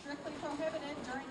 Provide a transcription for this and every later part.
strictly prohibited during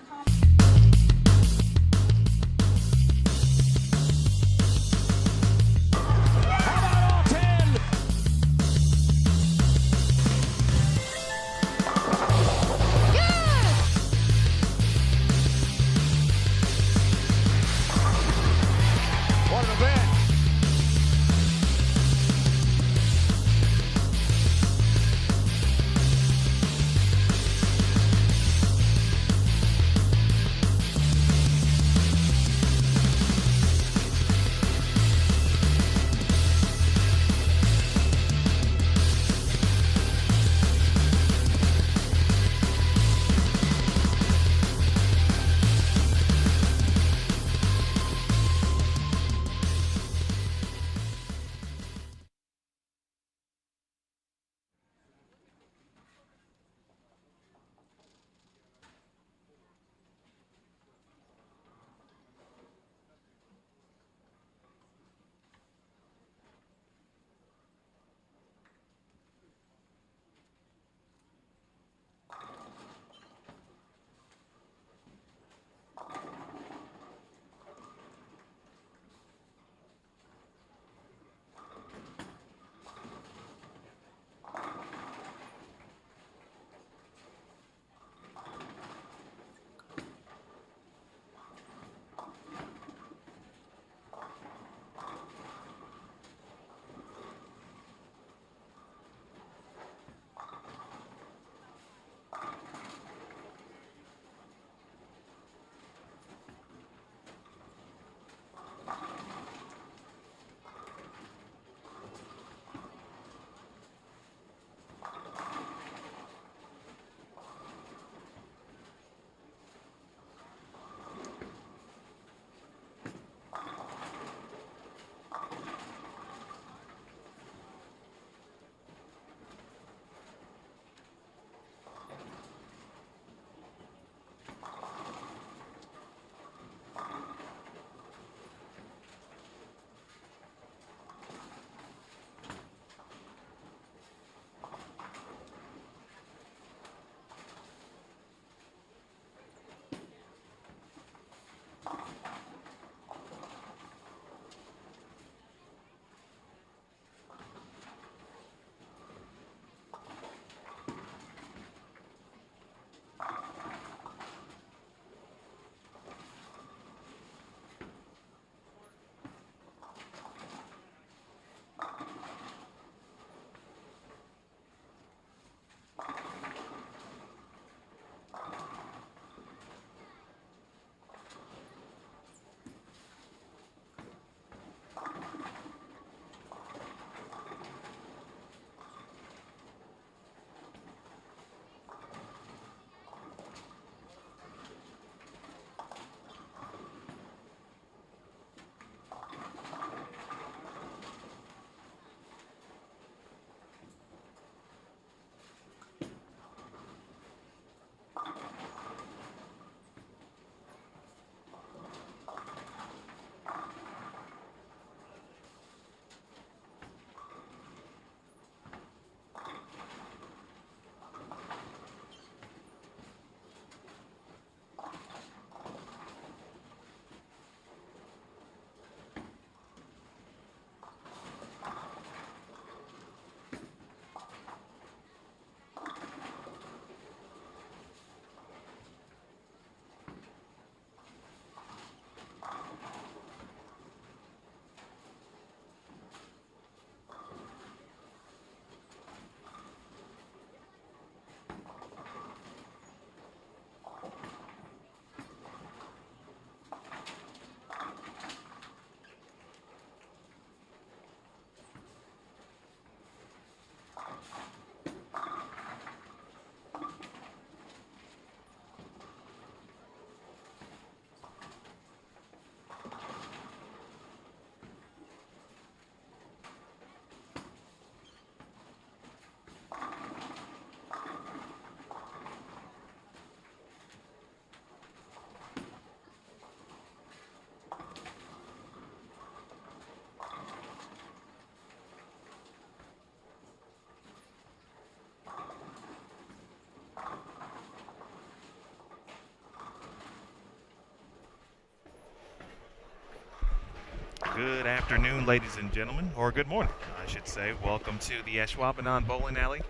Good afternoon, ladies and gentlemen, or good morning, I should say. Welcome to the Ashwaubenon Bowling Alley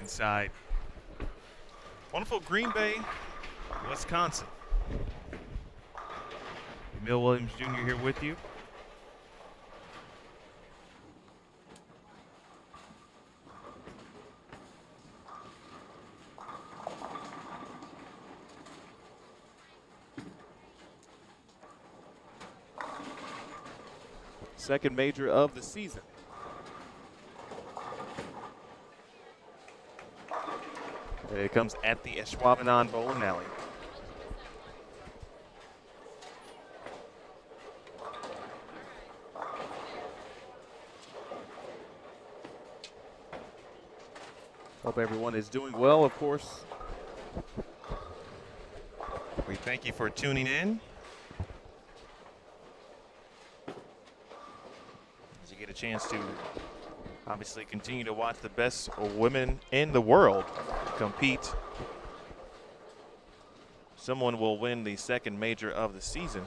inside wonderful Green Bay, Wisconsin. Emil Williams Jr. here with you. Second major of the season. It comes at the Ashwaubenon Bowling Alley. Hope everyone is doing well, of course. We thank you for tuning in. As you get a chance to obviously continue to watch the best women in the world compete. Someone will win the second major of the season.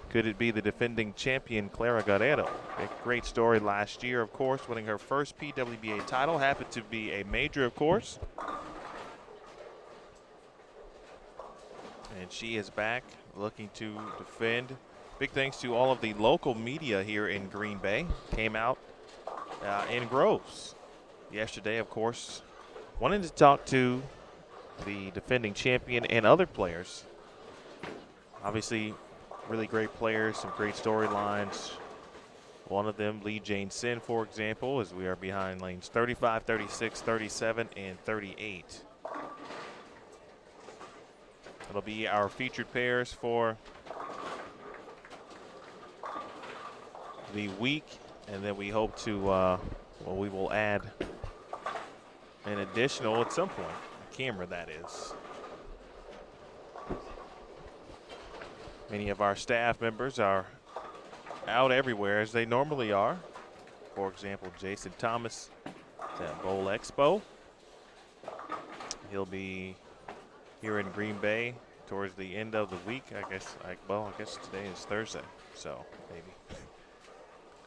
Could it be the defending champion Clara Guerrero? A great story last year, of course, winning her first PWBA title. Happened to be a major, of course. And she is back looking to defend. Big thanks to all of the local media here in Green Bay. Came out in Groves yesterday, of course. Wanted to talk to the defending champion and other players. Obviously, really great players, some great storylines. One of them, Lee Jane Sin, for example, as we are behind lanes 35, 36, 37, and 38. It'll be our featured pairs for the week, and then we hope to, we will add an additional at some point, a camera that is. Many of our staff members are out everywhere as they normally are. For example, Jason Thomas at Bowl Expo. He'll be here in Green Bay towards the end of the week. I guess today is Thursday, so maybe.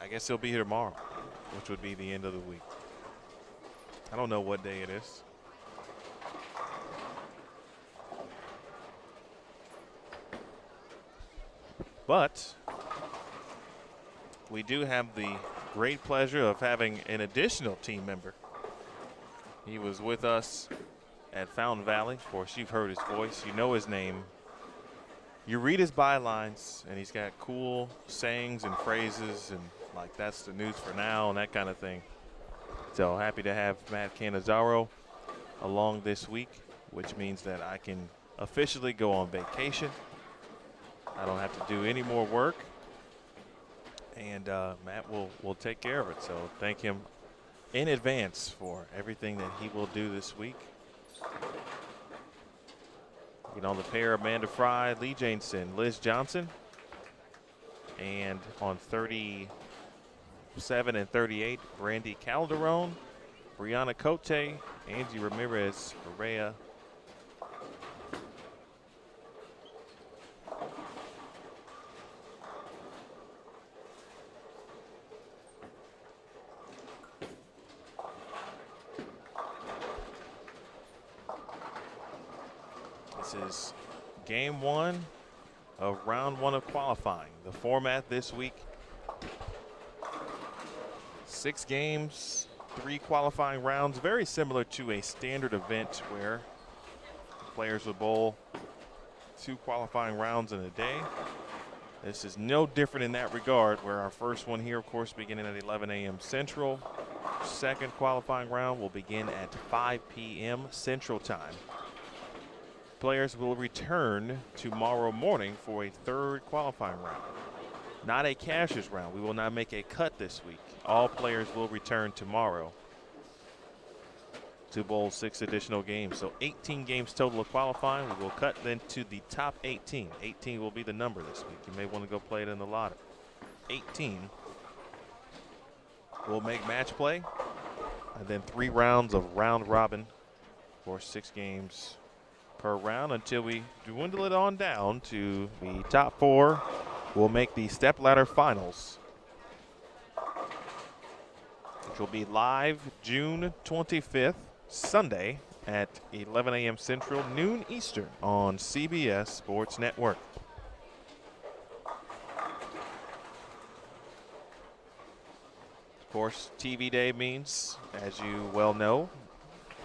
I guess he'll be here tomorrow, which would be the end of the week. I don't know what day it is. But we do have the great pleasure of having an additional team member. He was with us at Fountain Valley. Of course, you've heard his voice. You know his name. You read his bylines, and he's got cool sayings and phrases, and like that's the news for now and that kind of thing. So happy to have Matt Cannizzaro along this week, which means that I can officially go on vacation. I don't have to do any more work, and Matt will take care of it. So thank him in advance for everything that he will do this week. You know, the pair, Amanda Fry, Lee Jameson, Liz Johnson, and on 37 and 38, Brandy Calderon, Brianna Cote, Angie Ramirez, Correa. This is game one of round one of qualifying. The format this week: 6 games, 3 qualifying rounds, very similar to a standard event where players would bowl 2 qualifying rounds in a day. This is no different in that regard, where our first one here, of course, beginning at 11 a.m. Central. Second qualifying round will begin at 5 p.m. Central Time. Players will return tomorrow morning for a third qualifying round. Not a cashier's round. We will not make a cut this week. All players will return tomorrow to bowl 6 additional games. So 18 games total of qualifying. We will cut then to the top 18. 18 will be the number this week. You may want to go play it in the lottery. 18 will make match play. And then 3 rounds of round robin for 6 games per round until we dwindle it on down to the top 4 will make the stepladder finals, which will be live June 25th, Sunday at 11 a.m. Central, noon Eastern on CBS Sports Network. Of course, TV Day means, as you well know,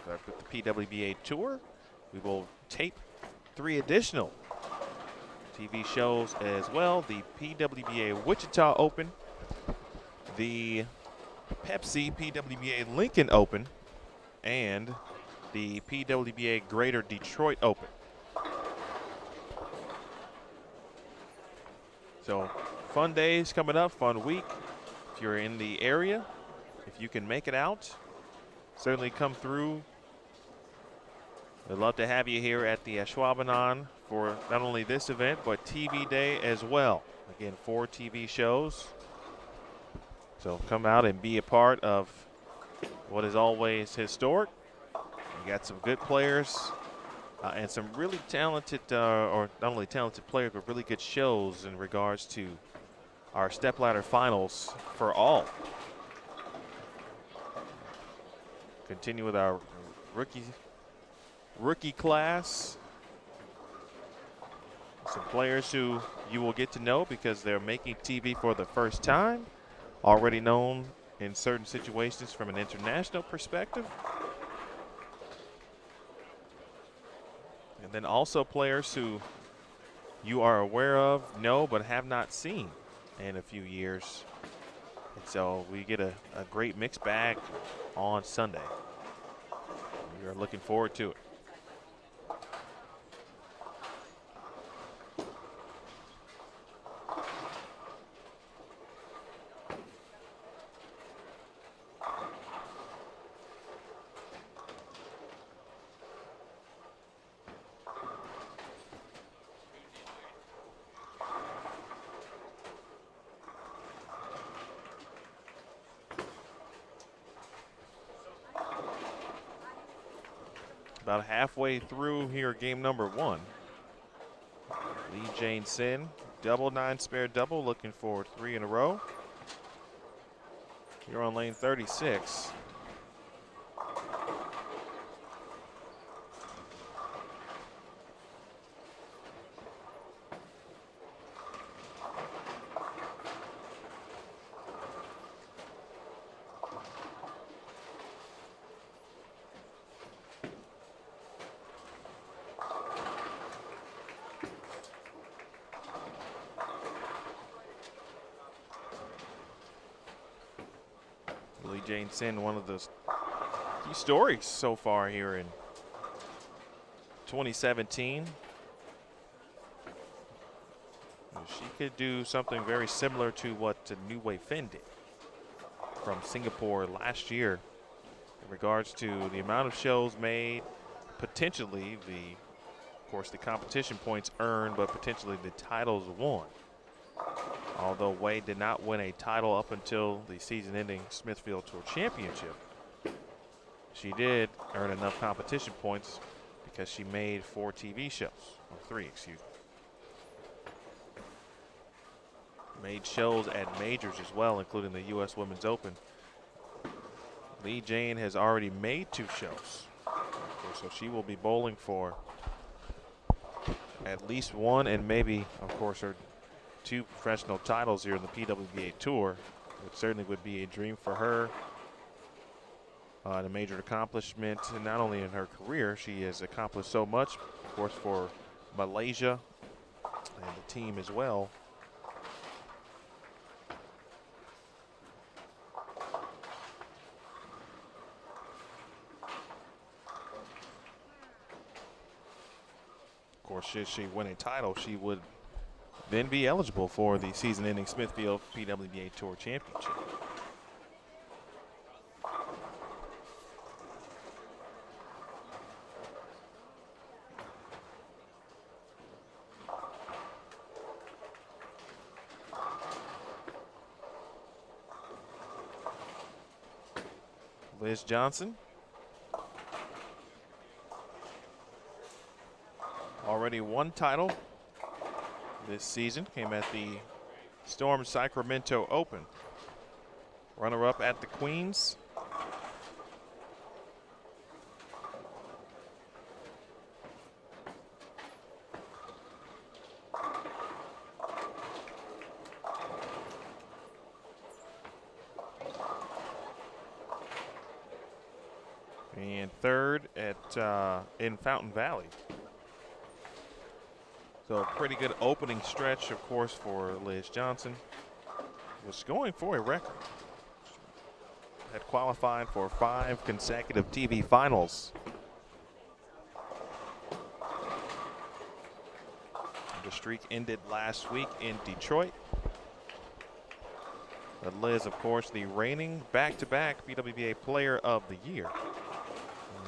with the PWBA Tour, we will tape 3 additional TV shows as well. The PWBA Wichita Open, the Pepsi PWBA Lincoln Open, and the PWBA Greater Detroit Open. So fun days coming up, fun week. If you're in the area, if you can make it out, certainly come through. We'd love to have you here at the Ashwaubenon for not only this event, but TV Day as well. Again, 4 TV shows. So come out and be a part of what is always historic. You got some good players and some really talented, or not only talented players, but really good shows in regards to our stepladder finals for all. Continue with our rookie class. Some players who you will get to know because they're making TV for the first time, already known in certain situations from an international perspective. And then also players who you are aware of, know, but have not seen in a few years. And so we get a great mixed bag on Sunday. We are looking forward to it. About halfway through here, game number 1. Lee Jane Sin, double 9 spare double, looking for 3 in a row. You're on lane 36. Jane Sin, one of the key stories so far here in 2017. She could do something very similar to what New Wei Fin did from Singapore last year in regards to the amount of shows made, potentially of course, the competition points earned, but potentially the titles won. Although Wade did not win a title up until the season-ending Smithfield Tour Championship, she did earn enough competition points because she made 4 TV shows, or 3, excuse me. Made shows at majors as well, including the U.S. Women's Open. Lee Jane has already made 2 shows, so she will be bowling for at least 1 and maybe, of course, her 2 professional titles here in the PWBA Tour. It certainly would be a dream for her. A major accomplishment, and not only in her career, she has accomplished so much, of course, for Malaysia and the team as well. Of course, should she win a title, she would then be eligible for the season-ending Smithfield PWBA Tour Championship. Liz Johnson, already 1 title this season, came at the Storm Sacramento Open. Runner-up at the Queens. And third at in Fountain Valley. So a pretty good opening stretch, of course, for Liz Johnson. Was going for a record. Had qualified for 5 consecutive TV finals. The streak ended last week in Detroit. But Liz, of course, the reigning back-to-back PWBA Player of the Year,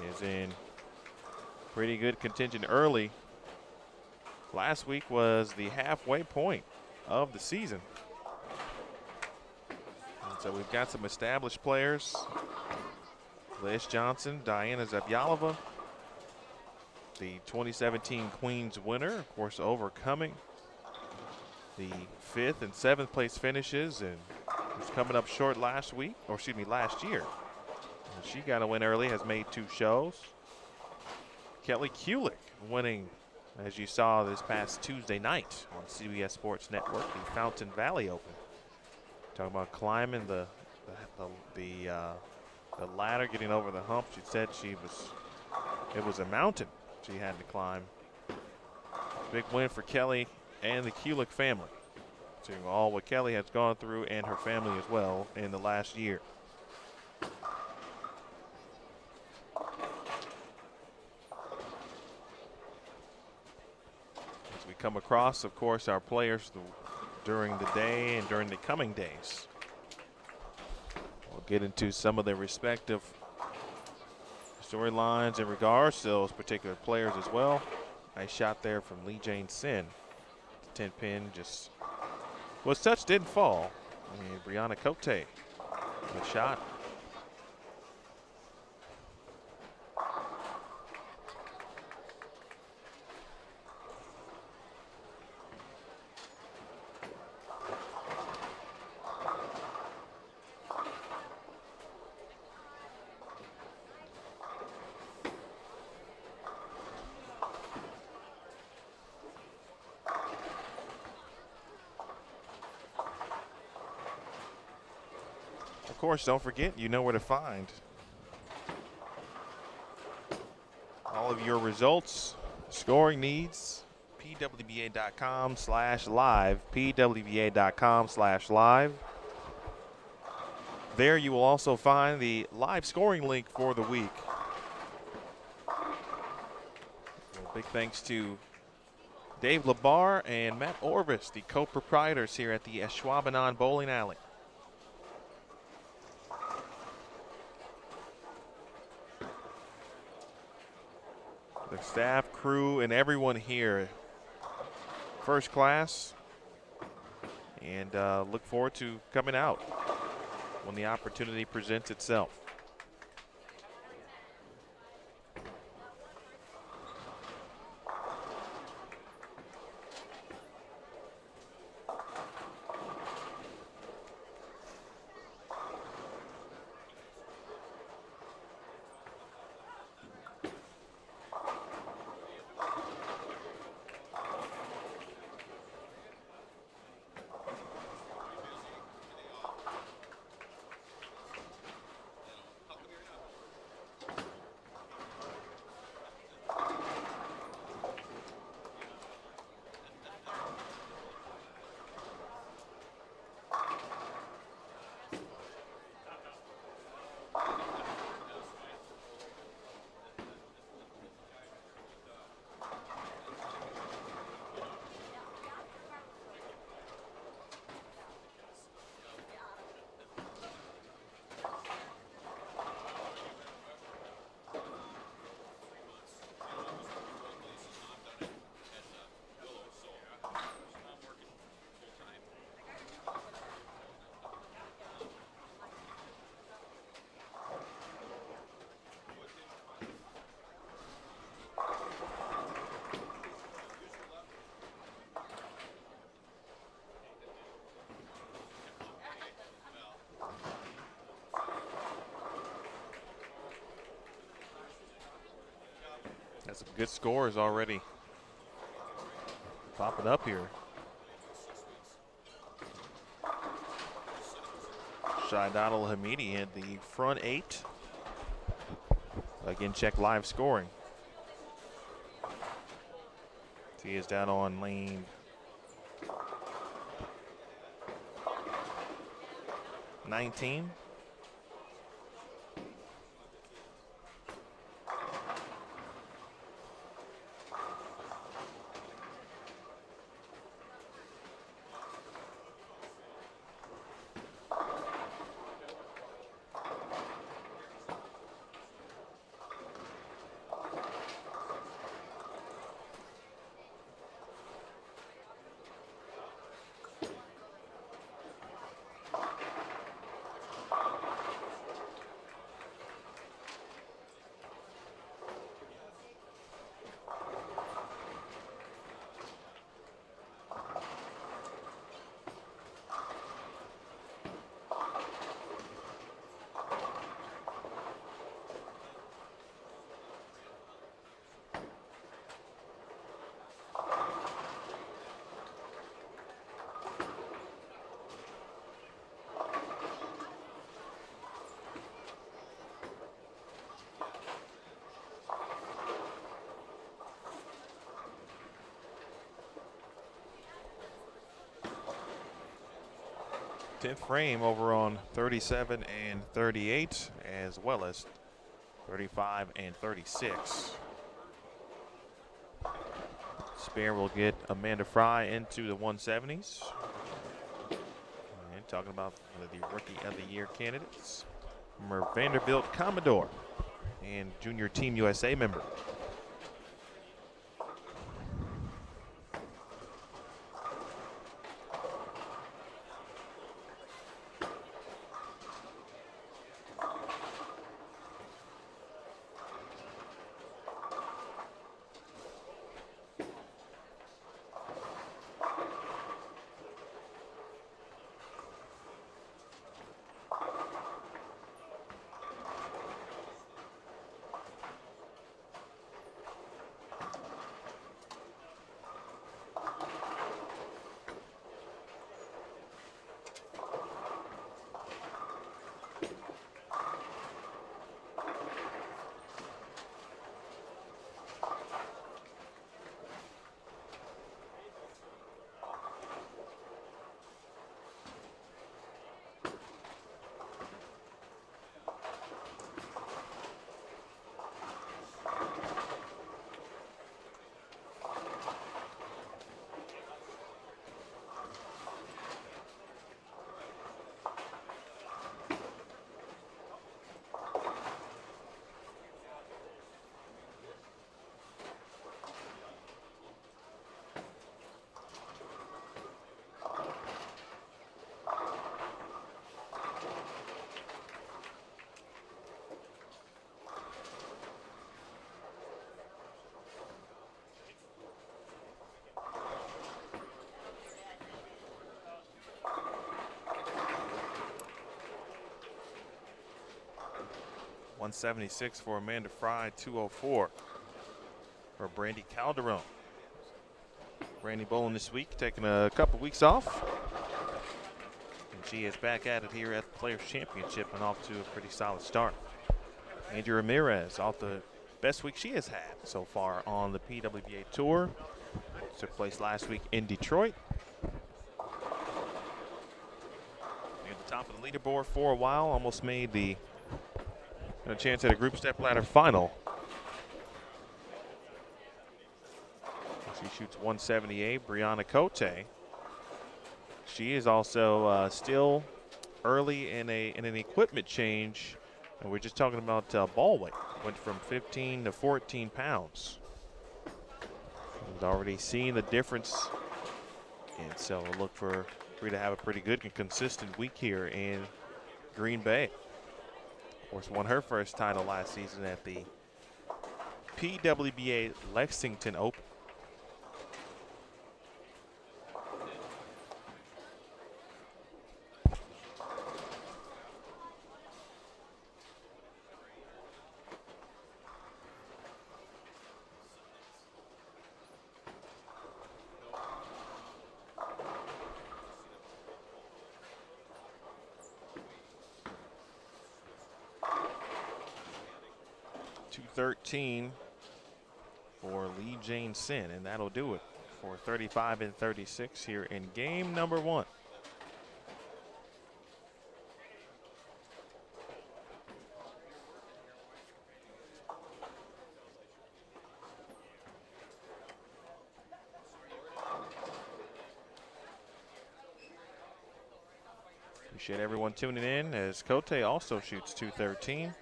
is in pretty good contention early. Last week was the halfway point of the season. And so we've got some established players. Liz Johnson, Diana Zabyalova, the 2017 Queens winner, of course, overcoming the 5th and 7th place finishes and was coming up short last week, or excuse me, last year. And she got a win early, has made 2 shows. Kelly Kulick winning, as you saw this past Tuesday night on CBS Sports Network, the Fountain Valley Open. Talking about climbing the ladder, getting over the hump. She said it was a mountain she had to climb. Big win for Kelly and the Kulick family. Seeing all what Kelly has gone through and her family as well in the last year. As we come across, of course, our players during the day and during the coming days. We'll get into some of their respective storylines in regards to those particular players as well. Nice shot there from Lee Jane Sin. 10 pin just was touched, didn't fall. Brianna Cote, the shot. Of course, don't forget, you know where to find all of your results, scoring needs, pwba.com/live, pwba.com/live. There you will also find the live scoring link for the week. Well, big thanks to Dave Labar and Matt Orvis, the co-proprietors here at the Ashwaubenon Bowling Alley. The staff, crew, and everyone here, first class, and look forward to coming out when the opportunity presents itself. Got some good scores already popping up here. Shaidal Hamidi in the front 8. Again, check live scoring. He is down on lane 19. Tenth frame over on 37 and 38, as well as 35 and 36. Spare will get Amanda Fry into the 170s. And talking about the Rookie of the Year candidates, Vanderbilt Commodore and Junior Team USA member. .176 for Amanda Fry, 204 for Brandy Calderon. Brandy bowling this week, taking a couple weeks off. And she is back at it here at the Players Championship and off to a pretty solid start. Angie Ramirez off the best week she has had so far on the PWBA Tour. Took place last week in Detroit. Near the top of the leaderboard for a while, almost made the a chance at a group step ladder final. She shoots 178. Brianna Cote. She is also still early in an equipment change. And we're just talking about ball weight. Went from 15 to 14 pounds. We've already seen the difference. And so we'll look for her to have a pretty good and consistent week here in Green Bay. Of course, won her first title last season at the PWBA Lexington Open. 213 for Lee Jane Sin, and that'll do it for 35 and 36 here in game number 1. Appreciate everyone tuning in as Cote also shoots 213.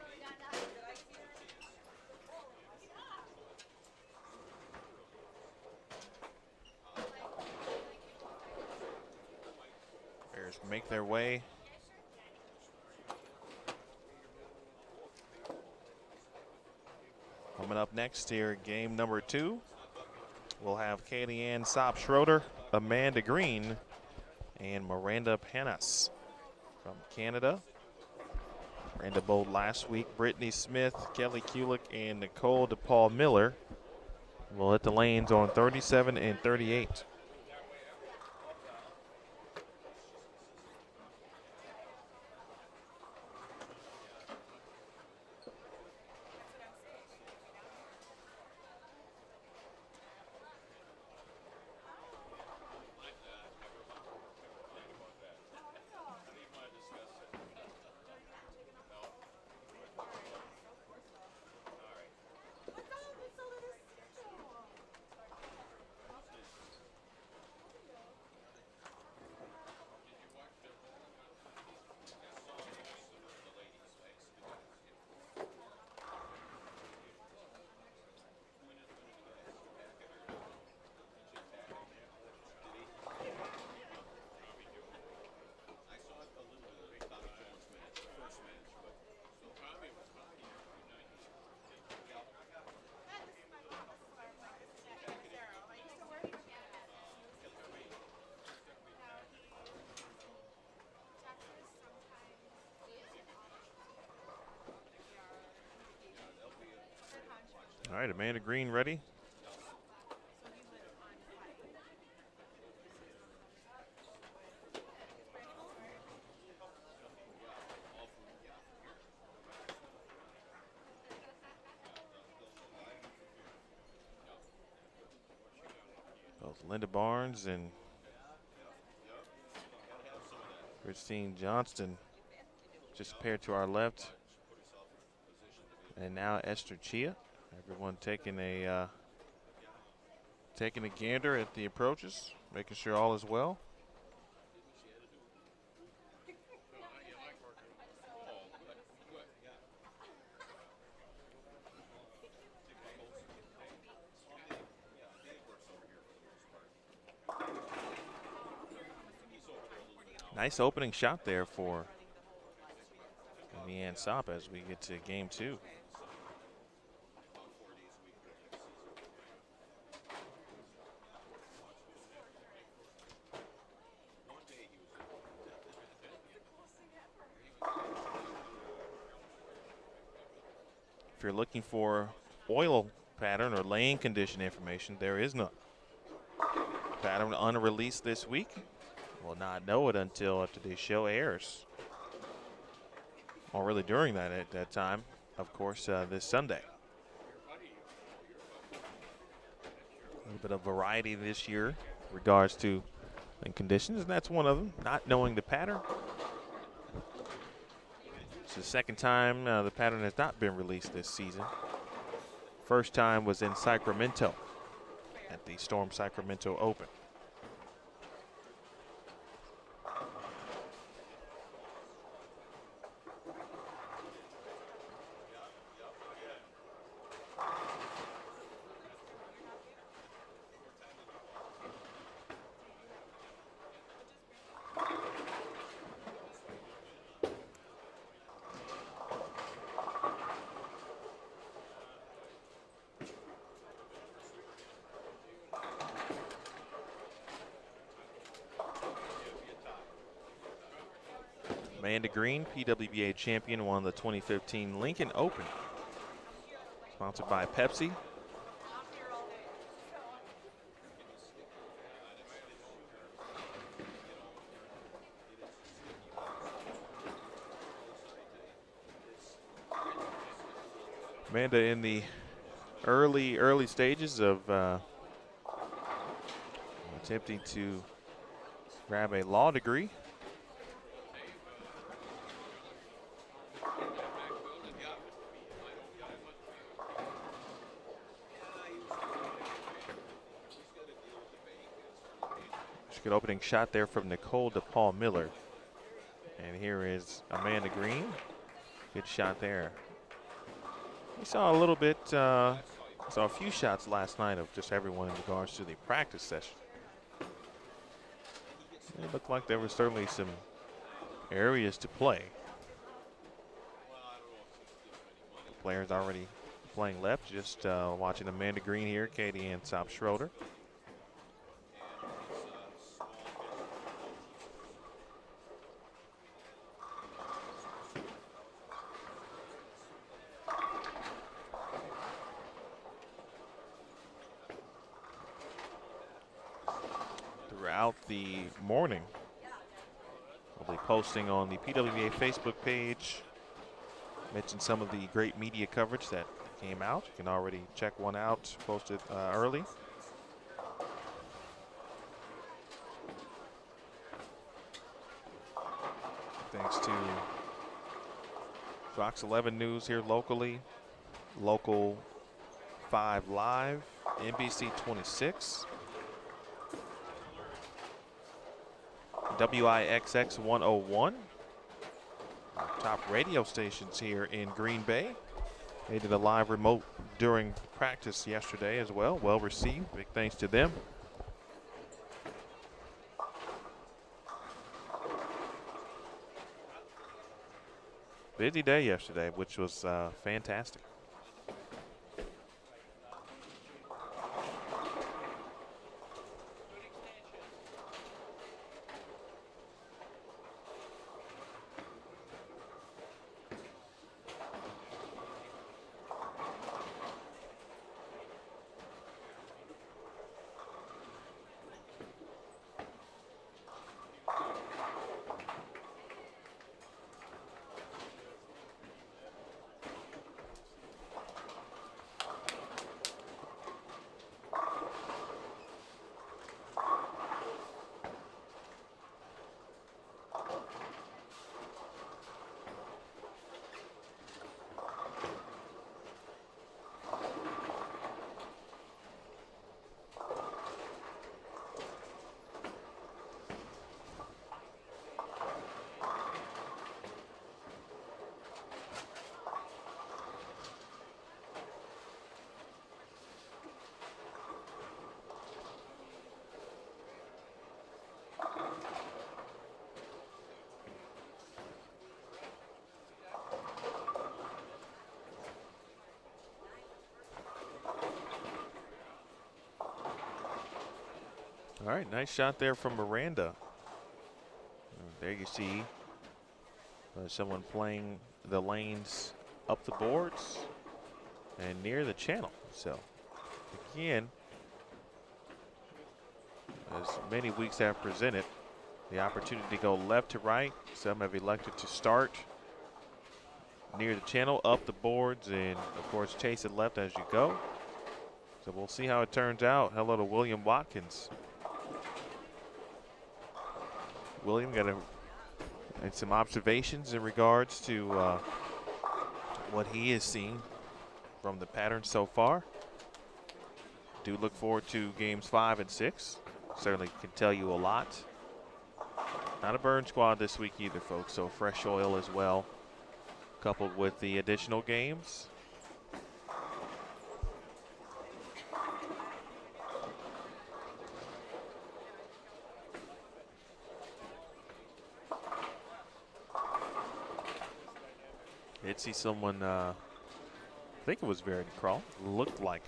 Bears make their way. Coming up next here, game number 2, we'll have Katie Ann Sop Schroeder, Amanda Green, and Miranda Panas from Canada. Miranda bowled last week. Brittany Smith, Kelly Kulick, and Nicole DePaul Miller will hit the lanes on 37 and 38. All right, Amanda Green ready. Both Linda Barnes and Christine Johnston just paired to our left. And now Esther Chia. Everyone taking a gander at the approaches, making sure all is well. Nice opening shot there for Leanne Sop as we get to game 2. If you're looking for oil pattern or laying condition information, there is none. Pattern unreleased this week. We'll not know it until after the show airs. Or really during that at that time, of course, this Sunday. A little bit of variety this year in regards to conditions, and that's one of them, not knowing the pattern. It's the second time the pattern has not been released this season. First time was in Sacramento at the Storm Sacramento Open. Amanda Green, PWBA champion, won the 2015 Lincoln Open. Sponsored by Pepsi. Amanda in the early stages of attempting to grab a law degree. Good opening shot there from Nicole DePaul Miller. And here is Amanda Green. Good shot there. We saw a little bit, saw a few shots last night of just everyone in regards to the practice session. It looked like there were certainly some areas to play. Players already playing left, just watching Amanda Green here, Katie Ann Sop-Schroeder. Throughout the morning, we'll be posting on the PWBA Facebook page. Mentioned some of the great media coverage that came out. You can already check one out, posted early. Thanks to Fox 11 News here locally, Local 5 Live, NBC 26, WIXX 101. Top radio stations here in Green Bay. They did a live remote during practice yesterday as well. Well received. Big thanks to them. Busy day yesterday, which was fantastic. All right, nice shot there from Miranda. There you see someone playing the lanes up the boards and near the channel. So, again, as many weeks have presented, the opportunity to go left to right. Some have elected to start near the channel, up the boards, and, of course, chase it left as you go. So we'll see how it turns out. Hello to William Watkins. William got some observations in regards to what he has seen from the pattern so far. Do look forward to games 5 and 6. Certainly can tell you a lot. Not a burn squad this week either, folks, so fresh oil as well, coupled with the additional games. Did see someone, I think it was Verity Crawl, looked like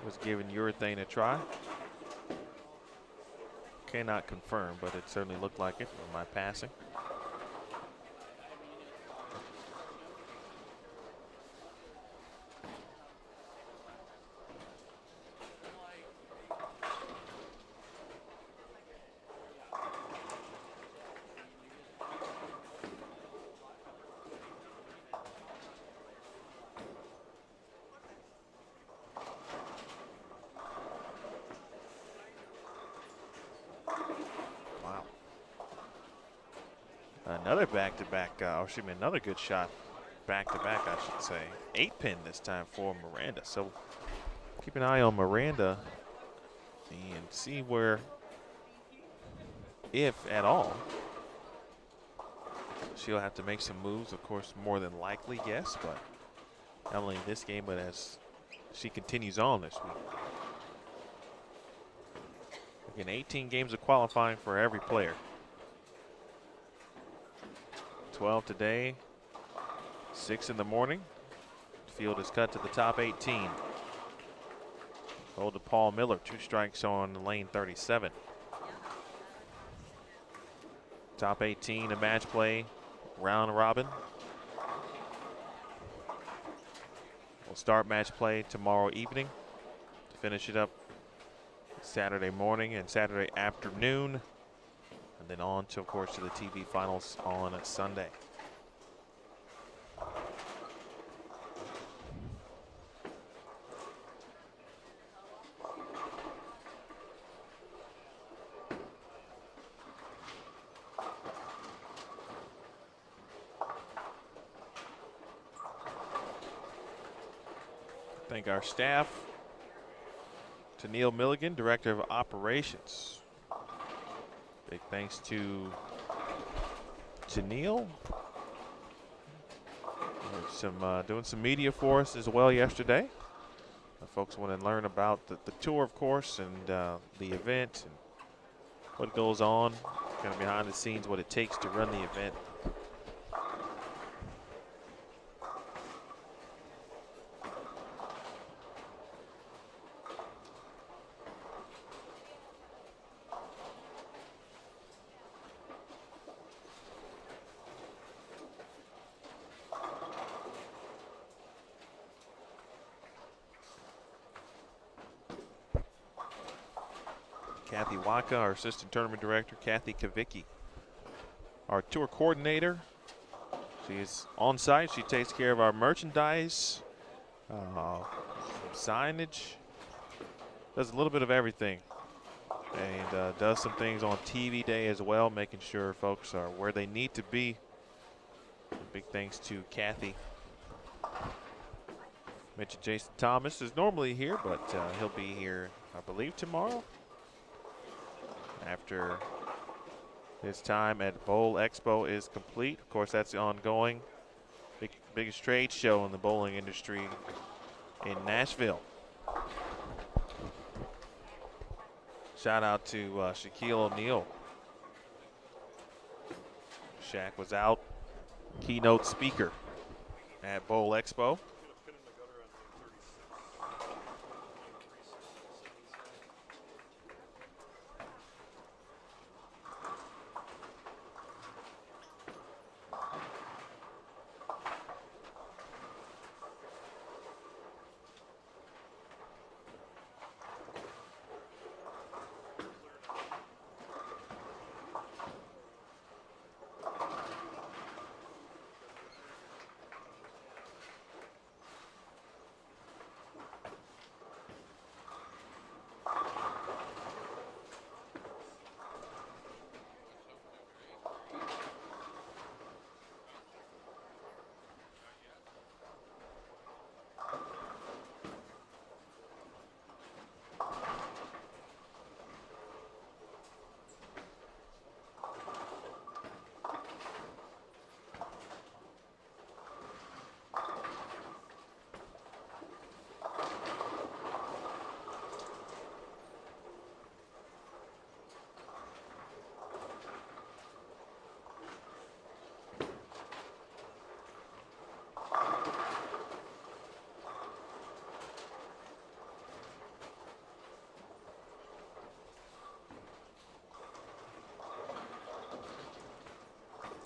was giving urethane a try. Cannot confirm, but it certainly looked like it from my passing. Another back-to-back, or excuse me, another good shot. Back-to-back, I should say. 8-pin this time for Miranda. So keep an eye on Miranda and see where, if at all, she'll have to make some moves. Of course, more than likely, yes, but not only this game, but as she continues on this week. Again, 18 games of qualifying for every player. 12 today, 6 in the morning. The field is cut to the top 18. Hold to Paul Miller, 2 strikes on lane 37. Top 18, a match play, round robin. We'll start match play tomorrow evening to finish it up Saturday morning and Saturday afternoon, and then on to, of course, to the TV finals on Sunday. Thank our staff. To Neil Milligan, Director of Operations. Big thanks to Neil. Doing some media for us as well yesterday. Folks want to learn about the tour, of course, and the event and what goes on, kind of behind the scenes, what it takes to run the event. Kathy Waka, our assistant tournament director. Kathy Kavicki, our tour coordinator. She is on site. She takes care of our merchandise, signage, does a little bit of everything, and does some things on TV day as well, making sure folks are where they need to be. Big thanks to Kathy. Mentioned Jason Thomas is normally here, but he'll be here, I believe, tomorrow, after his time at Bowl Expo is complete. Of course, that's ongoing. Biggest trade show in the bowling industry in Nashville. Shout out to Shaquille O'Neal. Shaq was out, keynote speaker at Bowl Expo.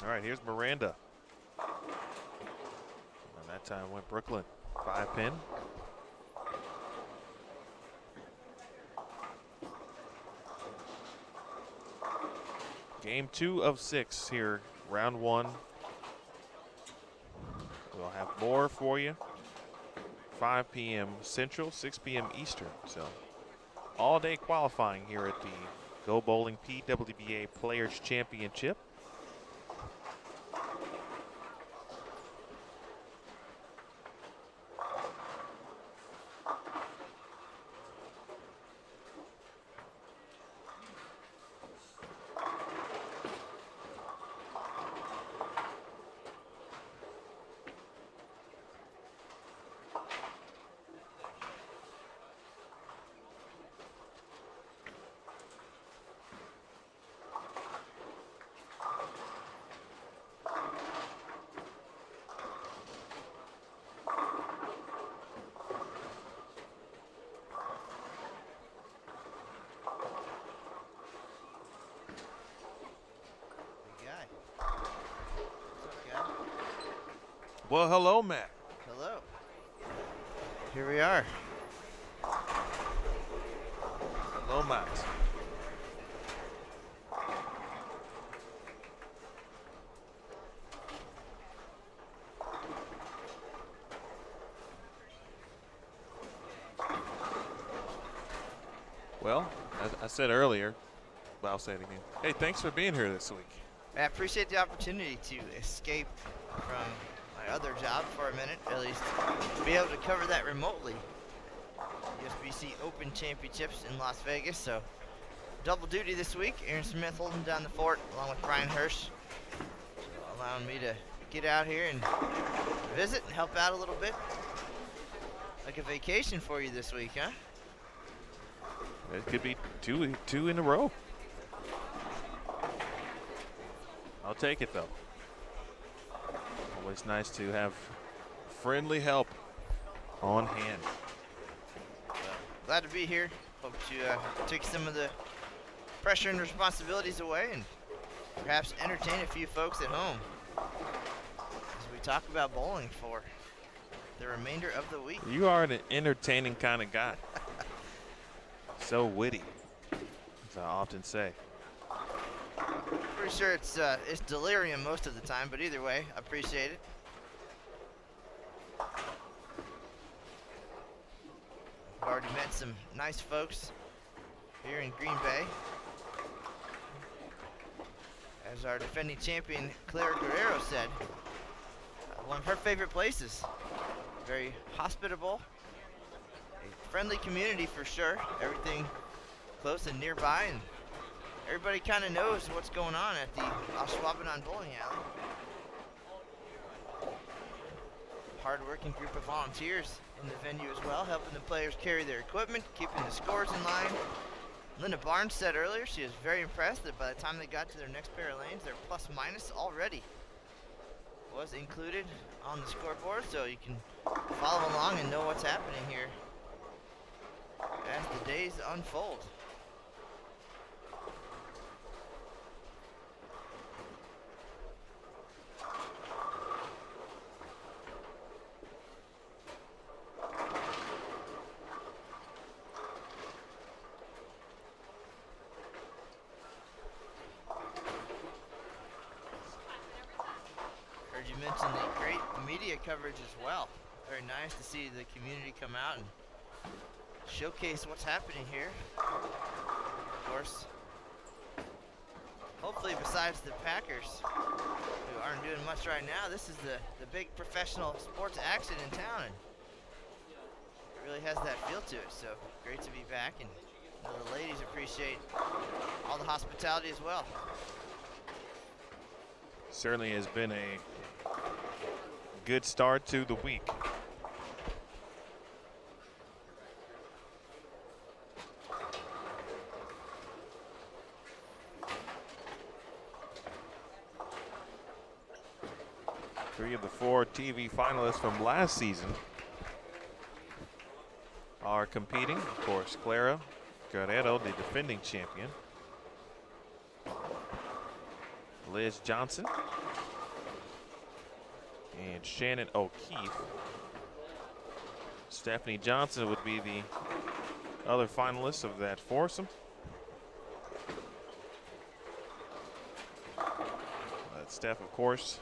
All right, here's Miranda. And that time went Brooklyn. 5-pin. Game 2 of 6 here, round 1. We'll have more for you. 5 p.m. Central, 6 p.m. Eastern. So all day qualifying here at the Go Bowling PWBA Players Championship. Well, hello, Matt. Hello. Here we are. Hello, Matt. Well, as I said earlier, but I'll say it again. Hey, thanks for being here this week. I appreciate the opportunity to escape from my other job for a minute, at least be able to cover that remotely. USBC Open Championships in Las Vegas, so double duty this week. Aaron Smith holding down the fort along with Brian Hirsch, allowing me to get out here and visit and help out a little bit. Like a vacation for you this week, huh? It could be two in a row. I'll take it, though. Always nice to have friendly help on hand. Glad to be here. Hope to take some of the pressure and responsibilities away and perhaps entertain a few folks at home as we talk about bowling for the remainder of the week. You are an entertaining kind of guy. So witty, as I often say. Pretty sure it's delirium most of the time, but either way, I appreciate it. I've already met some nice folks here in Green Bay. As our defending champion, Clara Guerrero, said, one of her favorite places. Very hospitable, a friendly community for sure. Everything close and nearby, and everybody kind of knows what's going on at the Ashwaubenon bowling alley. Hard-working group of volunteers in the venue as well, helping the players carry their equipment, keeping the scores in line. Linda Barnes said earlier she was very impressed that by the time they got to their next pair of lanes, their plus-minus already was included on the scoreboard, so you can follow along and know what's happening here as the days unfold. Heard you mention the great media coverage as well. Very nice to see the community come out and showcase what's happening here. Of course, hopefully besides the Packers, who aren't doing much right now, this is the big professional sports action in town, and it really has that feel to it. So great to be back, and I know the ladies appreciate all the hospitality as well. Certainly has been a good start to the week. Three of the four TV finalists from last season are competing. Of course, Clara Guerrero, the defending champion. Liz Johnson and Shannon O'Keefe. Stephanie Johnson would be the other finalist of that foursome. Steph, of course,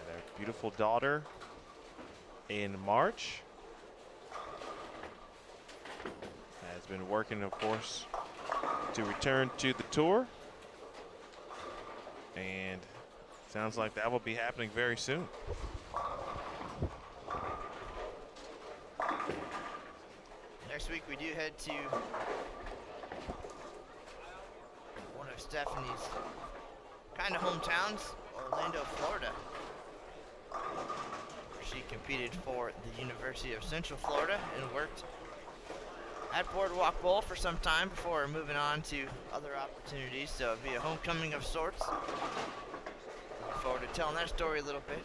their beautiful daughter in March. Has been working, of course, to return to the tour. And sounds like that will be happening very soon. Next week we do head to one of Stephanie's kind of hometowns, Orlando, Florida, where she competed for the University of Central Florida and worked at Boardwalk Bowl for some time before moving on to other opportunities. So it'll be a homecoming of sorts. Looking forward to telling that story a little bit.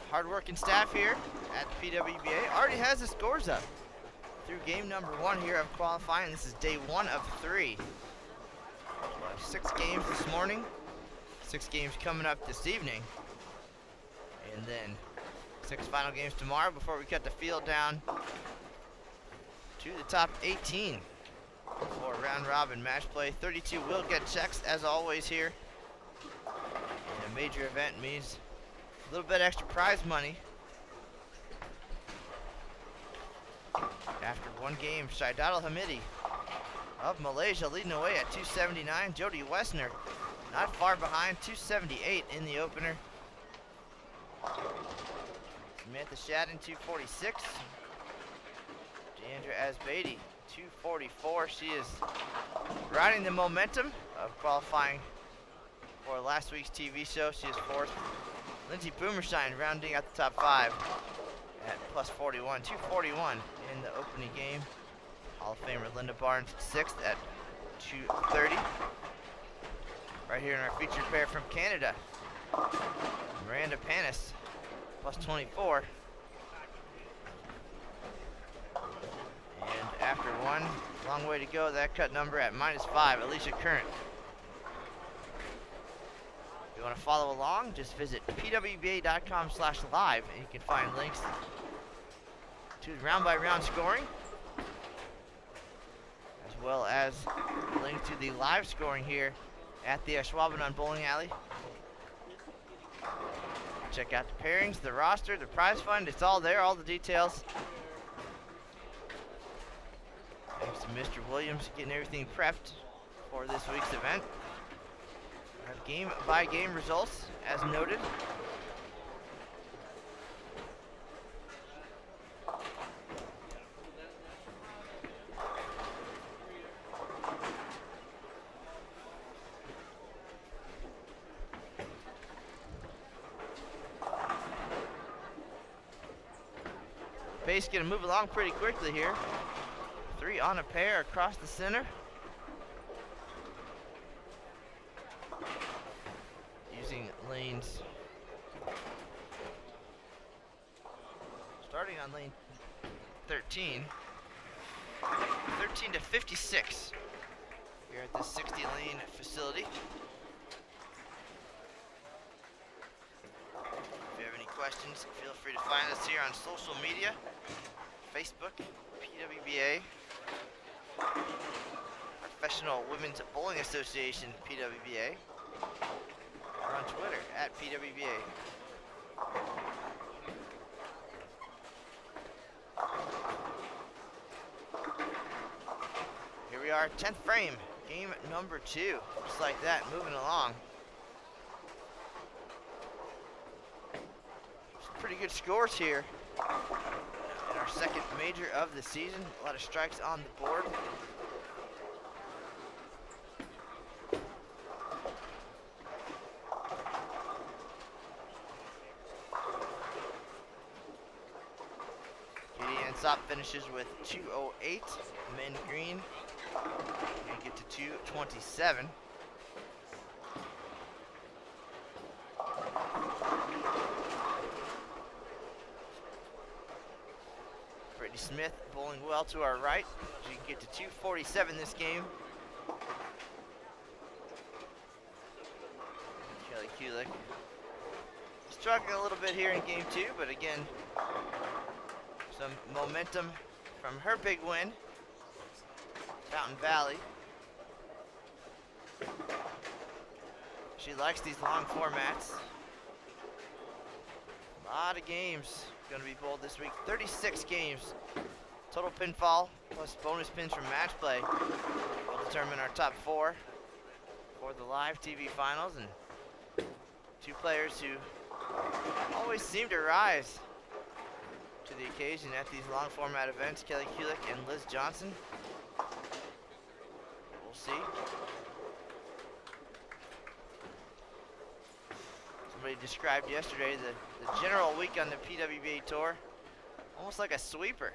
hard-working staff here at the PWBA already has the scores up through game number 1 here of qualifying. This is day 1 of 3. We'll have 6 games this morning, 6 games coming up this evening, and then 6 final games tomorrow before we cut the field down to the top 18 for round-robin match play. 32 will get checks as always here. And a major event means a little bit extra prize money. After one game, Shaidatul Hamidi of Malaysia leading away at 279. Jody Wessner not far behind, 278 in the opener. Samantha Shadden, 246. Deandra Asbady, 244. She is riding the momentum of qualifying for last week's TV show. She is 4th. Lindsay Boomerstein rounding out the top 5 at plus 41. 241 in the opening game. Hall of Famer Linda Barnes, 6th at 230. Right here in our featured pair from Canada, Miranda Panis, plus 24. And after one, long way to go, that cut number at -5, Alicia Current. If you want to follow along, just visit pwba.com/live and you can find links to the round-by-round scoring, as well as a link to the live scoring here at the Ashwaubenon Bowling Alley. Check out the pairings, the roster, the prize fund. It's all there, all the details. Thanks to Mr. Williams getting everything prepped for this week's event. We have game-by-game results, as noted. Pace gonna move along pretty quickly here. 3 on a pair across the center. Using lanes. Starting on lane 13. 13 to 56 here at this 60 lane facility. If you have any questions, feel free to find us here on social media. Facebook, PWBA, Professional Women's Bowling Association, PWBA, or on Twitter at PWBA. Here we are, 10th frame, game number 2, just like that, moving along. Some pretty good scores here. In our second major of the season, a lot of strikes on the board. Katie Ansop finishes with 208, Amanda Green and get to 227. Smith bowling well to our right. She can get to 247 this game. Kelly Kulick struggling a little bit here in game 2, but again, some momentum from her big win, Fountain Valley. She likes these long formats. A lot of games going to be bowled this week. 36 games. Total pinfall plus bonus pins from match play will determine our top 4 for the live TV finals. And 2 players who always seem to rise to the occasion at these long format events, Kelly Kulick and Liz Johnson. We'll see. Somebody described yesterday the general week on the PWBA tour almost like a sweeper.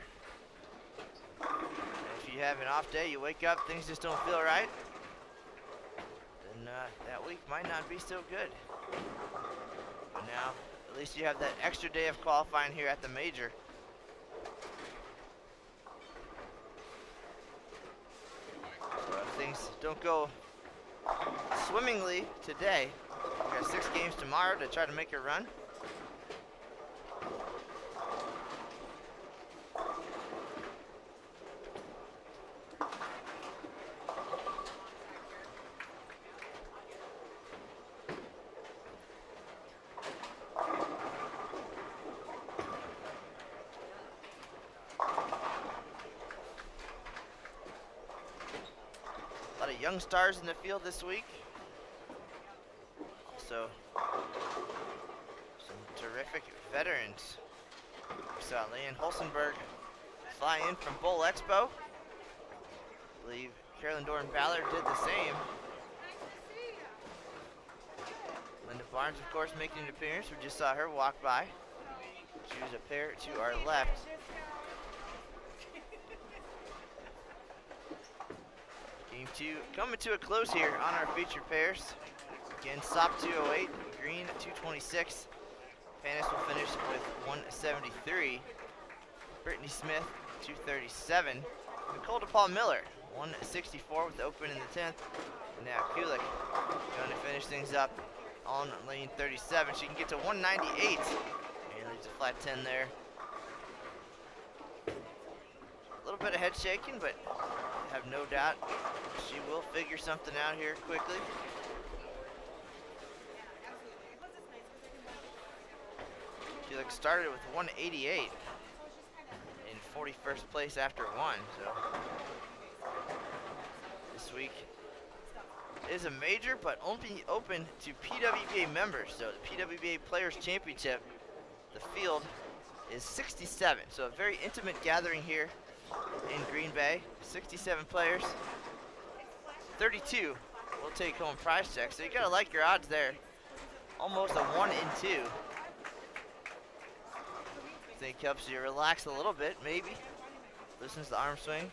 If you have an off day, you wake up, things just don't feel right, then that week might not be so good. But now, At least you have that extra day of qualifying here at the major. So if things don't go swimmingly today, we got 6 games tomorrow to try to make a run. A lot of young stars in the field this week. Also, some terrific veterans. We saw Leanne Holsenberg fly in from Bowl Expo. I believe Carolyn Doran Ballard did the same. Linda Barnes, of course, making an appearance. We just saw her walk by. She was a pair to our left. Game 2 coming to a close here on our featured pairs. Again, SOP 208, Green 226. Panis will finish with 173. Brittany Smith 237. Nicole DePaul Miller 164 with the open in the 10th. And now Kulick going to finish things up on lane 37. She can get to 198 and leaves a flat 10 there. A little bit of head shaking, but I have no doubt she will figure something out here quickly. Kulick started with 188 in 41st place after 1, so this week is a major, but only open to PWBA members. So the PWBA Players Championship, the field is 67, so a very intimate gathering here in Green Bay. 67 players, 32 will take home prize checks, so you gotta like your odds there. Almost a 1 in 2. I think helps you relax a little bit, maybe. Listens to arm swing.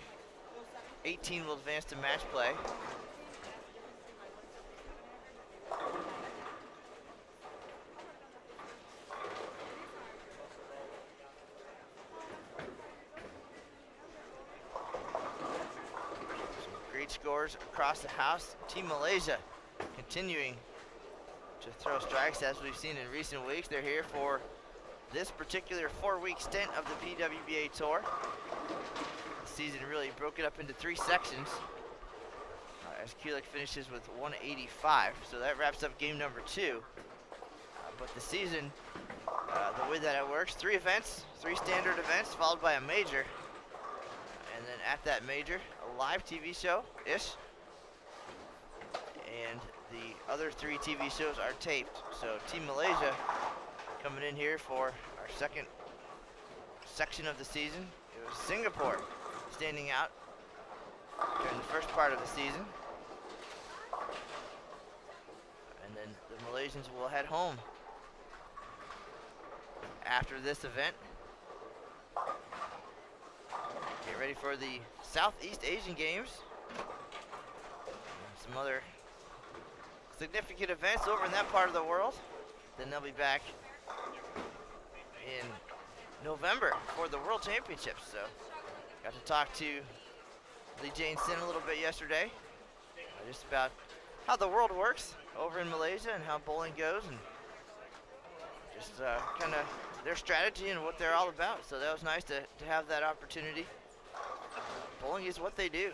18 will advance to match play. Great scores across the house. Team Malaysia continuing to throw strikes as we've seen in recent weeks. They're here for this particular 4-week stint of the PWBA Tour. The season really broke it up into 3 sections as Kulick finishes with 185. So that wraps up game number 2. But the season, the way that it works, 3 events, 3 standard events followed by a major. And then at that major, a live TV show-ish. And the other 3 TV shows are taped. So Team Malaysia coming in here for our second section of the season. It was Singapore standing out during the first part of the season. And then the Malaysians will head home after this event. Get ready for the Southeast Asian Games. And some other significant events over in that part of the world. Then they'll be back in November for the World Championships. So got to talk to Lee Jane Sin a little bit yesterday, just about how the world works over in Malaysia and how bowling goes, and just kind of their strategy and what they're all about. So that was nice to have that opportunity. Bowling is what they do.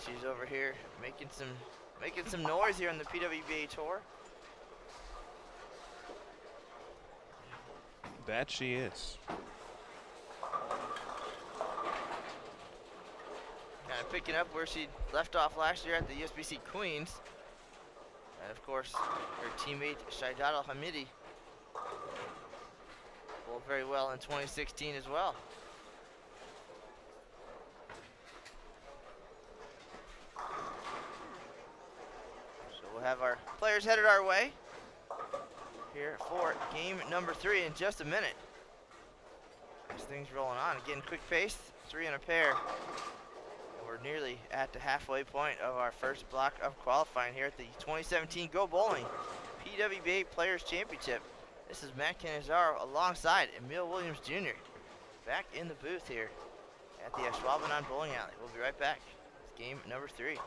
She's over here making some noise here on the PWBA Tour. That she is. Kind of picking up where she left off last year at the USBC Queens. And of course, her teammate Shaidat Al-Hamidi bowled very well in 2016 as well. So we'll have our players headed our way here for game number 3 in just a minute. As things rolling on. Again, quick pace, 3 in a pair. And we're nearly at the halfway point of our first block of qualifying here at the 2017 Go Bowling PWBA Players Championship. This is Matt Canizaro alongside Emil Williams Jr. back in the booth here at the Ashwaubenon Bowling Alley. We'll be right back. It's game number 3.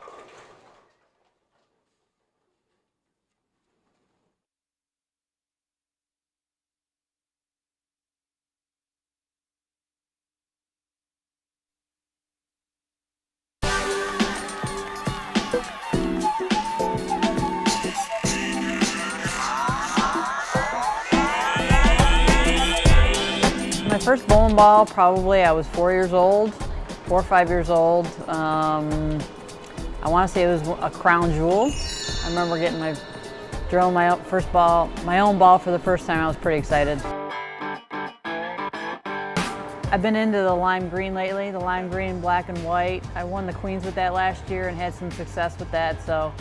My first bowling ball, probably I was 4 years old, 4 or 5 years old. I want to say it was a crown jewel. I remember drilling my first ball, my own ball for the first time. I was pretty excited. I've been into the lime green lately, the lime green, black and white. I won the Queens with that last year and had some success with that. So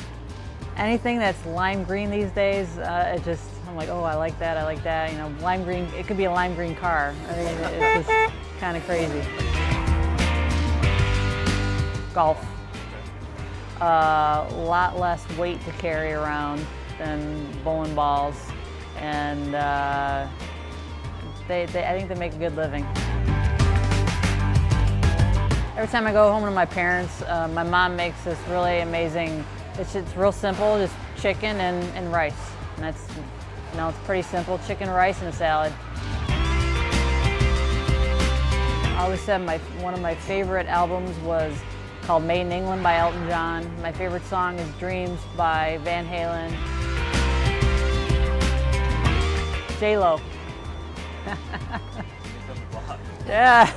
anything that's lime green these days, I'm like, oh, I like that, I like that. You know, lime green, it could be a lime green car. I mean, it's just kind of crazy. Golf. A lot less weight to carry around than bowling balls. And I think they make a good living. Every time I go home to my parents, my mom makes this really amazing, it's real simple, just chicken and rice. And that's, you know, it's pretty simple, chicken, rice, and a salad. I always said one of my favorite albums was called Made in England by Elton John. My favorite song is Dreams by Van Halen. J-Lo. Yeah.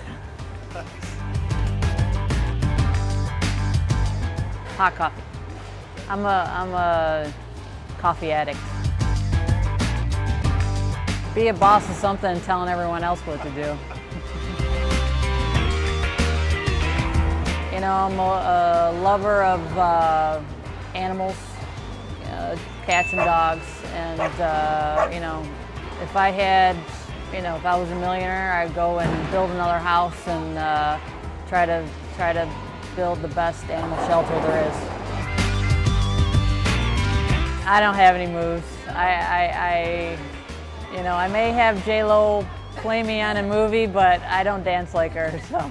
Hot coffee. I'm a coffee addict. Be a boss of something and telling everyone else what to do. You know, I'm a lover of animals, cats and dogs, and you know, if I was a millionaire, I'd go and build another house and try to build the best animal shelter there is. I don't have any moves. You know, I may have J-Lo play me on a movie, but I don't dance like her, so.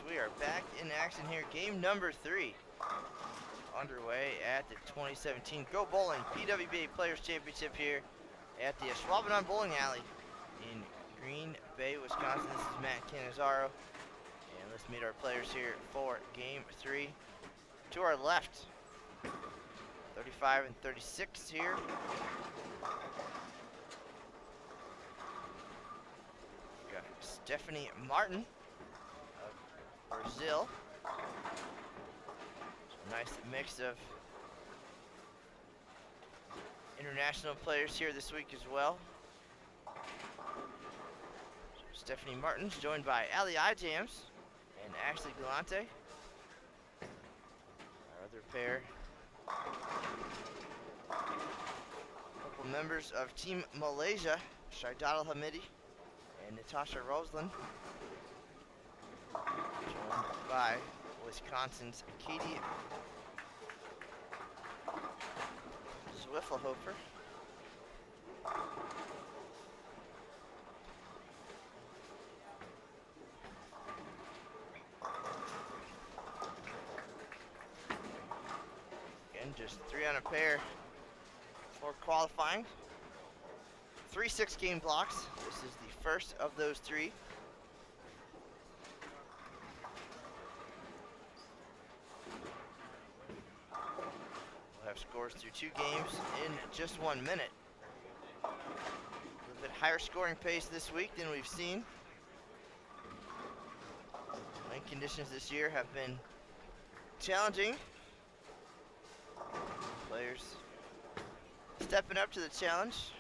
we are back in action here. Game number 3 underway at the 2017 Go Bowling PWBA Players Championship here at the Ashwaubenon Bowling Alley in Green Bay, Wisconsin. This is Matt Cannizzaro, and let's meet our players here for Game 3. To our left, 35 and 36 here. We've got Stephanie Martin of Brazil. Nice mix of international players here this week as well. Stephanie Martin's joined by Ali Ijams and Ashley Galante. Our other pair, a couple members of Team Malaysia, Shaidatul Hamidi and Natasha Roslin, joined by Wisconsin's Katie Zwiffelhofer. Again, just 3 on a pair for qualifying. 3 6-game blocks. This is the first of those 3. Scores through 2 games in just 1 minute. A little bit higher scoring pace this week than we've seen. Lane conditions this year have been challenging. Players stepping up to the challenge.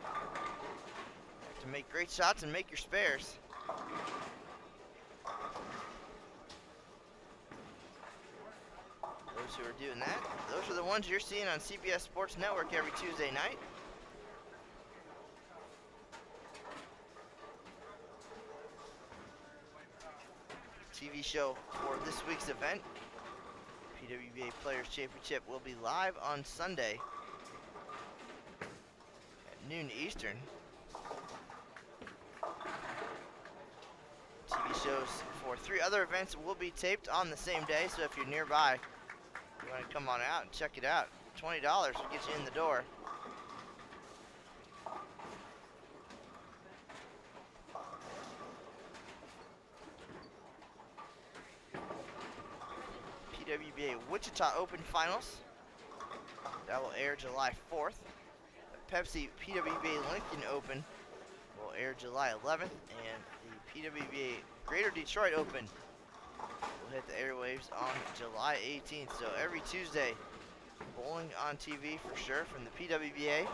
Have to make great shots and make your spares. Those who are doing that, those are the ones you're seeing on CBS Sports Network every Tuesday night. TV show for this week's event, PWBA Players Championship, will be live on Sunday at noon Eastern. TV shows for 3 other events will be taped on the same day, so if you're nearby, you want to come on out and check it out. $20 will get you in the door. PWBA Wichita Open Finals. That will air July 4th. The Pepsi PWBA Lincoln Open will air July 11th. And the PWBA Greater Detroit Open will hit the airwaves on July 18th. So every Tuesday, bowling on TV for sure from the PWBA.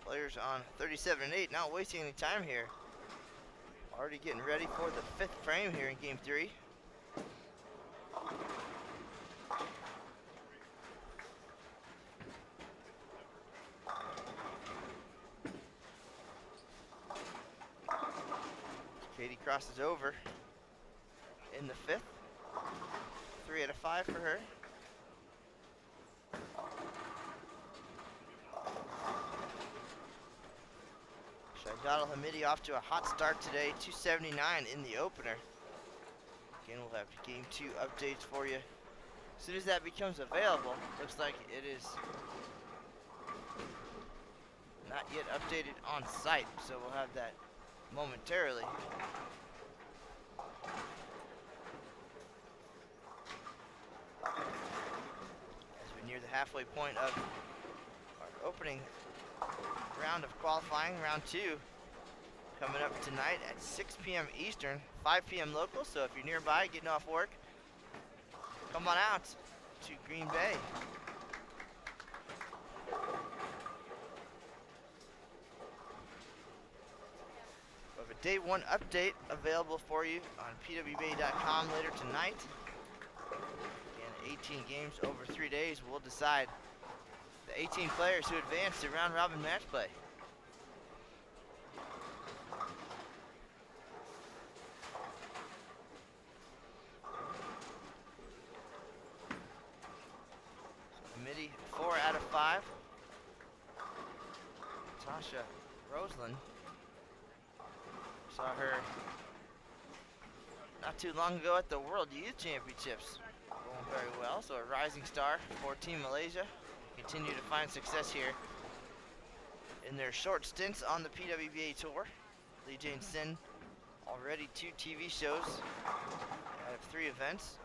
Players on 37 and 8, not wasting any time here. Already getting ready for the 5th frame here in Game 3. Katie crosses over in the 5th. 3 out of 5 for her. Shaidatul Hamidi off to a hot start today, 279 in the opener. Again, we'll have Game 2 updates for you as soon as that becomes available. Looks like it is not yet updated on site, so we'll have that momentarily. As we near the halfway point of our opening round of qualifying, round 2, coming up tonight at 6 p.m. Eastern, 5 p.m. local. So if you're nearby, getting off work, come on out to Green Bay. We have a day one update available for you on PWBA.com later tonight. Again, 18 games over 3 days will decide the 18 players who advance to round robin match play. Committee 4 out of 5. Tasha Roseland. Saw her not too long ago at the World Youth Championships. Going very well, so a rising star for Team Malaysia. Continue to find success here in their short stints on the PWBA Tour. Lee Jane Sin, already 2 TV shows out of 3 events.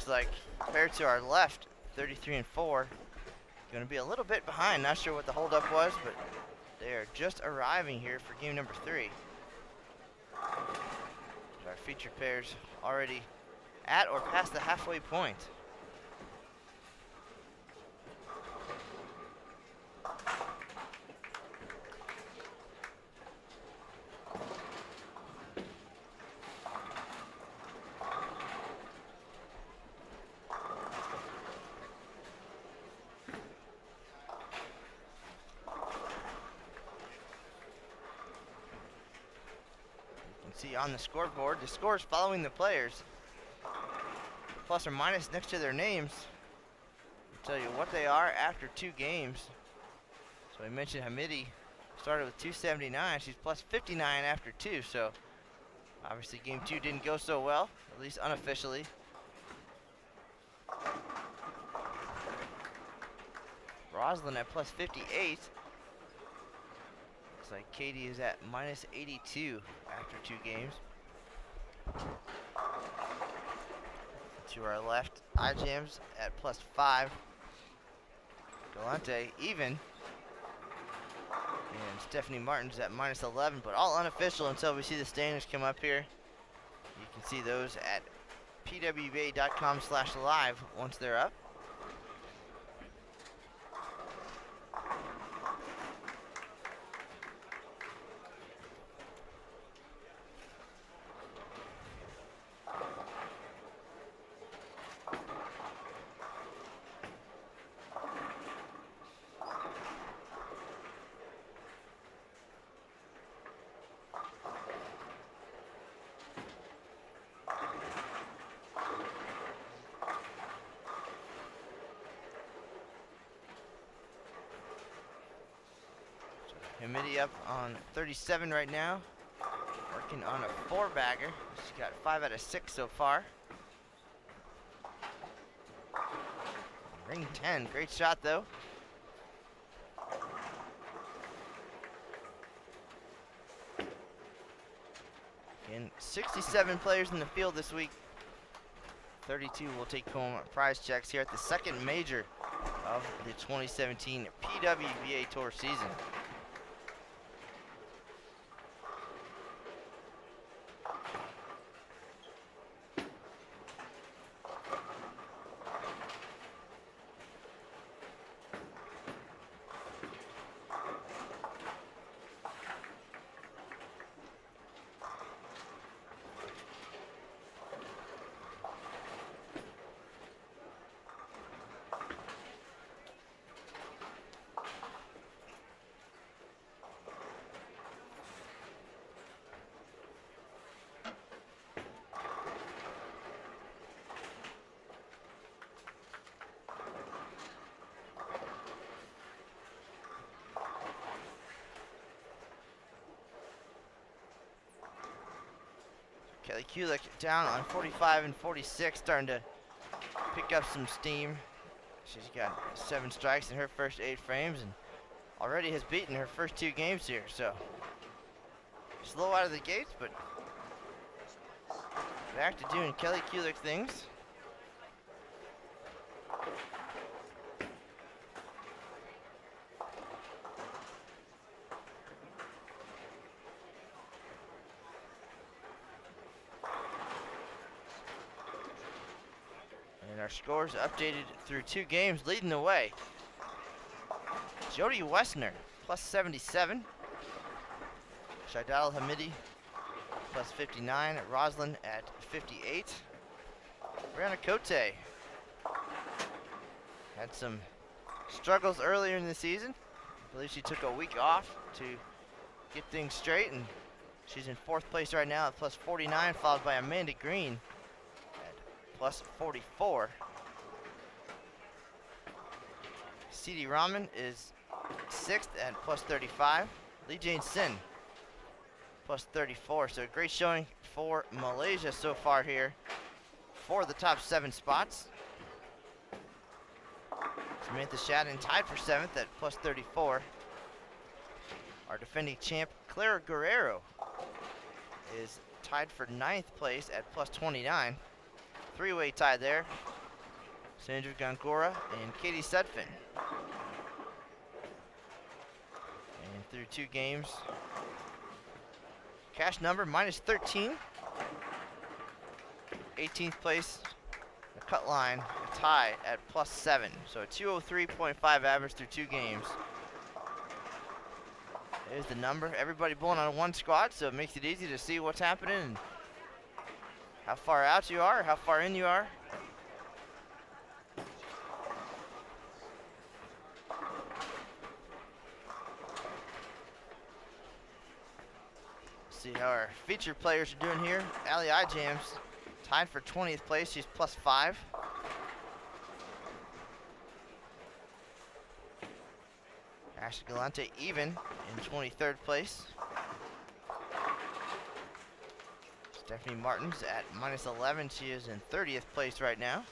Like compared to our left, 33 and 4, going to be a little bit behind. Not sure what the holdup was, but they are just arriving here for game number 3. Our featured pairs already at or past the halfway point. See on the scoreboard, the scores following the players, plus or minus next to their names, will tell you what they are after 2 games. So I mentioned Hamidi started with 279. She's plus 59 after 2. So obviously game 2 didn't go so well, at least unofficially. Roslyn at plus 58. Looks like Katie is at minus 82 after 2 games. To our left, iJams at plus 5. Galante even. And Stephanie Martin's at minus 11, but all unofficial until we see the standings come up here. You can see those at pwba.com/live once they're up. Hamidi up on 37 right now, working on a 4-bagger. She's got 5 out of 6 so far. Ring 10, great shot though. Again, 67 players in the field this week. 32 will take home prize checks here at the second major of the 2017 PWBA Tour season. Kelly Kulick down on 45 and 46, starting to pick up some steam. She's got 7 strikes in her first 8 frames and already has beaten her first 2 games here. So slow out of the gates, but back to doing Kelly Kulick things. And our scores updated through 2 games, leading the way. Jody Westner, plus 77. Shaidal Hamidi, plus 59. Roslyn at 58. Brianna Cote had some struggles earlier in the season. I believe she took a week off to get things straight, and she's in 4th place right now at plus 49, followed by Amanda Green at plus 44. C.D. Rahman is 6th at plus 35. Lee Jane Sin, plus 34. So a great showing for Malaysia so far here for the top 7 spots. Samantha Shadden tied for 7th at plus 34. Our defending champ, Clara Guerrero, is tied for 9th place at plus 29. 3-way tie there. Sandra Gongora and Katie Sudfin. And through 2 games, cash number minus 13. 18th place, the cut line, a tie at plus 7. So a 203.5 average through 2 games. There's the number. Everybody pulling on one squad, so it makes it easy to see what's happening and how far out you are, how far in you are. See how our featured players are doing here. Allie Ijams tied for 20th place. She's plus 5. Ashley Galante even in 23rd place. Stephanie Martins at minus 11. She is in 30th place right now.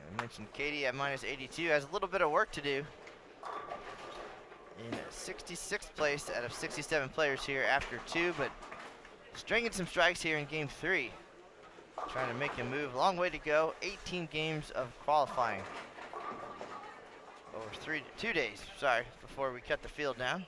I mentioned Katie at minus 82 has a little bit of work to do. In 66th place out of 67 players here after 2, but stringing some strikes here in game 3. Trying to make a move. Long way to go. 18 games of qualifying. Over 2 days, sorry, before we cut the field down.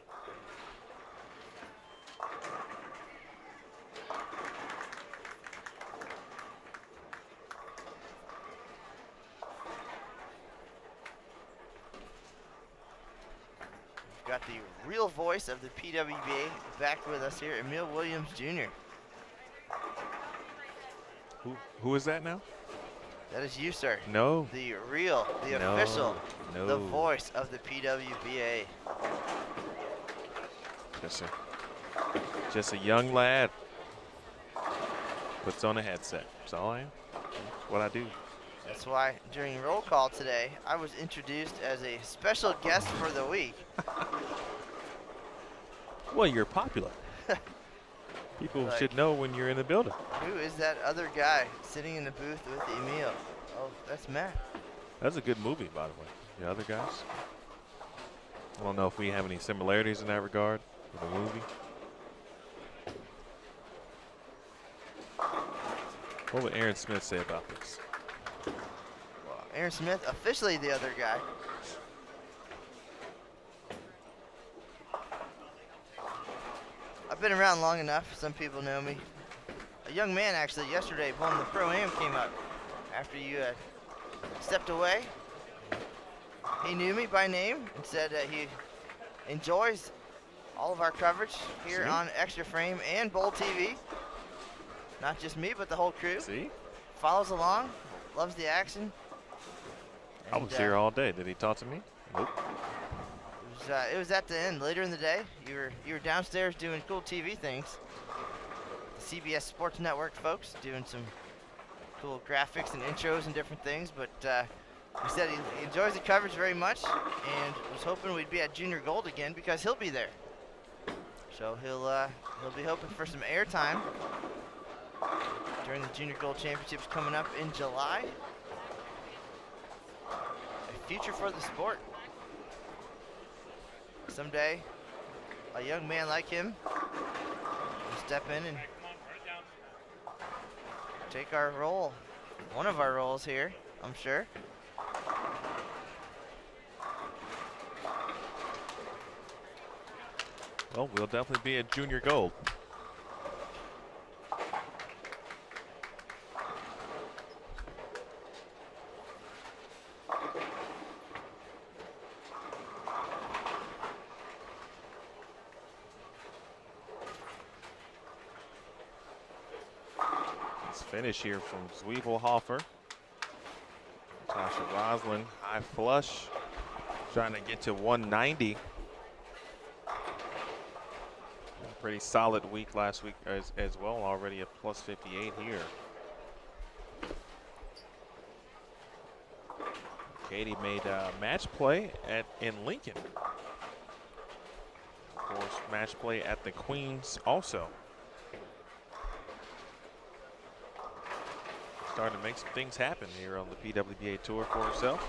We've got the real voice of the PWBA back with us here, Emil Williams Jr. Who is that now? That is you, sir. No. The real, the No. official, No. the voice of the PWBA. Just a young lad. Puts on a headset. That's all I am. That's what I do. That's why during roll call today, I was introduced as a special guest for the week. Well, you're popular. People should know when you're in the building. Who is that other guy sitting in the booth with Emil? Oh, that's Matt. That's a good movie, by the way. The other guys. I don't know if we have any similarities in that regard with the movie. What would Aaron Smith say about this? Well, Aaron Smith, officially the other guy. I've been around long enough. Some people know me. A young man, actually, yesterday, pulling the Pro-Am came up after you stepped away. He knew me by name and said that he enjoys all of our coverage here on Extra Frame and Bowl TV. Not just me, but the whole crew. See? Follows along, loves the action. I was here all day. Did he talk to me? Nope. It was at the end, later in the day. You were downstairs doing cool TV things. The CBS Sports Network folks doing some cool graphics and intros and different things. But He said he enjoys the coverage very much and was hoping we'd be at Junior Gold again because he'll be there. So he'll be hoping for some airtime during the Junior Gold Championships coming up in July. A future for the sport. Someday, a young man like him will step in and take our role, one of our roles here, I'm sure. Well, we'll definitely be at Junior Gold. Finish here from Zwiebelhofer. Tasha Roslin, high flush, trying to get to 190. A pretty solid week last week as well, already a plus 58 here. Katie made a match play in Lincoln. Of course, match play at the Queens also. Starting to make some things happen here on the PWBA Tour for herself.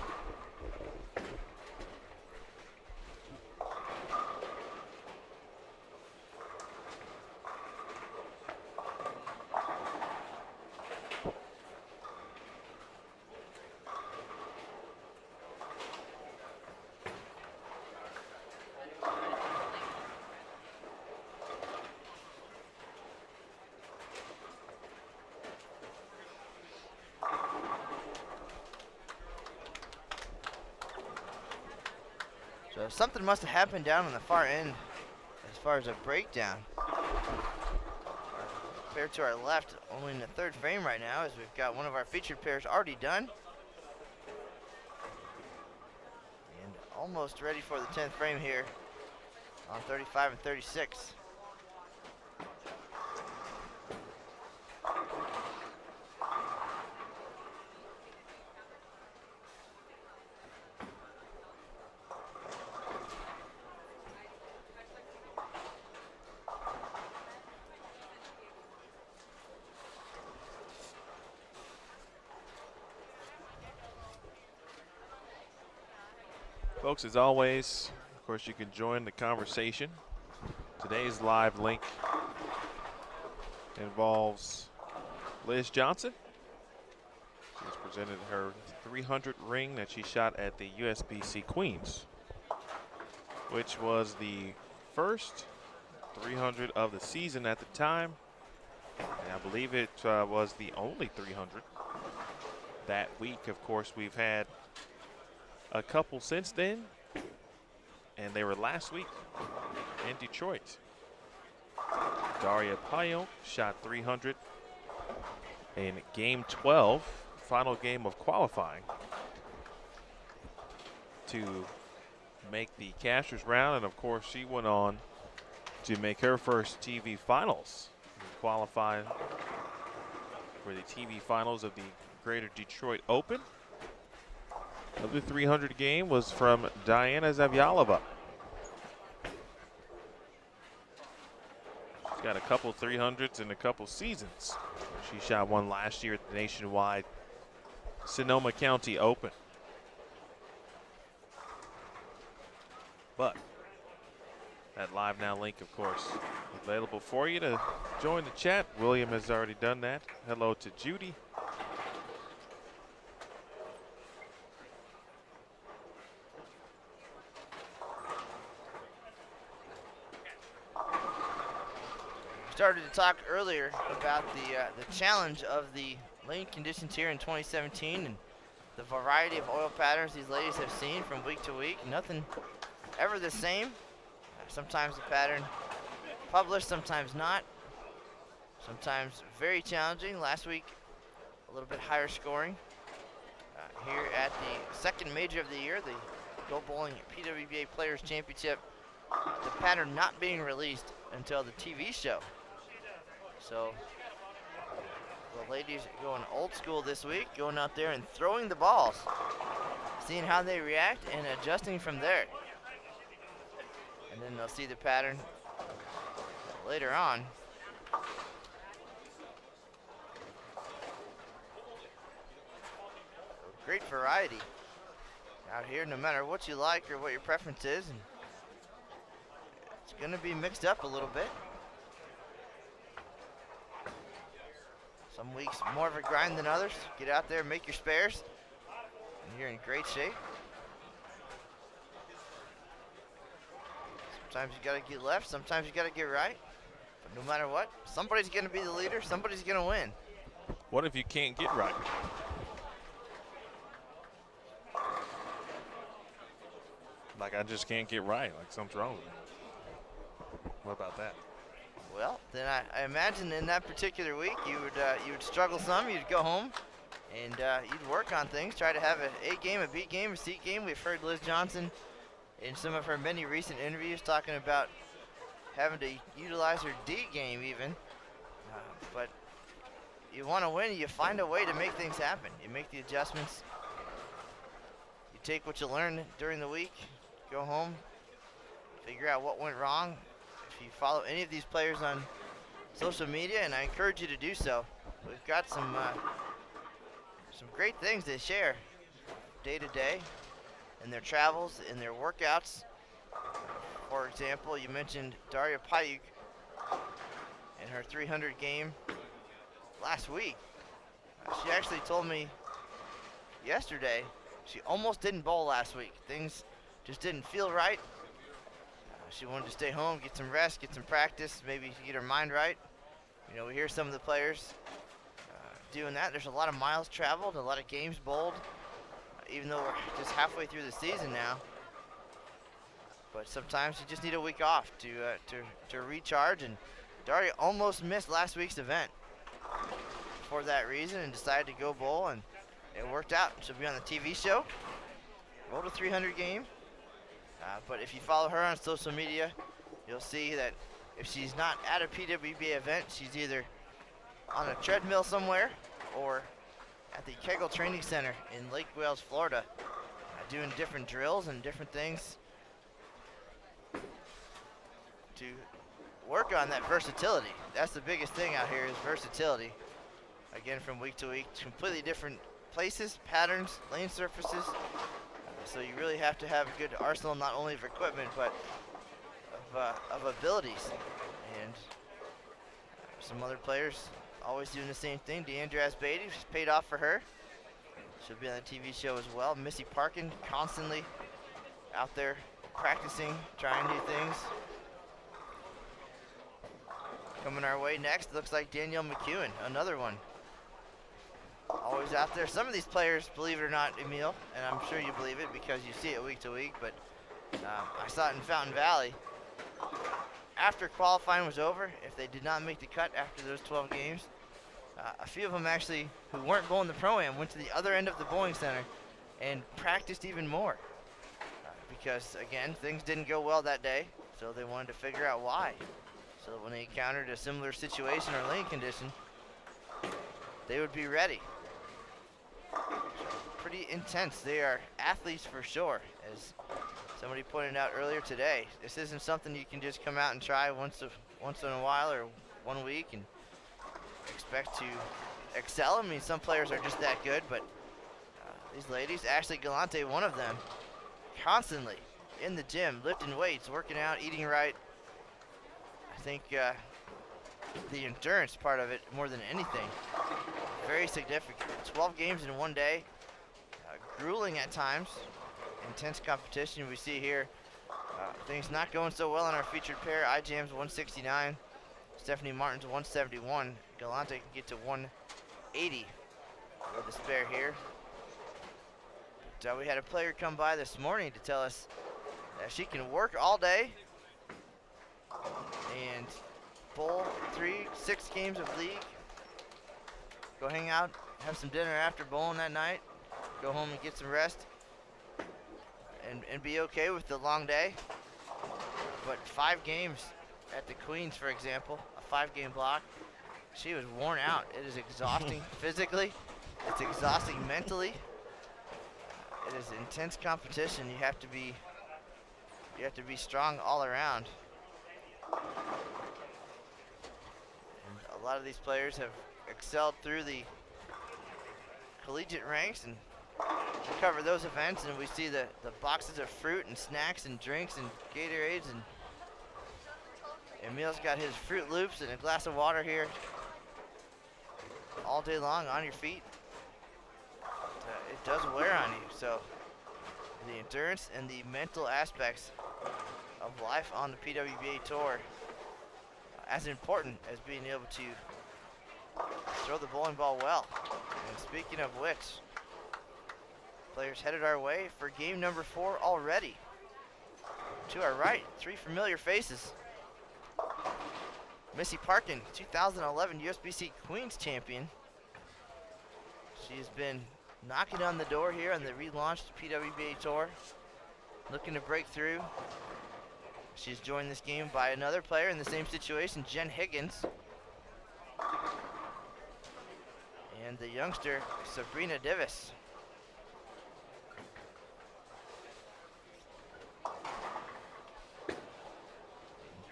So something must have happened down on the far end as far as a breakdown. Pair to our left, only in the third frame right now, as we've got one of our featured pairs already done. And almost ready for the 10th frame here on 35 and 36. Folks, as always, of course, you can join the conversation. Today's live link involves Liz Johnson. She's presented her 300 ring that she shot at the USBC Queens, which was the first 300 of the season at the time. And I believe it was the only 300 that week. Of course, we've had a couple since then, and they were last week in Detroit. Daria Payo shot 300 in game 12, final game of qualifying, to make the casters round, and of course she went on to make her first TV finals, qualifying for the TV finals of the Greater Detroit Open. The 300 game was from Diana Zavyalova. She's got a couple 300s in a couple seasons. She shot one last year at the nationwide Sonoma County Open. But that Live Now link, of course, available for you to join the chat. William has already done that. Hello to Judy. Started to talk earlier about the challenge of the lane conditions here in 2017 and the variety of oil patterns these ladies have seen from week to week. Nothing ever the same. Sometimes the pattern published, sometimes not. Sometimes very challenging. Last week, a little bit higher scoring. Here at the second major of the year, the Go Bowling PWBA Players Championship, the pattern not being released until the TV show. So the ladies going old school this week, going out there and throwing the balls. seeing how they react and adjusting from there. And then they'll see the pattern later on. Great variety out here, no matter what you like or what your preference is. And it's going to be mixed up a little bit. Some weeks more of a grind than others. Get out there, make your spares, and you're in great shape. Sometimes you got to get left, sometimes you got to get right. But no matter what, somebody's going to be the leader, somebody's going to win. What if you can't get right? Like I just can't get right, like something's wrong with me. What about that? Well, then I imagine in that particular week you would struggle some. You'd go home and you'd work on things, try to have an A game, a B game, a C game. We've heard Liz Johnson in some of her many recent interviews talking about having to utilize her D game even. But you want to win, you find a way to make things happen. You make the adjustments. You take what you learn during the week, go home, figure out what went wrong. If you follow any of these players on social media, and I encourage you to do so, we've got some great things they share day to day in their travels, in their workouts. For example, you mentioned Daria Payuk in her 300 game last week. She actually told me yesterday she almost didn't bowl last week. Things just didn't feel right. She wanted to stay home, get some rest, get some practice, maybe get her mind right. You know, we hear some of the players doing that. There's a lot of miles traveled, a lot of games bowled, even though we're just halfway through the season now. But sometimes you just need a week off to recharge, and Daria almost missed last week's event for that reason and decided to go bowl, and it worked out. She'll be on the TV show, rolled a 300 game. But if you follow her on social media, you'll see that if she's not at a PWBA event, she's either on a treadmill somewhere or at the Kegel Training Center in Lake Wales, Florida, doing different drills and different things to work on that versatility. That's the biggest thing out here is versatility. Again, from week to week, completely different places, patterns, lane surfaces. So you really have to have a good arsenal, not only of equipment, but of abilities. And some other players always doing the same thing. Deandra Asbeidi, it's paid off for her. She'll be on the TV show as well. Missy Parkin constantly out there practicing, trying new things. Coming our way next, looks like Danielle Mcewan, another one. Always out there. Some of these players, believe it or not, Emil, and I'm sure you believe it because you see it week to week, but I saw it in Fountain Valley. After qualifying was over, if they did not make the cut after those 12 games, a few of them actually, who weren't bowling the Pro-Am, went to the other end of the bowling center and practiced even more. Because, again, things didn't go well that day, so they wanted to figure out why. So that when they encountered a similar situation or lane condition, they would be ready. Pretty intense. They are athletes for sure, as somebody pointed out earlier today. This isn't something you can just come out and try once in a while or 1 week and expect to excel. I mean, some players are just that good, but these ladies, Ashley Galante, one of them, constantly in the gym, lifting weights, working out, eating right. I think the endurance part of it, more than anything, very significant. 12 games in 1 day, grueling at times, intense competition we see here. Things not going so well in our featured pair. iJam's 169, Stephanie Martin's 171. Galante can get to 180 with the spare here. But we had a player come by this morning to tell us that she can work all day and bowl 6 games of league, go hang out, have some dinner after bowling that night, go home and get some rest, and be okay with the long day. But 5 games at the Queens, for example, a 5-game block, she was worn out. It is exhausting physically. It's exhausting mentally. it is intense competition. You have to be strong all around. And a lot of these players have excelled through the collegiate ranks and cover those events, and we see the boxes of fruit and snacks and drinks and Gatorades, and Emil's got his Fruit Loops and a glass of water here all day long on your feet. It does wear on you, so the endurance and the mental aspects of life on the PWBA Tour as important as being able to throw the bowling ball well. And speaking of which, players headed our way for game number 4 already. To our right, 3 familiar faces. Missy Parkin, 2011 USBC Queens champion. She's been knocking on the door here on the relaunched PWBA Tour, looking to break through. She's joined this game by another player in the same situation, Jen Higgins. And the youngster, Sabrina Davis.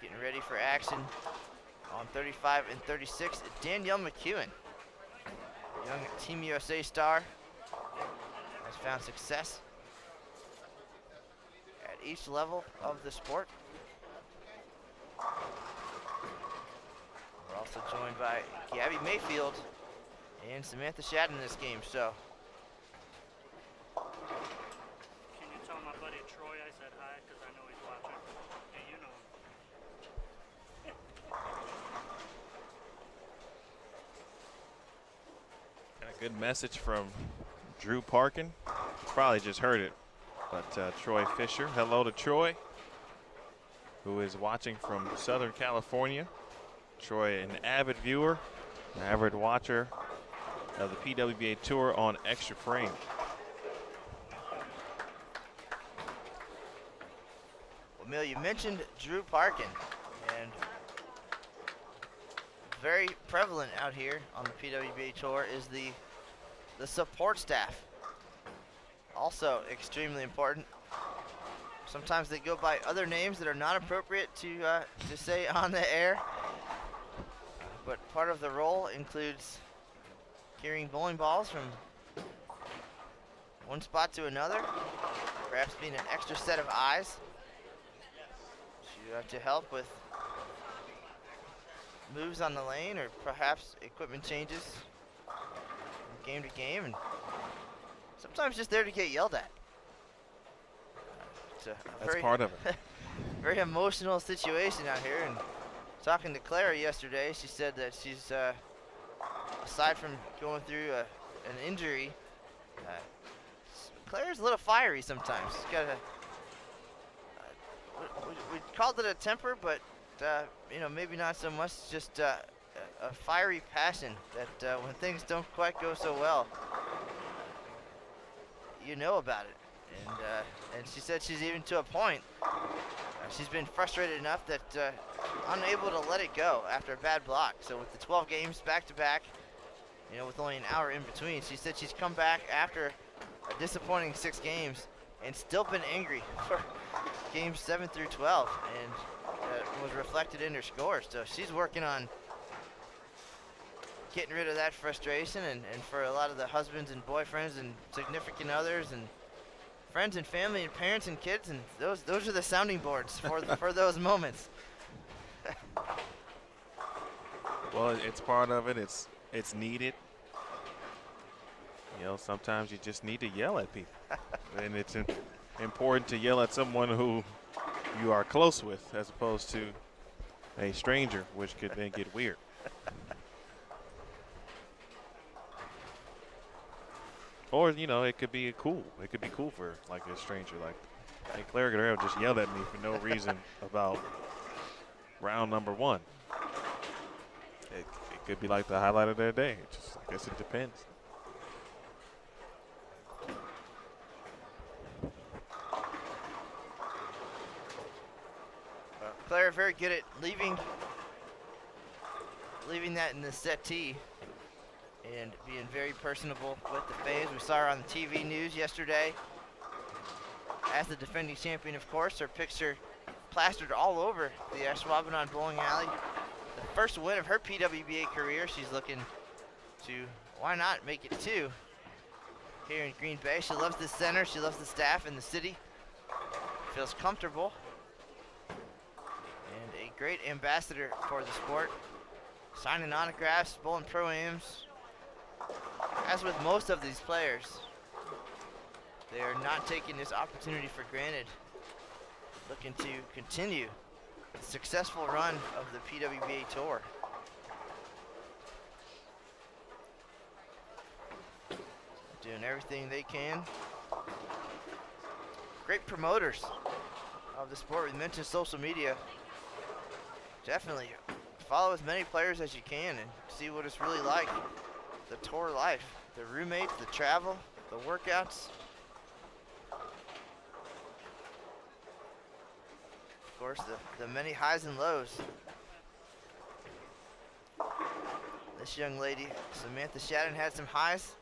Getting ready for action on 35 and 36, Danielle Mcewan. Young Team USA star has found success at each level of the sport. We're also joined by Gabby Mayfield and Samantha Shad in this game, so. Can you tell my buddy Troy I said hi, because I know he's watching? Hey, you know him. Got a good message from Drew Parkin. Probably just heard it, but Troy Fisher. Hello to Troy, who is watching from Southern California. Troy, an avid viewer, an avid watcher of the PWBA Tour on Extra Frame. Well, Emil, you mentioned Drew Parkin, and very prevalent out here on the PWBA Tour is the support staff. Also extremely important. Sometimes they go by other names that are not appropriate to say on the air. But part of the role includes carrying bowling balls from one spot to another, perhaps being an extra set of eyes to help with moves on the lane, or perhaps equipment changes from game to game, and sometimes just there to get yelled at. That's part of it. Very emotional situation out here. And talking to Clara yesterday, she said that she's, aside from going through an injury, Clara's a little fiery sometimes. She's got we called it a temper, but maybe not so much. Just a fiery passion that when things don't quite go so well, you know about it. And she said she's even to a point. She's been frustrated enough that unable to let it go after a bad block. So with the 12 games back to back, with only an hour in between, she said she's come back after a disappointing 6 games and still been angry for games 7 through 12, and was reflected in her scores. So she's working on getting rid of that frustration, and for a lot of the husbands and boyfriends and significant others and friends and family and parents and kids, and those are the sounding boards for those moments. Well, it's part of it. It's needed. Sometimes you just need to yell at people, and it's important to yell at someone who you are close with, as opposed to a stranger, which could then get weird. Or, it could be cool. It could be cool for like a stranger. Like, hey, Claire Guerrero just yelled at me for no reason about round number 1. It could be like the highlight of their day. I guess it depends. Claire very good at leaving that in the settee and being very personable with the fans. We saw her on the TV news yesterday as the defending champion, of course. Her picture plastered all over the Ashwaubenon bowling alley. The first win of her PWBA career. She's looking to, why not, make it 2 here in Green Bay. She loves the center. She loves the staff and the city. Feels comfortable. And a great ambassador for the sport. Signing autographs, bowling pro-ams. As with most of these players, they are not taking this opportunity for granted. Looking to continue the successful run of the PWBA Tour. Doing everything they can. Great promoters of the sport. We mentioned social media. Definitely follow as many players as you can and see what it's really like. The tour life, the roommates, the travel, the workouts. Of course, the many highs and lows. This young lady, Samantha Shadden, had some highs.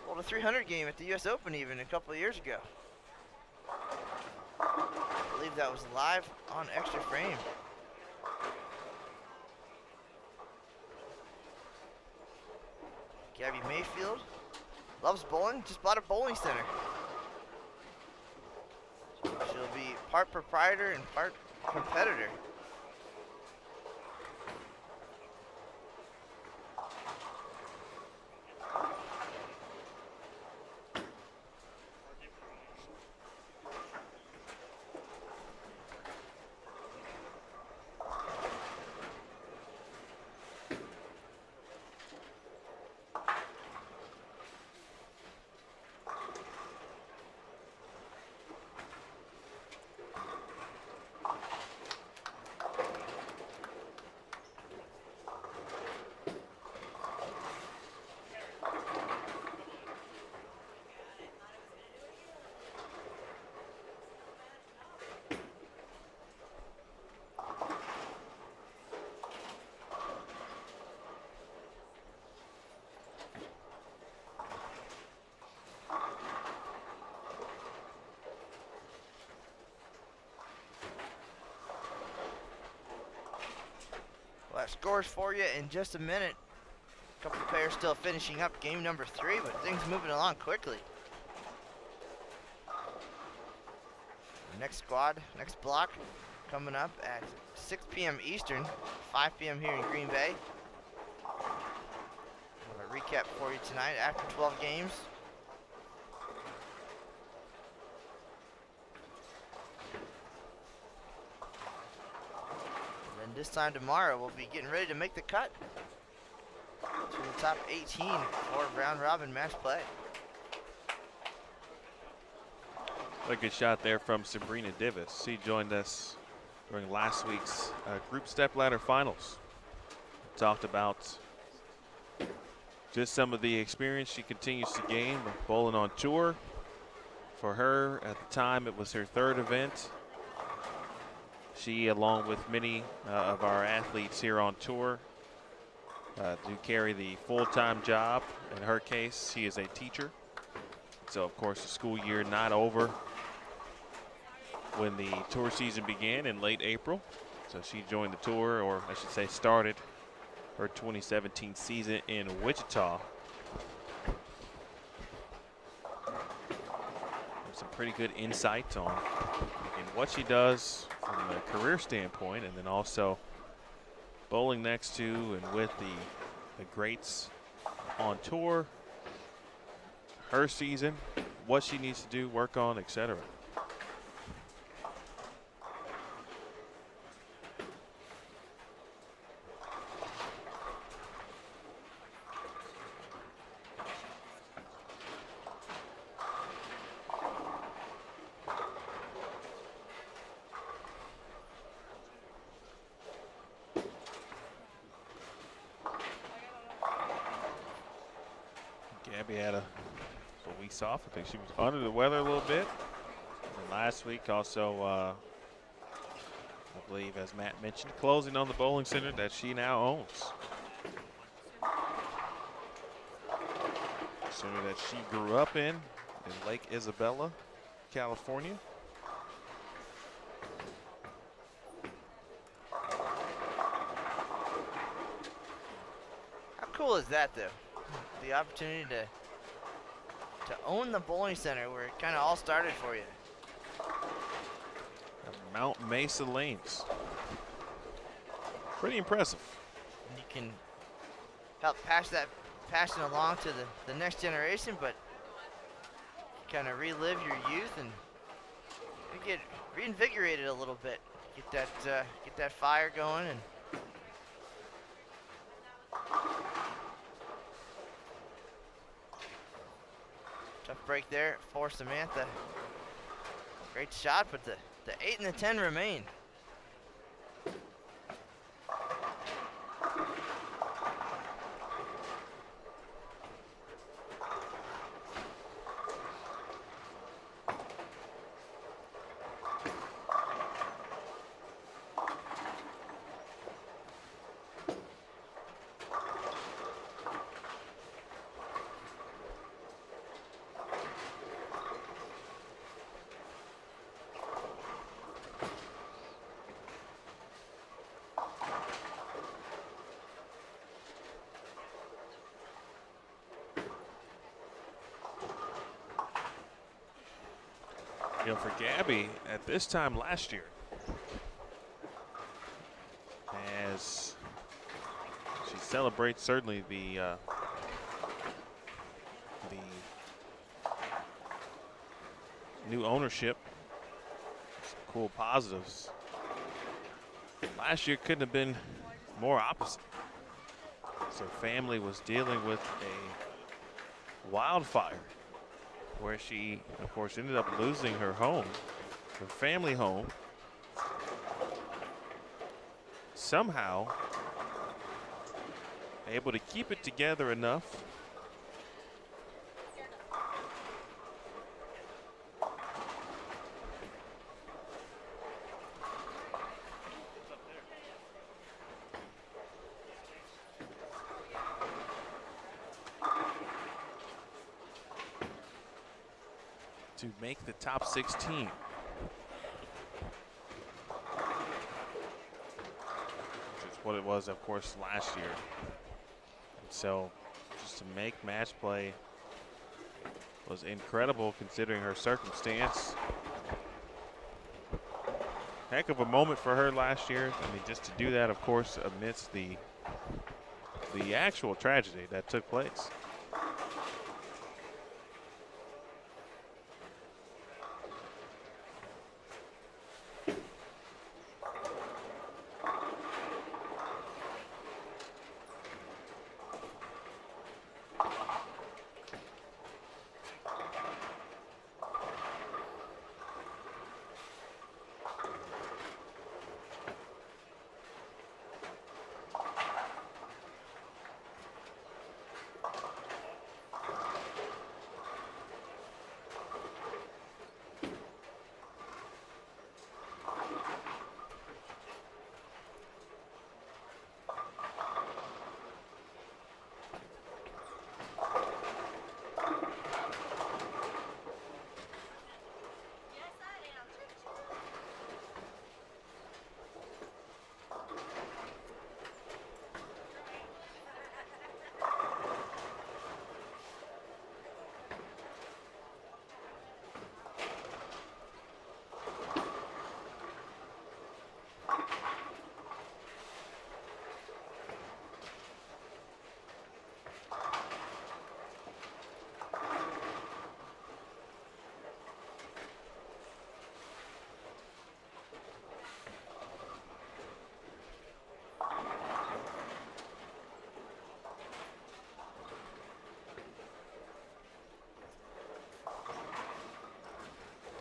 Well, the 300 game at the US Open even a couple of years ago. I believe that was live on Extra Frame. Gabby Mayfield loves bowling, just bought a bowling center. She'll be part proprietor and part competitor. We'll have scores for you in just a minute. A couple of players still finishing up game number 3, but things moving along quickly. Next squad, next block, coming up at 6 p.m. Eastern, 5 p.m. here in Green Bay. We'll have a recap for you tonight after 12 games. And then this time tomorrow, we'll be getting ready to make the cut to the top 18 for round robin match play. A good shot there from Sabrina Davis. She joined us during last week's group step ladder finals. Talked about just some of the experience she continues to gain with bowling on tour. For her, at the time, it was her 3rd event. She, along with many of our athletes here on tour, do carry the full-time job. In her case, she is a teacher. So, of course, the school year not over when the tour season began in late April. So she joined the tour, or I should say started her 2017 season in Wichita. Some pretty good insight on what she does from a career standpoint, and then also bowling next to and with the greats on tour, her season, what she needs to do, work on, etc. Gabby had a week off. I think she was under the weather a little bit. And last week also, I believe, as Matt mentioned, closing on the bowling center that she now owns. Center that she grew up in Lake Isabella. California. How cool is that, though? The opportunity to own the bowling center where it kind of all started for you. Mount Mesa Lanes. Pretty impressive. And you can help pass that passion along to the next generation, but kind of relive your youth and get reinvigorated a little bit. Get that fire going. And tough break there for Samantha. Great shot, but the 8 and the 10 remain. You know, for Gabby, at this time last year, as she celebrates certainly the new ownership, some cool positives. Last year couldn't have been more opposite. So family was dealing with a wildfire where she, of course, ended up losing her home, her family home. Somehow able to keep it together enough to make the top 16. Which is what it was, of course, last year. And so just to make match play was incredible considering her circumstance. Heck of a moment for her last year. I mean, just to do that, of course, amidst the actual tragedy that took place.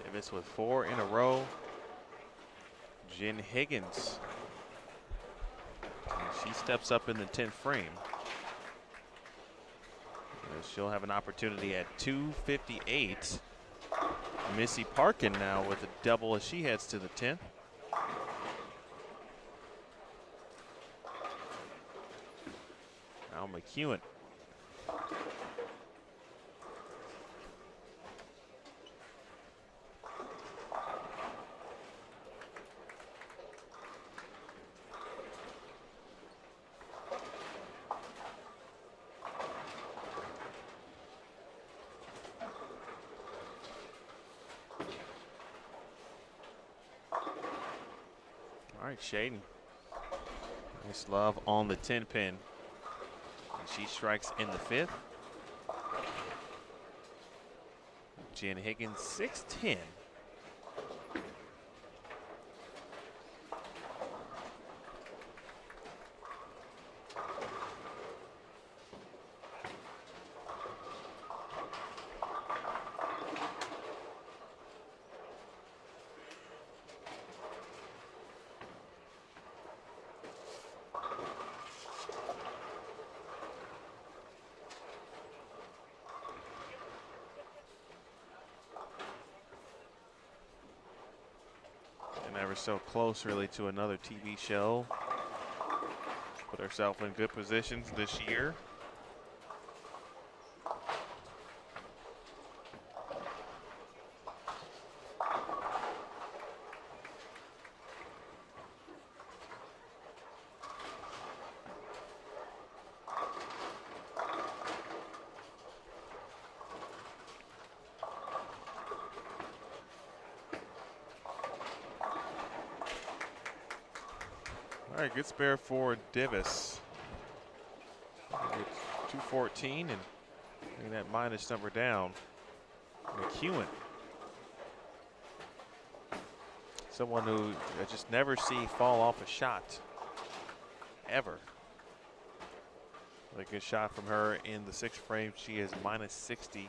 Davis with 4 in a row. Jen Higgins. And she steps up in the 10th frame. She'll have an opportunity at 2:58. Missy Parkin now with a double as she heads to the 10th. Now McEwen. right, Shaden. Nice love on the 10 pin. And she strikes in the 5th. Jen Higgins 6'10". Never so close, really, to another TV show. Put herself in good positions this year. All right, good spare for Davis. 214 and bring that minus number down. McEwen. Someone who I just never see fall off a shot, ever. A good shot from her in the 6th frame. She is minus 60.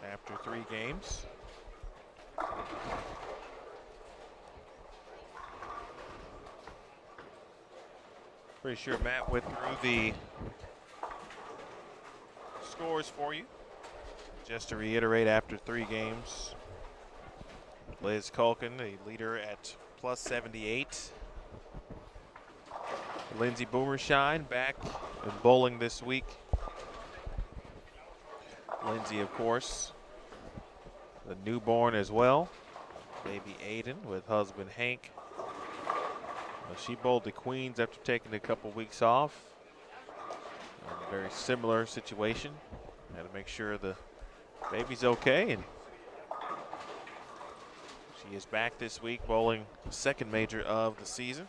After 3 games. Pretty sure Matt went through the scores for you. Just to reiterate, after 3 games, Liz Culkin, the leader at plus 78. Lindsay Boomershine back in bowling this week. Lindsay, of course, the newborn as well. Baby Aiden with husband Hank. She bowled the Queens after taking a couple weeks off. A very similar situation. Had to make sure the baby's okay, and she is back this week bowling the 2nd major of the season.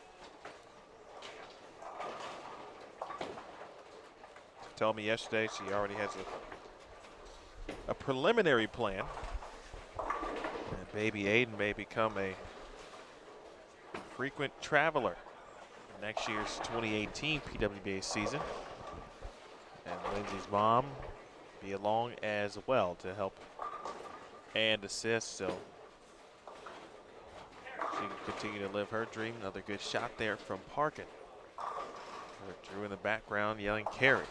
She told me yesterday she already has a preliminary plan. And baby Aiden may become a frequent traveler in next year's 2018 PWBA season. And Lindsay's mom be along as well to help and assist, so she can continue to live her dream. Another good shot there from Parkin. Drew in the background yelling carry.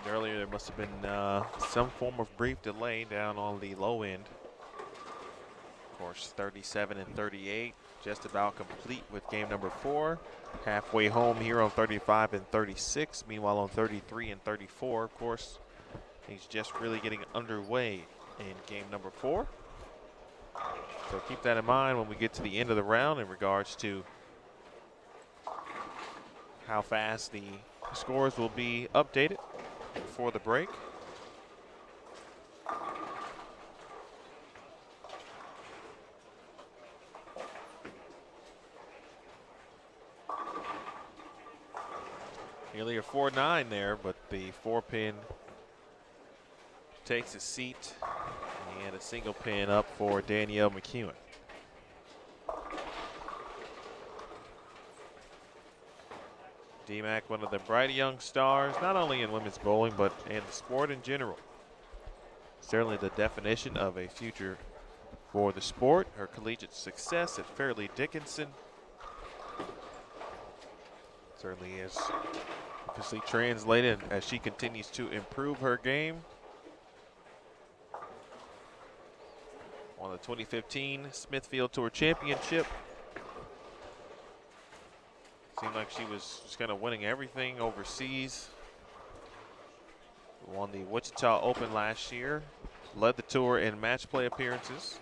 Earlier, there must have been some form of brief delay down on the low end. Of course, 37 and 38, just about complete with game number 4. Halfway home here on 35 and 36. Meanwhile, on 33 and 34, of course, he's just really getting underway in game number 4. So keep that in mind when we get to the end of the round in regards to how fast the scores will be updated before the break. Nearly a 4-9 there, but the 4-pin takes a seat, and a single pin up for Danielle Mcewan. DMAC, one of the bright young stars, not only in women's bowling, but in the sport in general. Certainly the definition of a future for the sport. Her collegiate success at Fairleigh Dickinson certainly is Obviously translated as she continues to improve her game. On the 2015 Smithfield Tour Championship. Seemed like she was just kind of winning everything overseas. Won the Wichita Open last year. Led the tour in match play appearances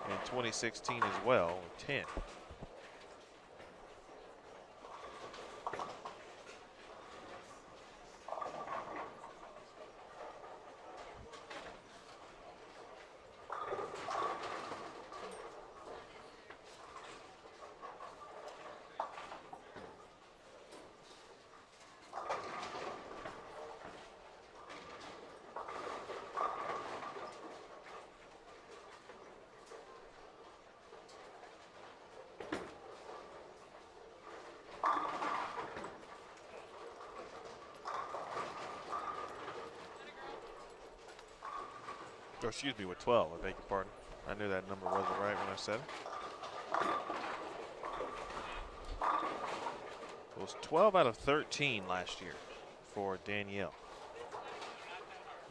in 2016 as well, 10. Or excuse me, with 12, I beg your pardon. I knew that number wasn't right when I said it. It was 12 out of 13 last year for Danielle.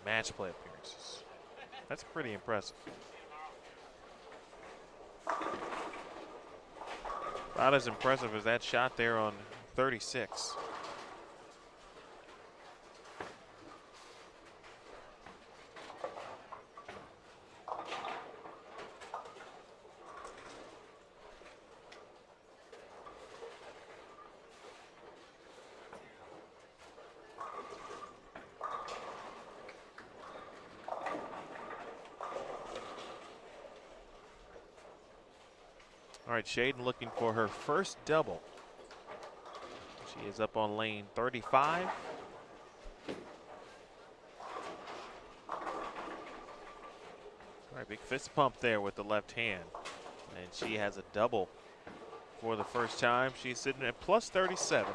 Match play appearances. That's pretty impressive. Not as impressive as that shot there on 36. All right, Shaden looking for her first double. She is up on lane 35. All right, big fist pump there with the left hand. And she has a double for the first time. She's sitting at plus 37.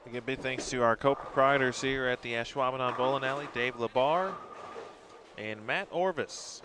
Again, big thanks to our co-proprietors here at the Ashwaubenon Bowling Alley, Dave Labar and Matt Orvis.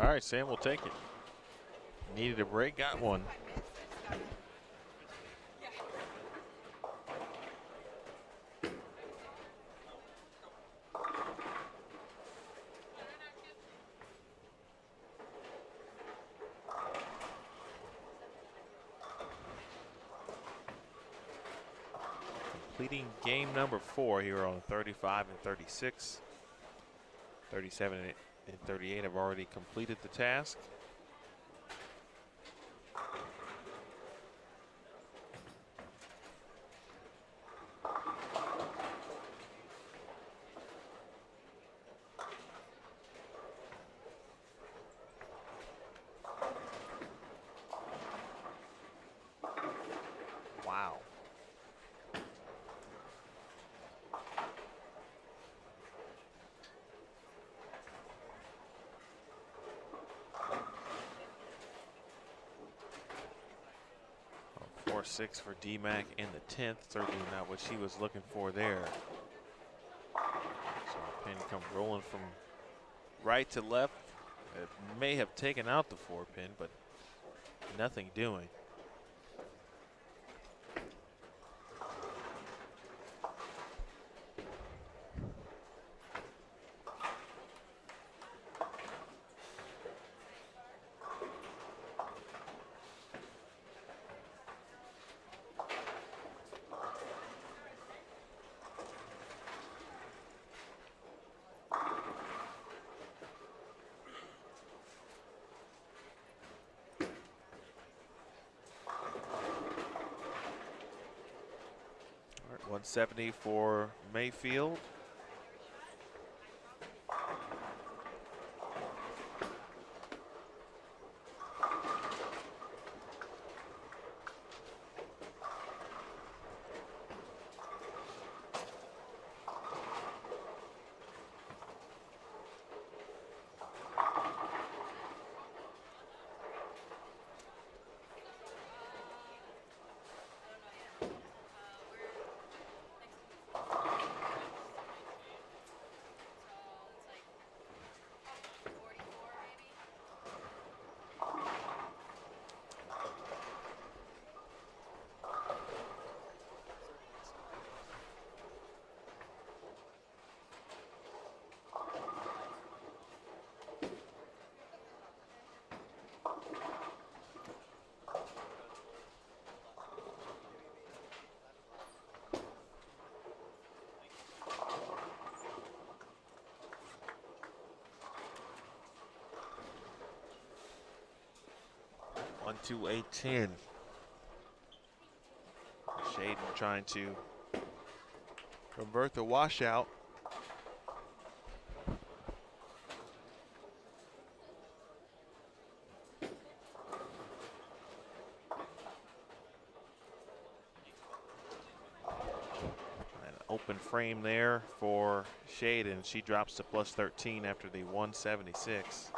All right, Sam will take it. Needed a break, got one. Completing game number 4 here on 35 and 36. 37 and 38 have already completed the task. Wow. Oh, 4-6 for DMAC in the 10th. Certainly not what she was looking for there. So the pin comes rolling from right to left. It may have taken out the 4 pin, but nothing doing. 170 for Mayfield. On to a 10. Shaden trying to convert the washout. An open frame there for Shaden. She drops to plus 13 after the 176.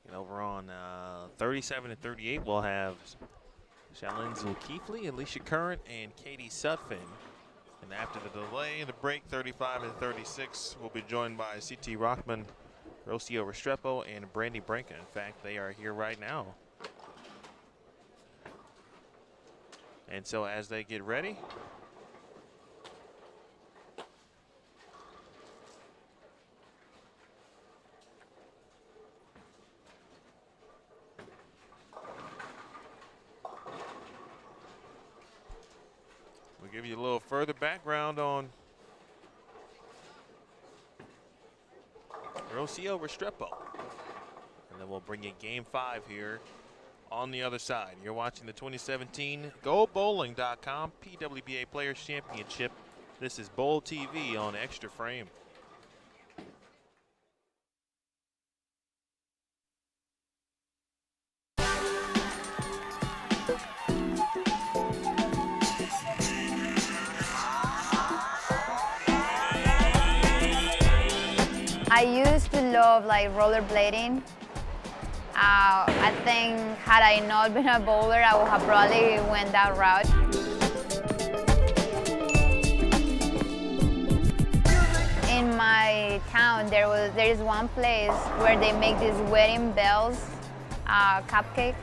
And over on 37 and 38, we'll have Shalyn Zulkifli, Alicia Current, and Katie Sutphin. And after the delay in the break, 35 and 36, we'll be joined by C.T. Rockman, Rocio Restrepo, and Brandy Branca. In fact, they are here right now. And so as they get ready, we'll give you a little further background on Rocio Restrepo. And then we'll bring you game 5 here on the other side. You're watching the 2017 GoBowling.com PWBA Players Championship. This is Bowl TV on Extra Frame. I used to love like rollerblading. I think had I not been a bowler, I would have probably went that route. In in my town, there is one place where they make these wedding bells cupcake,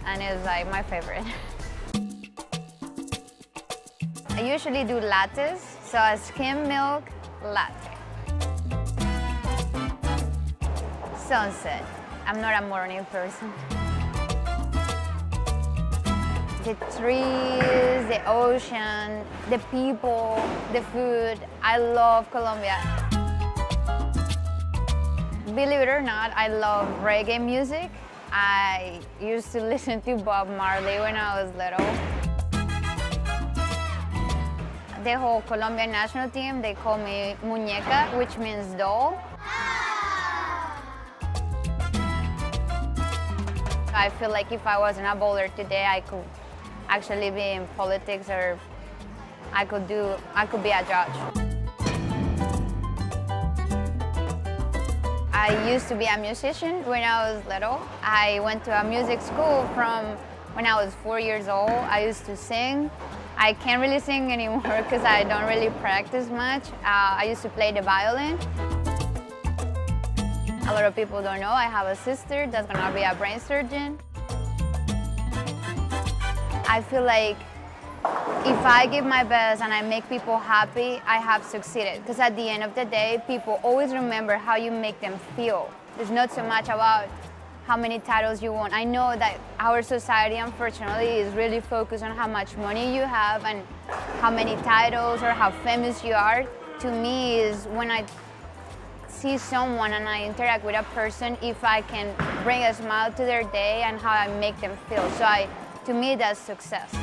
and it's like my favorite. I usually do lattes, so a skim milk latte. Sunset. I'm not a morning person. The trees, the ocean, the people, the food. I love Colombia. Believe it or not, I love reggae music. I used to listen to Bob Marley when I was little. The whole Colombian national team, they call me muñeca, which means doll. I feel like if I wasn't a bowler today, I could actually be in politics, or I could be a judge. I used to be a musician when I was little. I went to a music school from when I was 4 years old. I used to sing. I can't really sing anymore because I don't really practice much. I used to play the violin. A lot of people don't know I have a sister that's gonna be a brain surgeon. I feel like if I give my best and I make people happy, I have succeeded. Because at the end of the day, people always remember how you make them feel. It's not so much about how many titles you won. I know that our society, unfortunately, is really focused on how much money you have and how many titles or how famous you are. To me, is when I see someone and I interact with a person, if I can bring a smile to their day and how I make them feel. So to me, that's success.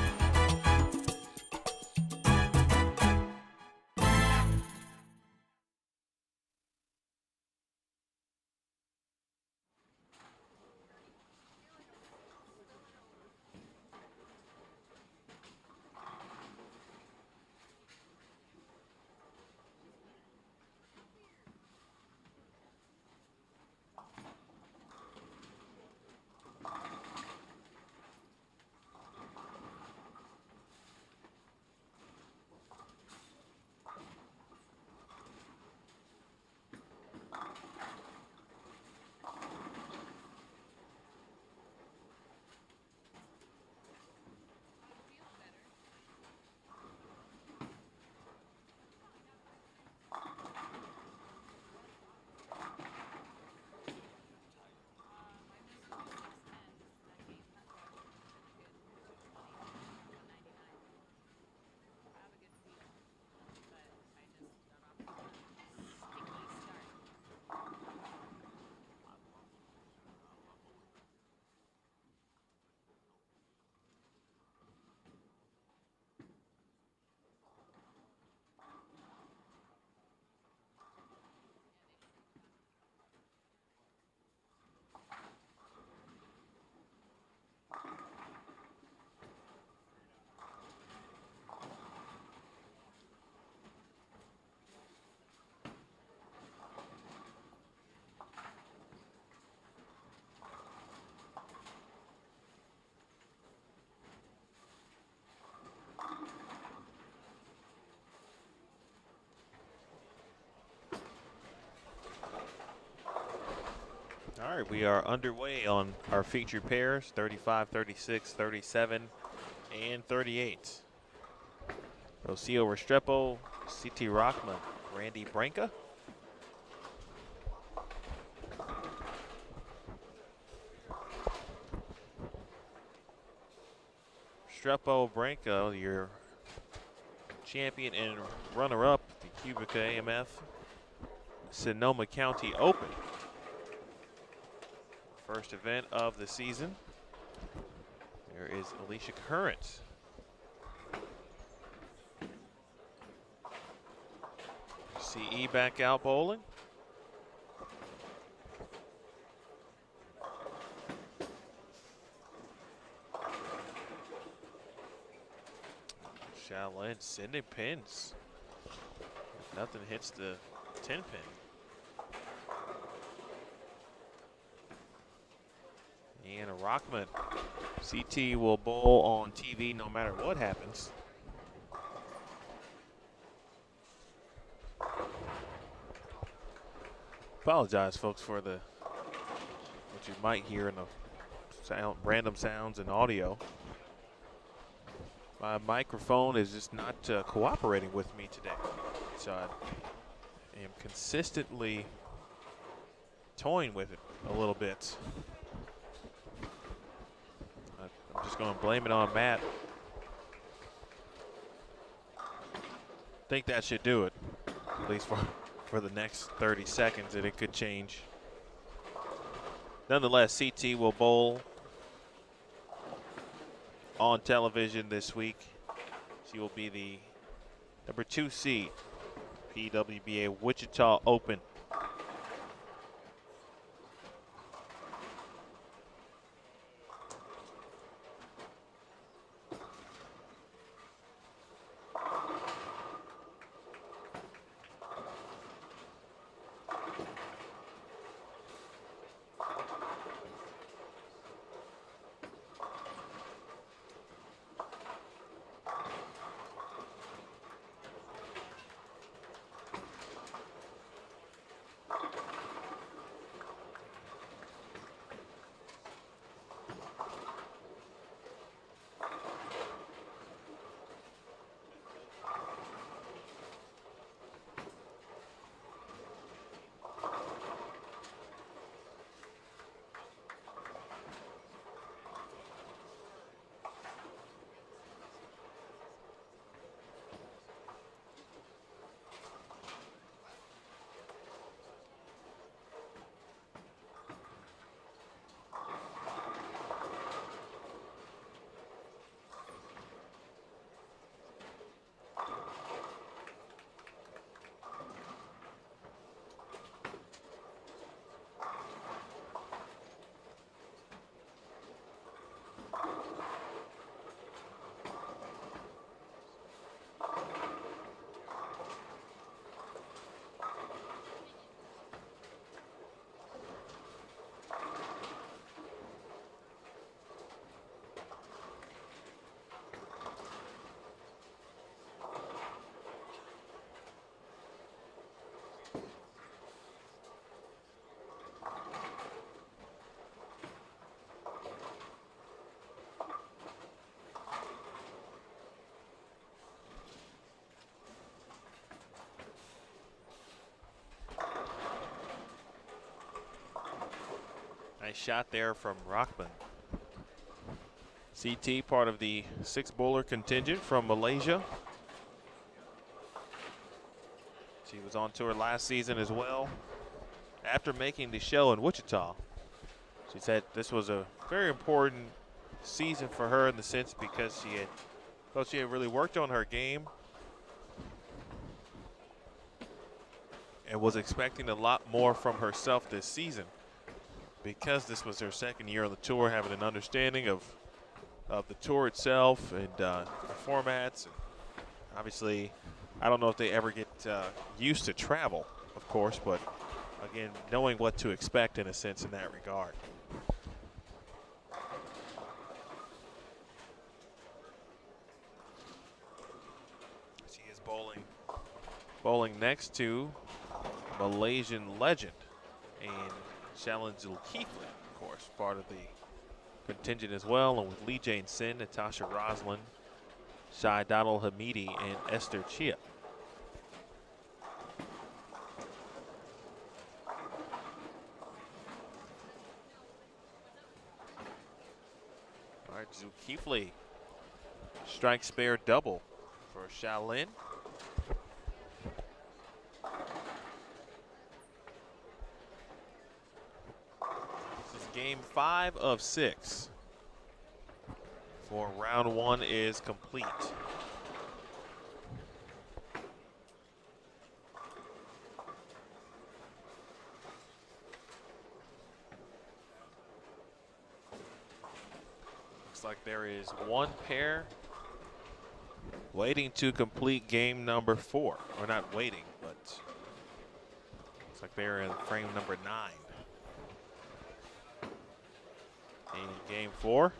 All right, we are underway on our featured pairs, 35, 36, 37, and 38. Rocio Restrepo, CT Rockman, Randy Branca. Restrepo Branca, your champion and runner-up, the Kulick AMF Sonoma County Open. First event of the season. There is Alicia Current. CE back out bowling. Shaolin sending pins. If nothing hits the 10 pin. And a Rockman. CT will bowl on TV no matter what happens. Apologize, folks, for what you might hear in the random sounds and audio. My microphone is just not cooperating with me today, so I am consistently toying with it a little bit. I'm just going to blame it on Matt. Think that should do it, at least for the next 30 seconds, and it could change. Nonetheless, CT will bowl on television this week. She will be the number 2 seed, PWBA Wichita Open. Nice shot there from Rockman. CT, part of the 6-bowler contingent from Malaysia. She was on tour last season as well. After making the show in Wichita, she said this was a very important season for her in the sense because she had really worked on her game and was expecting a lot more from herself this season. Because this was her second year on the tour, having an understanding of the tour itself and the formats. And obviously, I don't know if they ever get used to travel, of course, but again, knowing what to expect in a sense in that regard. She is bowling next to Malaysian legend and Shalin Zulkifli, of course, part of the contingent as well, and with Lee Jane Sin, Natasha Roslin, Shai Donald Hamidi, and Esther Chia. All right, Zulkifli, strike spare double for Shalin. Game 5 of 6 for round 1 is complete. Looks like there is one pair waiting to complete game number 4. Or not waiting, but looks like they're in frame number 9. In game 4.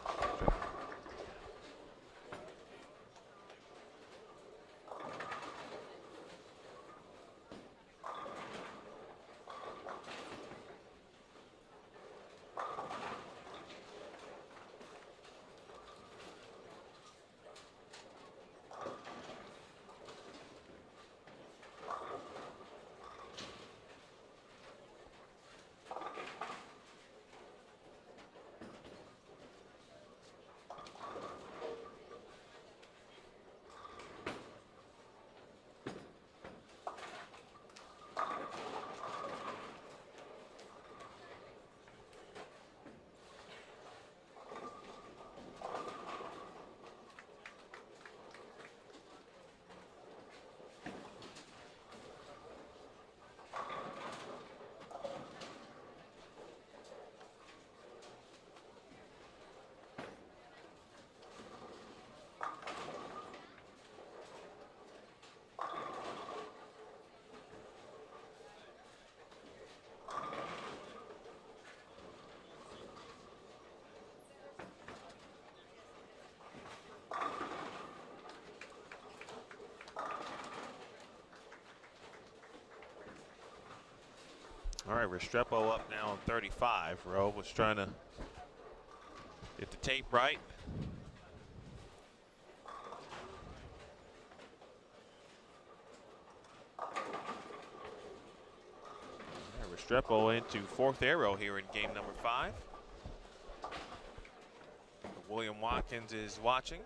All right, Restrepo up now on 35. Rowe was trying to get the tape right. Restrepo into fourth arrow here in game number 5. William Watkins is watching.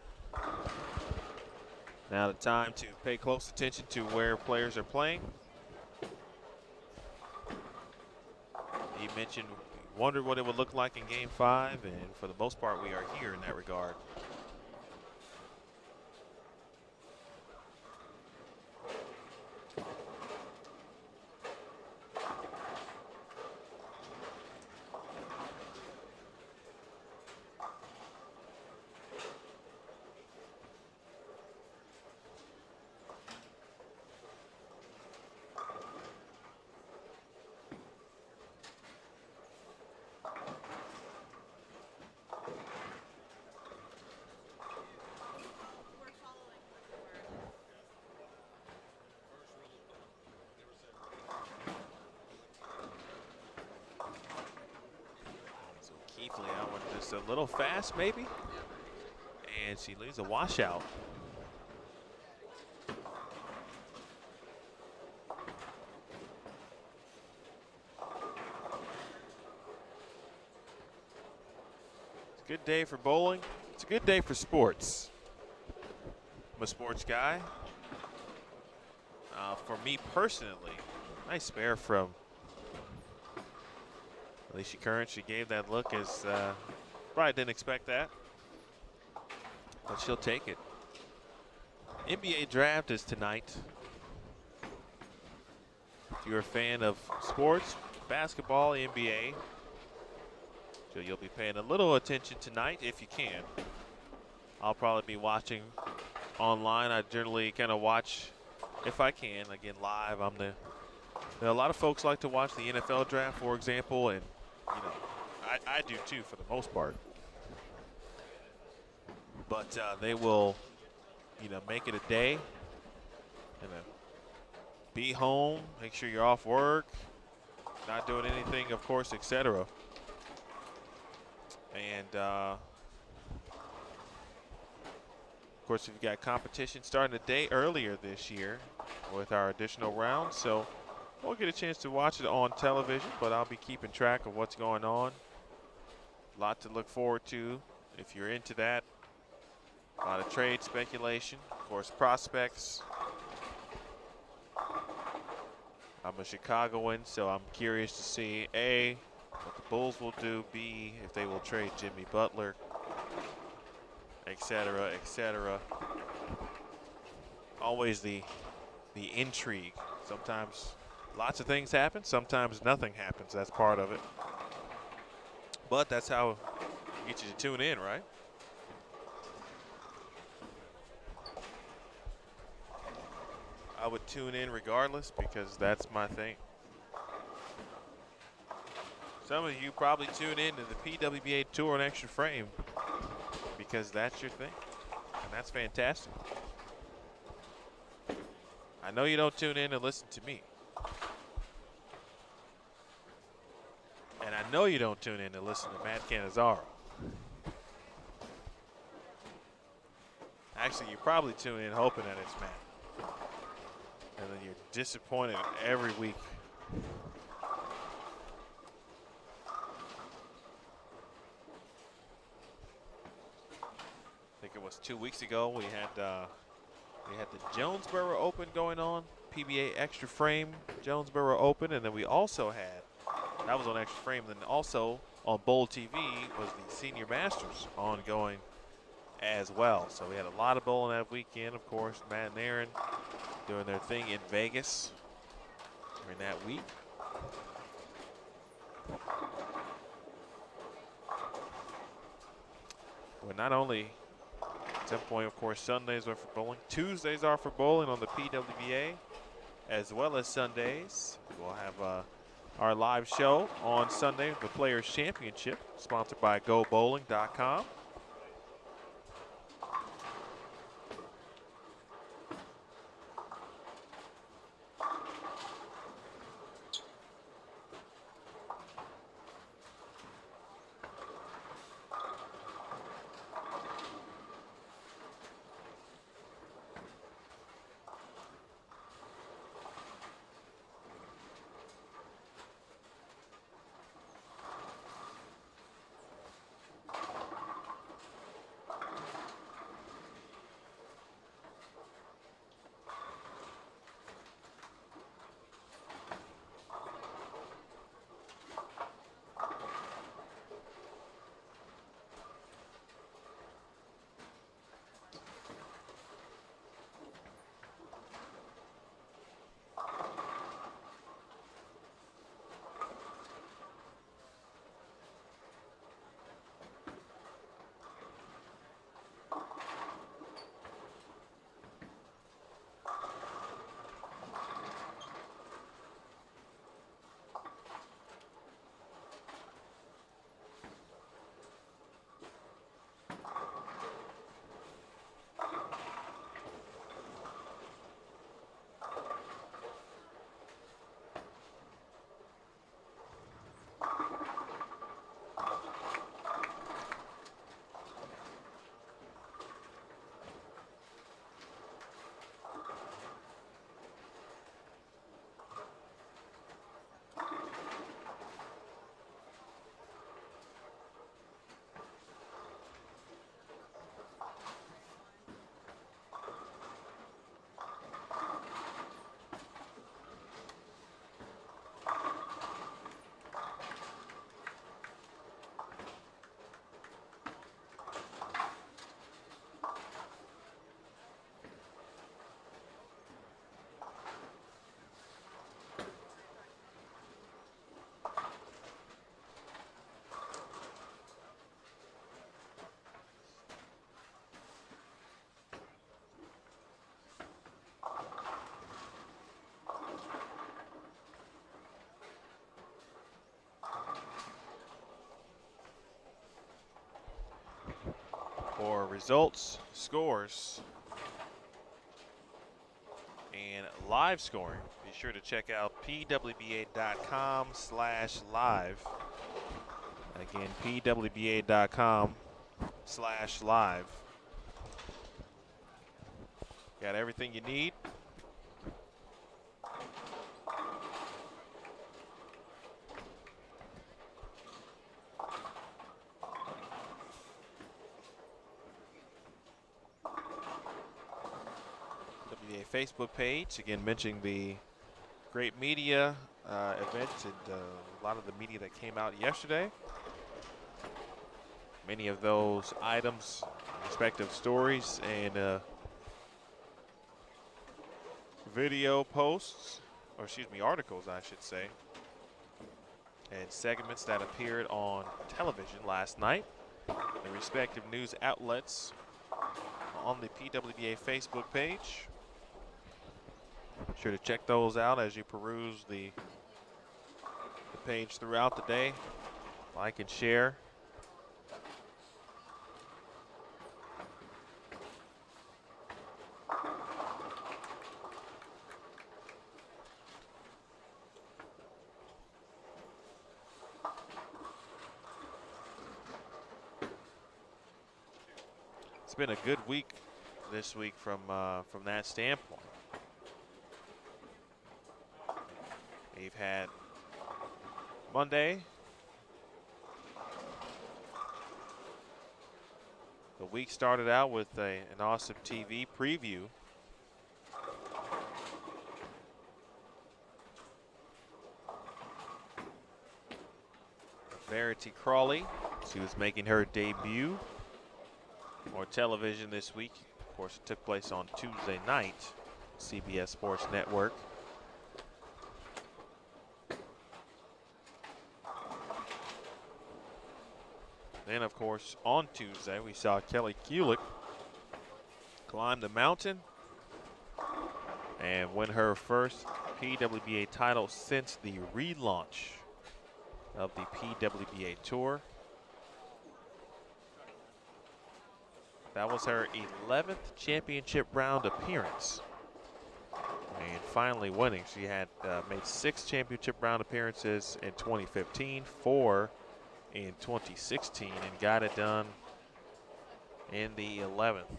Now the time to pay close attention to where players are playing. He mentioned, wondered what it would look like in game 5, and for the most part, we are here in that regard. Just a little fast, maybe. And she leaves a washout. It's a good day for bowling. It's a good day for sports. I'm a sports guy. For me personally, nice spare from Alicia Curran. She gave that look as probably didn't expect that, but she'll take it. NBA draft is tonight. If you're a fan of sports, basketball, NBA, so you'll be paying a little attention tonight if you can. I'll probably be watching online. I generally kind of watch if I can, again, live. A lot of folks like to watch the NFL draft, for example, and you know, I do too for the most part. But they will, make it a day and be home, make sure you're off work, not doing anything, of course, etc. And of course, we've got competition starting a day earlier this year with our additional rounds, so we'll get a chance to watch it on television, but I'll be keeping track of what's going on. A lot to look forward to if you're into that. A lot of trade speculation, of course, prospects. I'm a Chicagoan, so I'm curious to see, A, what the Bulls will do, B, if they will trade Jimmy Butler, etc., etc. Always the intrigue. Sometimes lots of things happen, sometimes nothing happens. That's part of it. But that's how it gets you to tune in, right? I would tune in regardless because that's my thing. Some of you probably tune in to the PWBA Tour on Extra Frame because that's your thing, and that's fantastic. I know you don't tune in and listen to me. And I know you don't tune in to listen to Matt Cannizzaro. Actually, you probably tune in hoping that it's Matt. And then you're disappointed every week. I think it was 2 weeks ago we had the Jonesboro Open going on, PBA Extra Frame Jonesboro Open, and then we also had, that was on Extra Frame, then also on Bowl TV was the Senior Masters ongoing as well. So we had a lot of bowling that weekend, of course. Matt and Aaron doing their thing in Vegas during that week. But not only at some point, of course, Sundays are for bowling. Tuesdays are for bowling on the PWBA, as well as Sundays. We'll have our live show on Sunday, the Players Championship, sponsored by GoBowling.com. for results, scores, and live scoring. Be sure to check out pwba.com/live. Again, pwba.com/live. Got everything you need. WBA Facebook page, again, mentioning the great media events and a lot of the media that came out yesterday. Many of those items, respective stories, and video posts, or excuse me, articles, I should say, and segments that appeared on television last night. The respective news outlets on the PWBA Facebook page. Be sure to check those out as you peruse the page throughout the day. Like and share. It's been a good week this week from that standpoint. We've had Monday. The week started out with an awesome TV preview. Verity Crawley, she was making her debut on television this week. Of course, it took place on Tuesday night, CBS Sports Network. Then, of course, on Tuesday, we saw Kelly Kulick climb the mountain and win her first PWBA title since the relaunch of the PWBA Tour. That was her 11th championship round appearance. And finally winning. She had made 6 championship round appearances in 2015, 4 in 2016, and got it done in the 11th.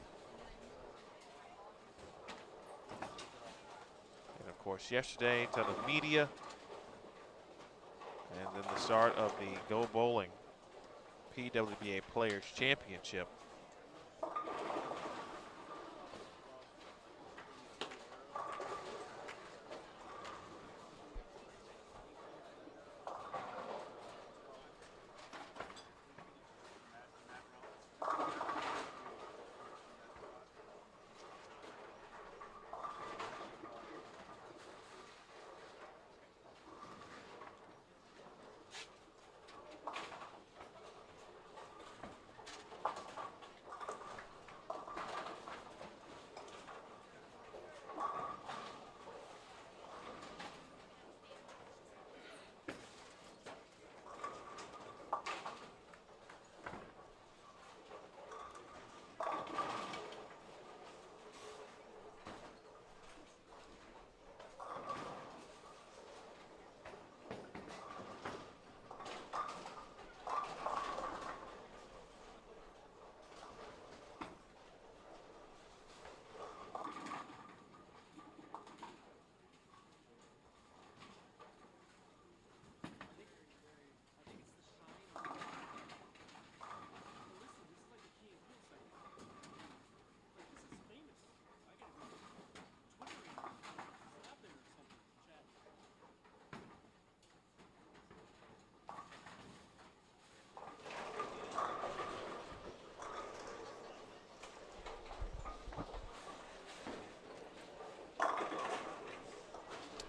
And of course, yesterday to the media, and then the start of the Go Bowling PWBA Players Championship.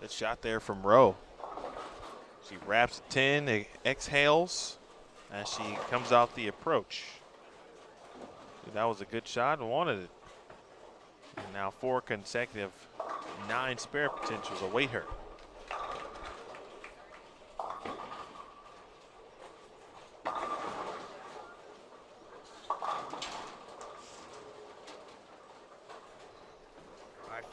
Good shot there from Rowe. She wraps 10, exhales as she comes out the approach. That was a good shot and wanted it. And now 4 consecutive 9 spare potentials await her.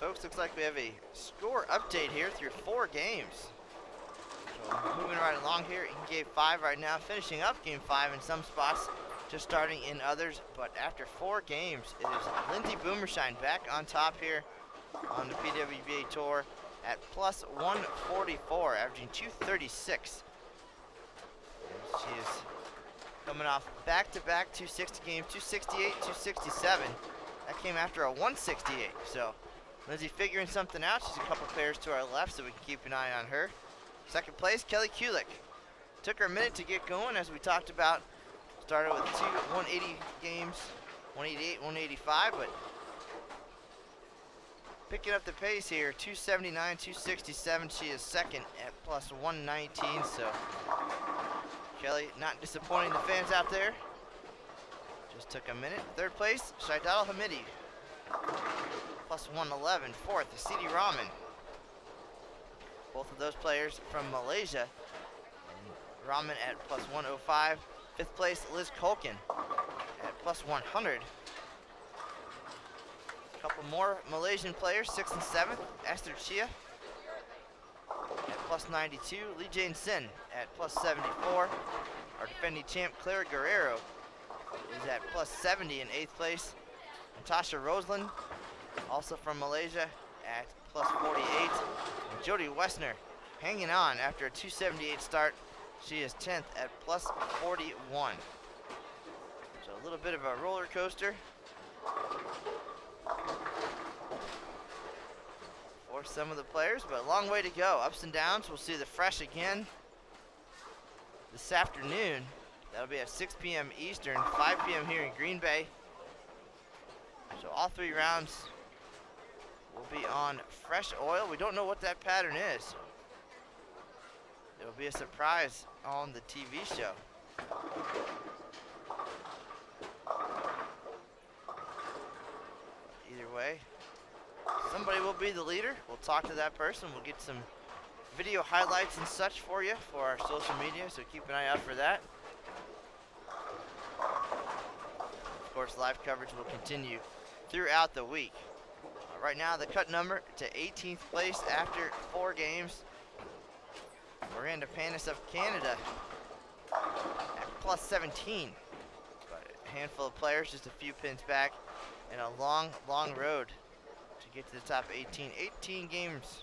Folks, looks like we have a score update here through 4 games. So moving right along here in Game 5 right now, finishing up Game 5 in some spots, just starting in others. But after 4 games, it is Lindsay Boomershine back on top here on the PWBA Tour at plus 144, averaging 236. And she is coming off back-to-back 260 games, 268, 267. That came after a 168. So Lindsay figuring something out. She's a couple pairs to our left, so we can keep an eye on her. Second place, Kelly Kulick. Took her a minute to get going, as we talked about. Started with 2 180 games, 188, 185, but picking up the pace here, 279, 267. She is second at plus 119, so Kelly not disappointing the fans out there. Just took a minute. Third place, Shaidal Hamidi, plus 111. Fourth, Sidi Rahman. Both of those players from Malaysia. And Rahman at plus 105. Fifth place, Liz Kolkin at plus 100. A couple more Malaysian players, 6th and 7th. Esther Chia at plus 92. Lee Jane Sin at plus 74. Our defending champ, Clara Guerrero, is at plus 70 in 8th place. Natasha Roseland, also from Malaysia, at plus 48. And Jody Wessner hanging on after a 278 start. She is 10th at plus 41. So a little bit of a roller coaster for some of the players, but a long way to go. Ups and downs. We'll see the fresh again this afternoon. That'll be at 6 p.m. Eastern, 5 p.m. here in Green Bay. So all 3 rounds will be on fresh oil. We don't know what that pattern is. It'll be a surprise on the TV show. Either way, somebody will be the leader. We'll talk to that person. We'll get some video highlights and such for you for our social media, so keep an eye out for that. Of course, live coverage will continue throughout the week. Right now, the cut number to 18th place after 4 games. Miranda Panis of Canada at plus 17. But a handful of players, just a few pins back, and a long, long road to get to the top 18. 18 games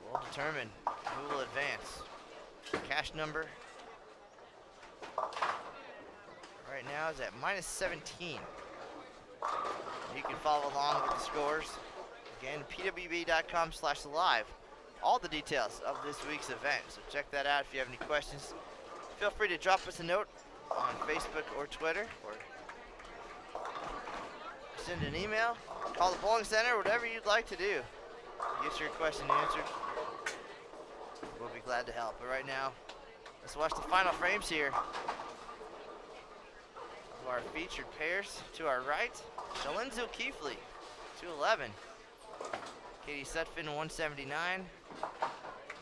will determine who will advance. Cash number right now is at minus 17. You can follow along with the scores. Again, pwb.com/live. All the details of this week's event. So check that out. If you have any questions, feel free to drop us a note on Facebook or Twitter, or send an email, call the bowling center, whatever you'd like to do. Get your question answered. We'll be glad to help. But right now, let's watch the final frames here of our featured pairs. To our right, Shalinzu Keefley, 211. Katie Sutphin, 179.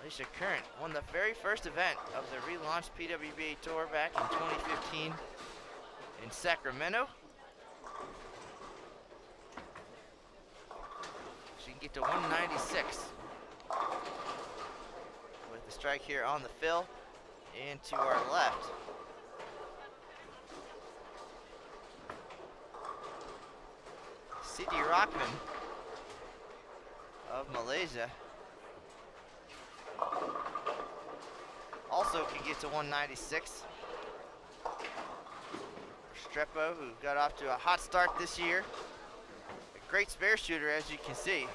Alicia Current won the very first event of the relaunched PWBA Tour back in 2015 in Sacramento. She can get to 196 with the strike here on the fill. And to our left, Siti Rahman of Malaysia also can get to 196. Strepo, who got off to a hot start this year. A great spare shooter, as you can see.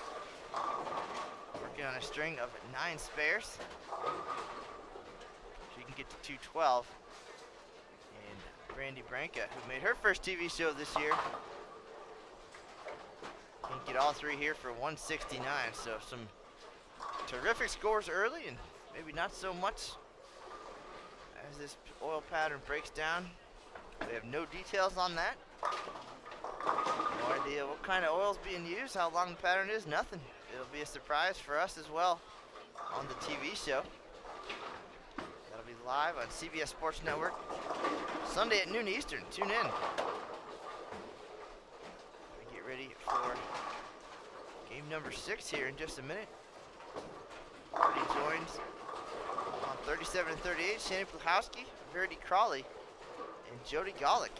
Working on a string of 9 spares. She can get to 212. And Brandy Branca, who made her first TV show this year, can get all 3 here for 169. So some terrific scores early, and maybe not so much as this oil pattern breaks down. We have no details on that. No idea what kind of oil is being used, how long the pattern is, nothing. It'll be a surprise for us as well on the TV show. That'll be live on CBS Sports Network Sunday at noon Eastern. Tune in. Get ready for game number 6 here in just a minute. He joins on 37 and 38, Shannon Pluchowski, Verity Crawley, and Jody Golick.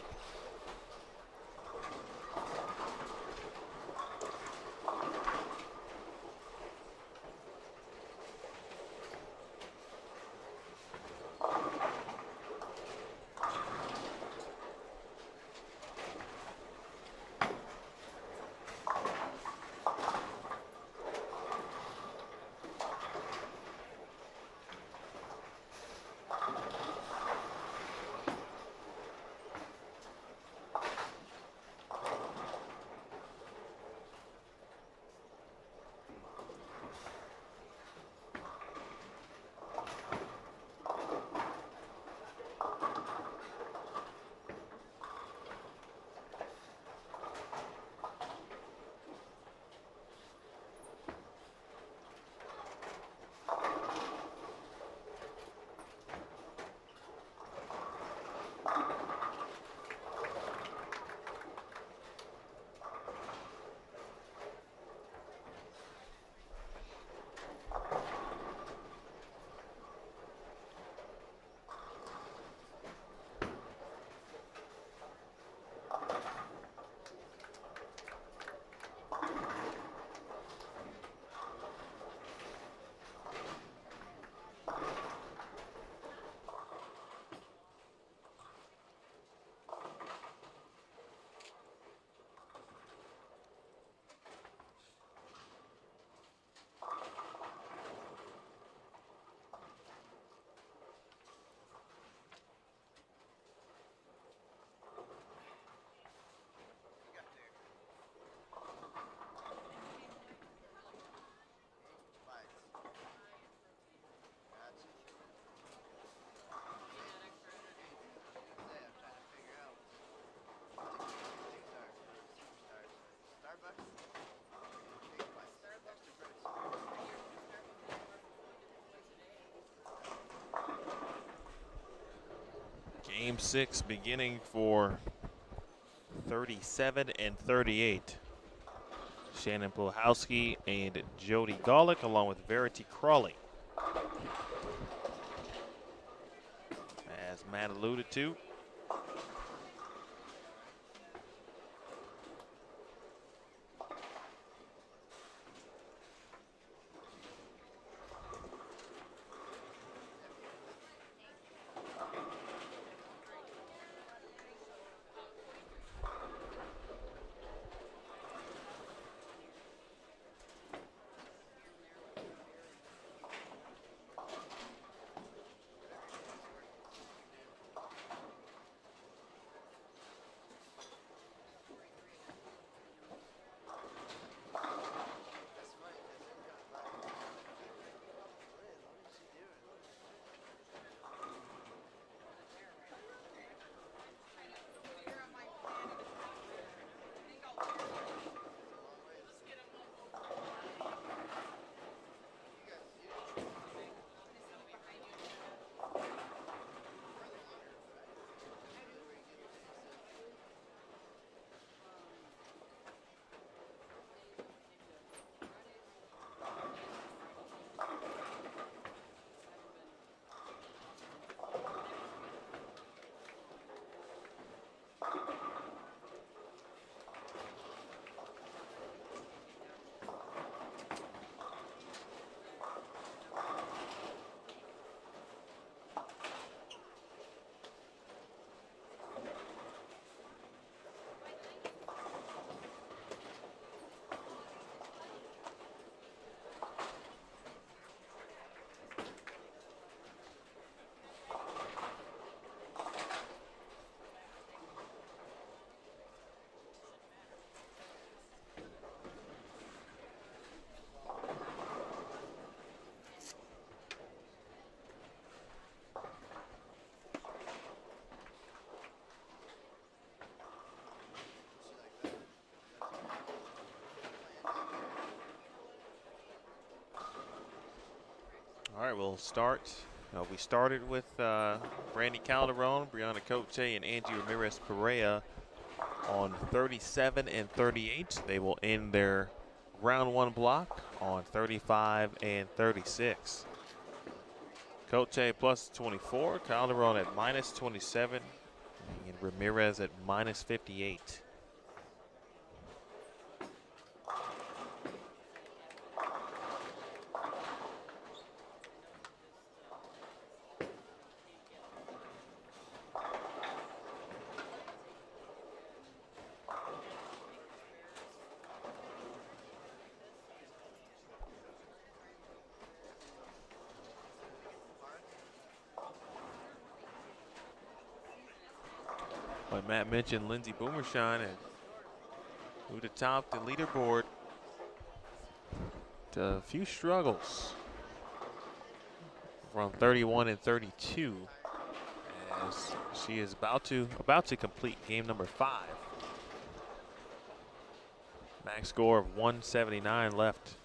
Game 6 beginning for 37 and 38. Shannon Pluchowski and Jody Golick along with Verity Crawley. As Matt alluded to, all right, we'll start. We started with Brandy Calderon, Brianna Coche, and Angie Ramirez Perea on 37 and 38. They will end their round one block on 35 and 36. Cote plus 24, Calderon at minus 27, and Ramirez at minus 58. But Matt mentioned Lindsey Boomershine and who to top the leaderboard. A few struggles from 31 and 32 as she is about to complete game number 5. Max score of 179 left.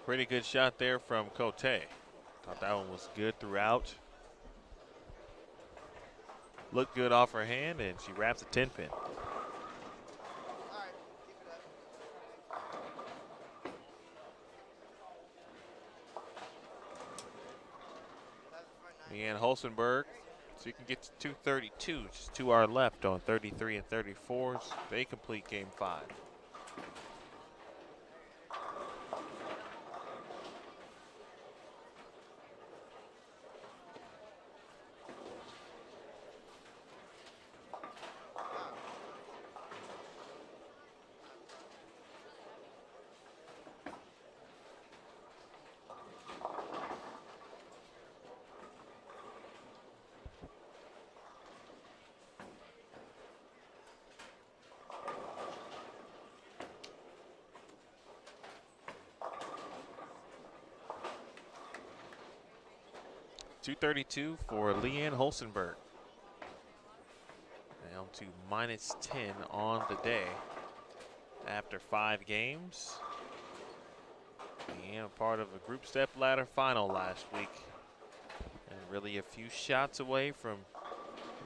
Pretty good shot there from Cote. Thought that one was good throughout. Looked good off her hand, and she wraps a 10-pin. Leanne Holstenberg, so you can get to 232, just 2 are left on 33 and 34s. They complete game 5. .232 for Leanne Holstenberg. Down to minus 10 on the day after 5 games. Leanne, a part of a group step ladder final last week, and really a few shots away from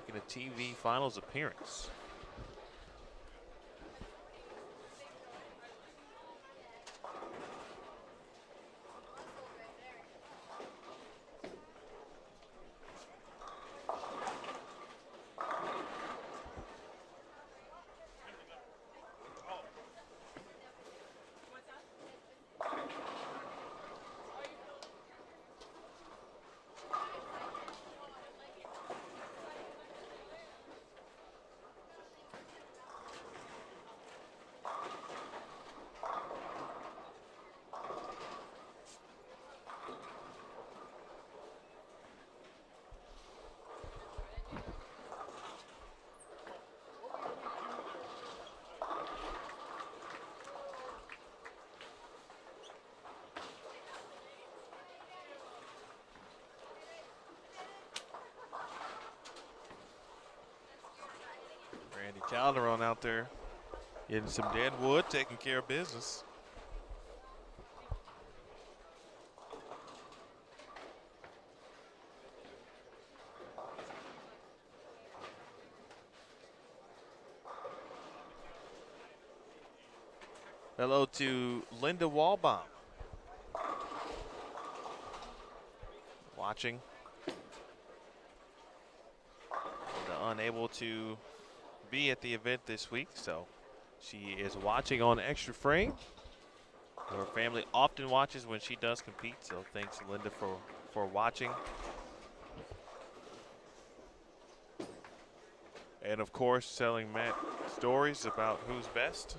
making a TV finals appearance. Brandy Calderon out there getting some dead wood, taking care of business. Hello to Linda Walbaum. Watching. Linda unable to be at the event this week, so she is watching on Extra Frame. Her family often watches when she does compete, so thanks, Linda, for watching. And of course, telling Matt stories about who's best.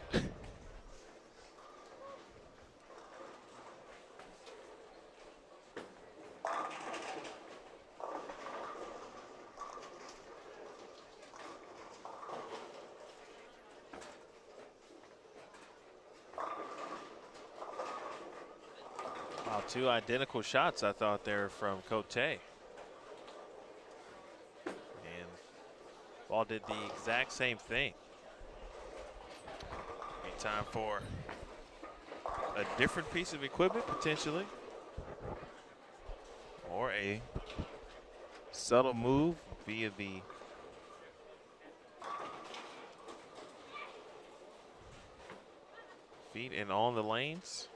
Wow, two identical shots I thought there from Cote. And ball did the exact same thing. Be time for a different piece of equipment potentially, or a subtle move via the feet and on the lanes.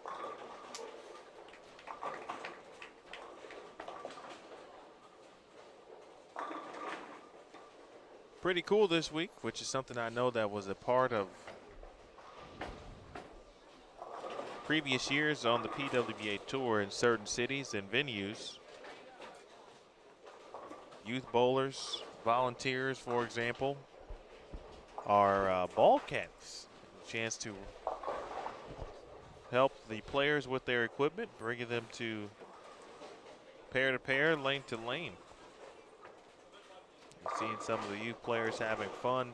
Pretty cool this week, which is something I know that was a part of previous years on the PWBA tour in certain cities and venues. Youth bowlers, volunteers, for example, are ball caddies. A chance to help the players with their equipment, bringing them to pair, lane to lane. You're seeing some of the youth players having fun,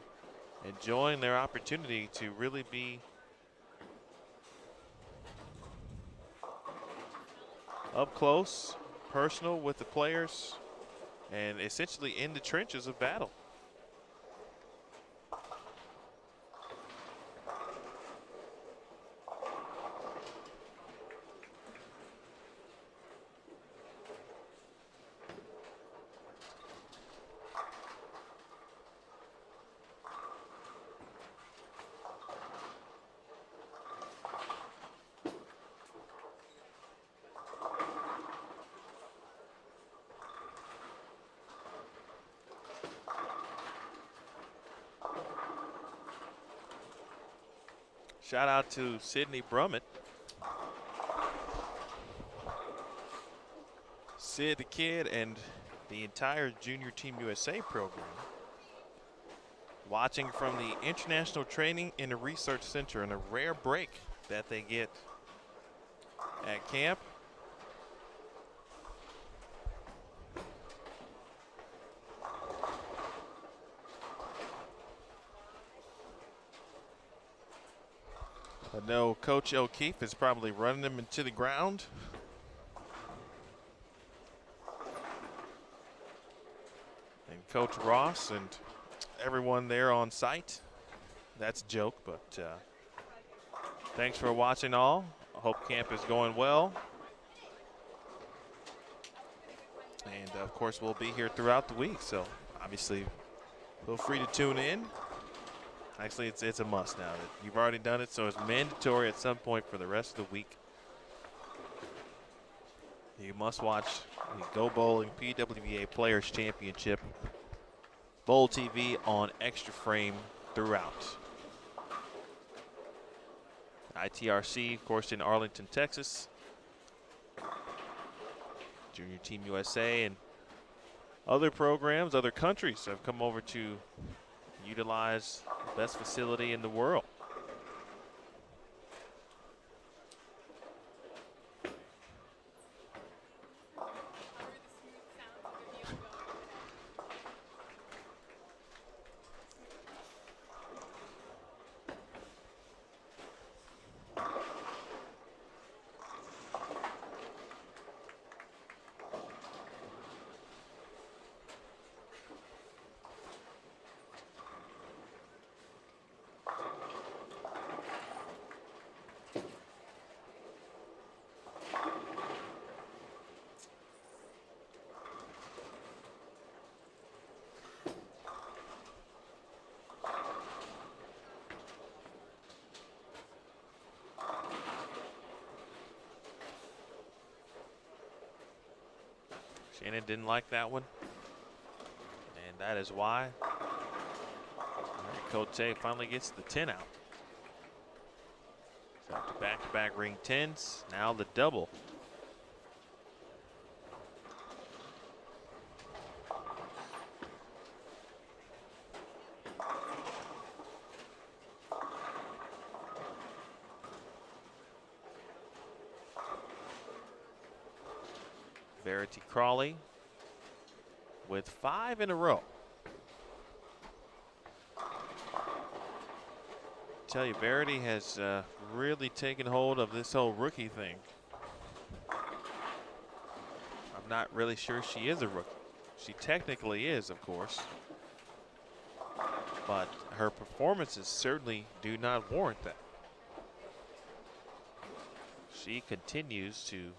enjoying their opportunity to really be up close, personal with the players, and essentially in the trenches of battle. Shout out to Sydney Brummett. Sid the kid and the entire Junior Team USA program. Watching from the International Training and Research Center in a rare break that they get at camp. I know Coach O'Keefe is probably running them into the ground. And Coach Ross and everyone there on site. That's a joke, but thanks for watching all. I hope camp is going well. And of course, we'll be here throughout the week, so obviously feel free to tune in. Actually, it's a must now. That you've already done it, so it's mandatory at some point for the rest of the week. You must watch the Go Bowling PWBA Players Championship Bowl TV on Extra Frame throughout. ITRC, of course, in Arlington, Texas. Junior Team USA and other programs, other countries have come over to utilize the best facility in the world. Shannon didn't like that one, and that is why. All right, Cote finally gets the 10 out. So back-to-back ring 10s, now the double. Verity Crawley with 5 in a row. Tell you, Verity has really taken hold of this whole rookie thing. I'm not really sure she is a rookie. She technically is, of course, but her performances certainly do not warrant that. She continues to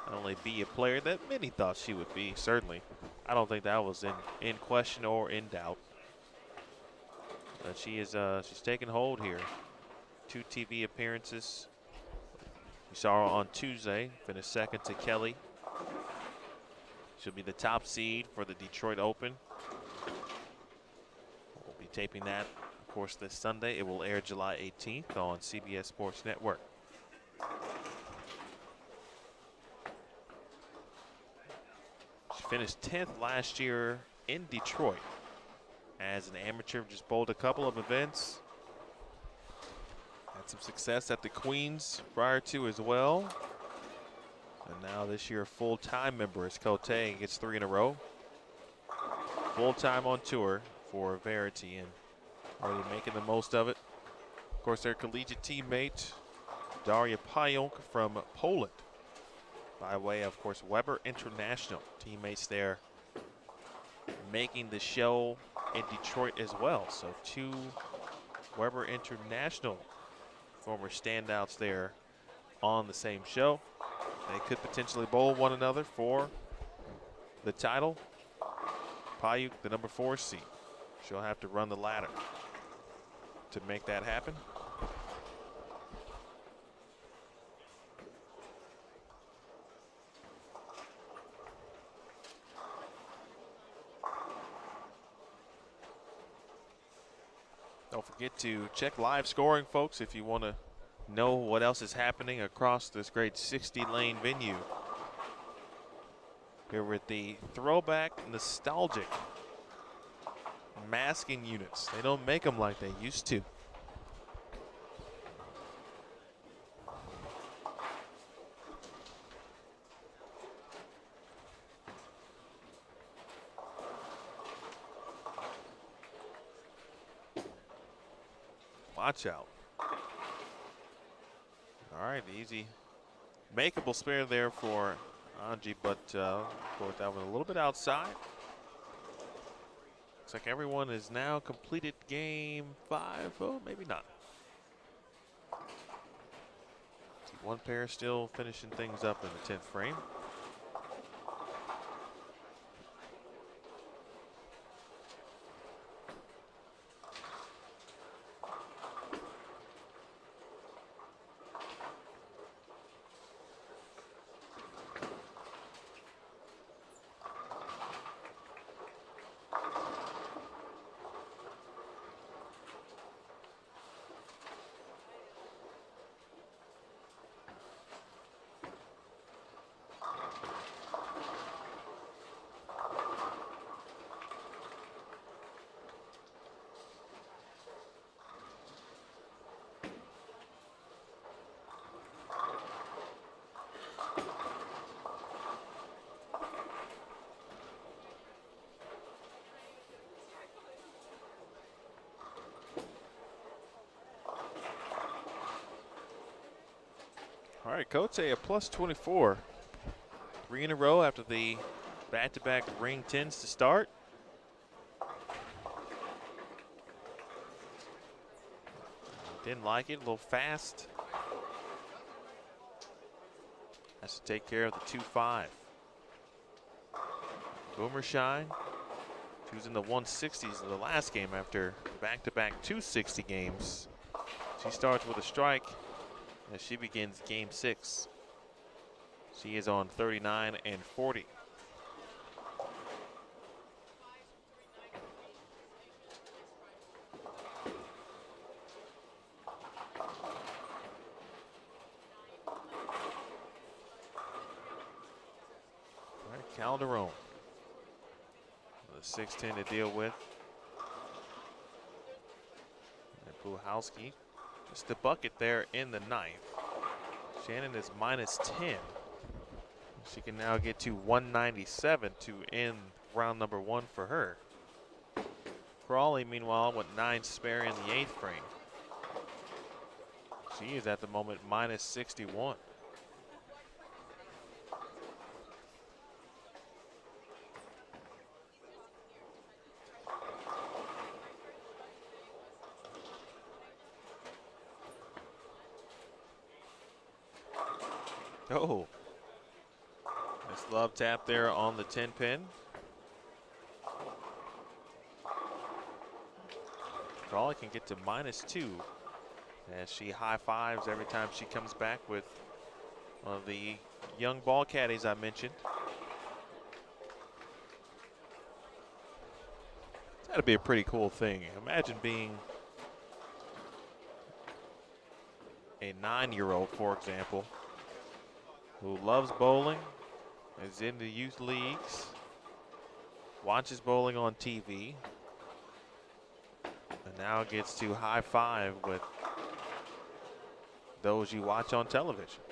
not only be a player that many thought she would be, certainly. I don't think that was in question or in doubt. But she is she's taken hold here. 2 TV appearances. We saw her on Tuesday, finished second to Kelly. She'll be the top seed for the Detroit Open. We'll be taping that, of course, this Sunday. It will air July 18th on CBS Sports Network. She finished 10th last year in Detroit. As an amateur, just bowled a couple of events. Had some success at the Queens prior to as well. And now this year, full-time member as Cote gets 3 in a row. Full-time on tour for Verity and already making the most of it. Of course, their collegiate teammate, Daria Pająk from Poland. By way of course, Weber International. Teammates there making the show in Detroit as well. So 2 Weber International former standouts there on the same show. They could potentially bowl one another for the title. Payuk, the number 4 seed. She'll have to run the ladder to make that happen. Don't forget to check live scoring, folks, if you want to know what else is happening across this great 60-lane venue. Here with the throwback nostalgic masking units. They don't make them like they used to. Watch out. All right, easy makeable spare there for Angie, but of course that was a little bit outside. Looks like everyone has now completed game 5. Oh, maybe not. See, one pair still finishing things up in the 10th frame. All right, Cote a plus 24. 3 in a row after the back-to-back ring 10s to start. Didn't like it, a little fast. Has to take care of the 2-5. Boomer Shine. She was in the 160s in the last game after back-to-back 260 games. She starts with a strike as she begins game 6. She is on 39 and 40. Calderon. The 6'10" to deal with. And Puhalski, just a bucket there in the ninth. Shannon is -10. She can now get to 197 to end round number 1 for her. Crawley, meanwhile, with 9 spare in the 8th frame. She is at the moment -61. Oh, nice love tap there on the 10 pin. Crawley can get to -2 as she high fives every time she comes back with one of the young ball caddies I mentioned. It's got to be a pretty cool thing. Imagine being a 9-year-old, for example, who loves bowling, is in the youth leagues, watches bowling on TV, and now gets to high five with those you watch on television.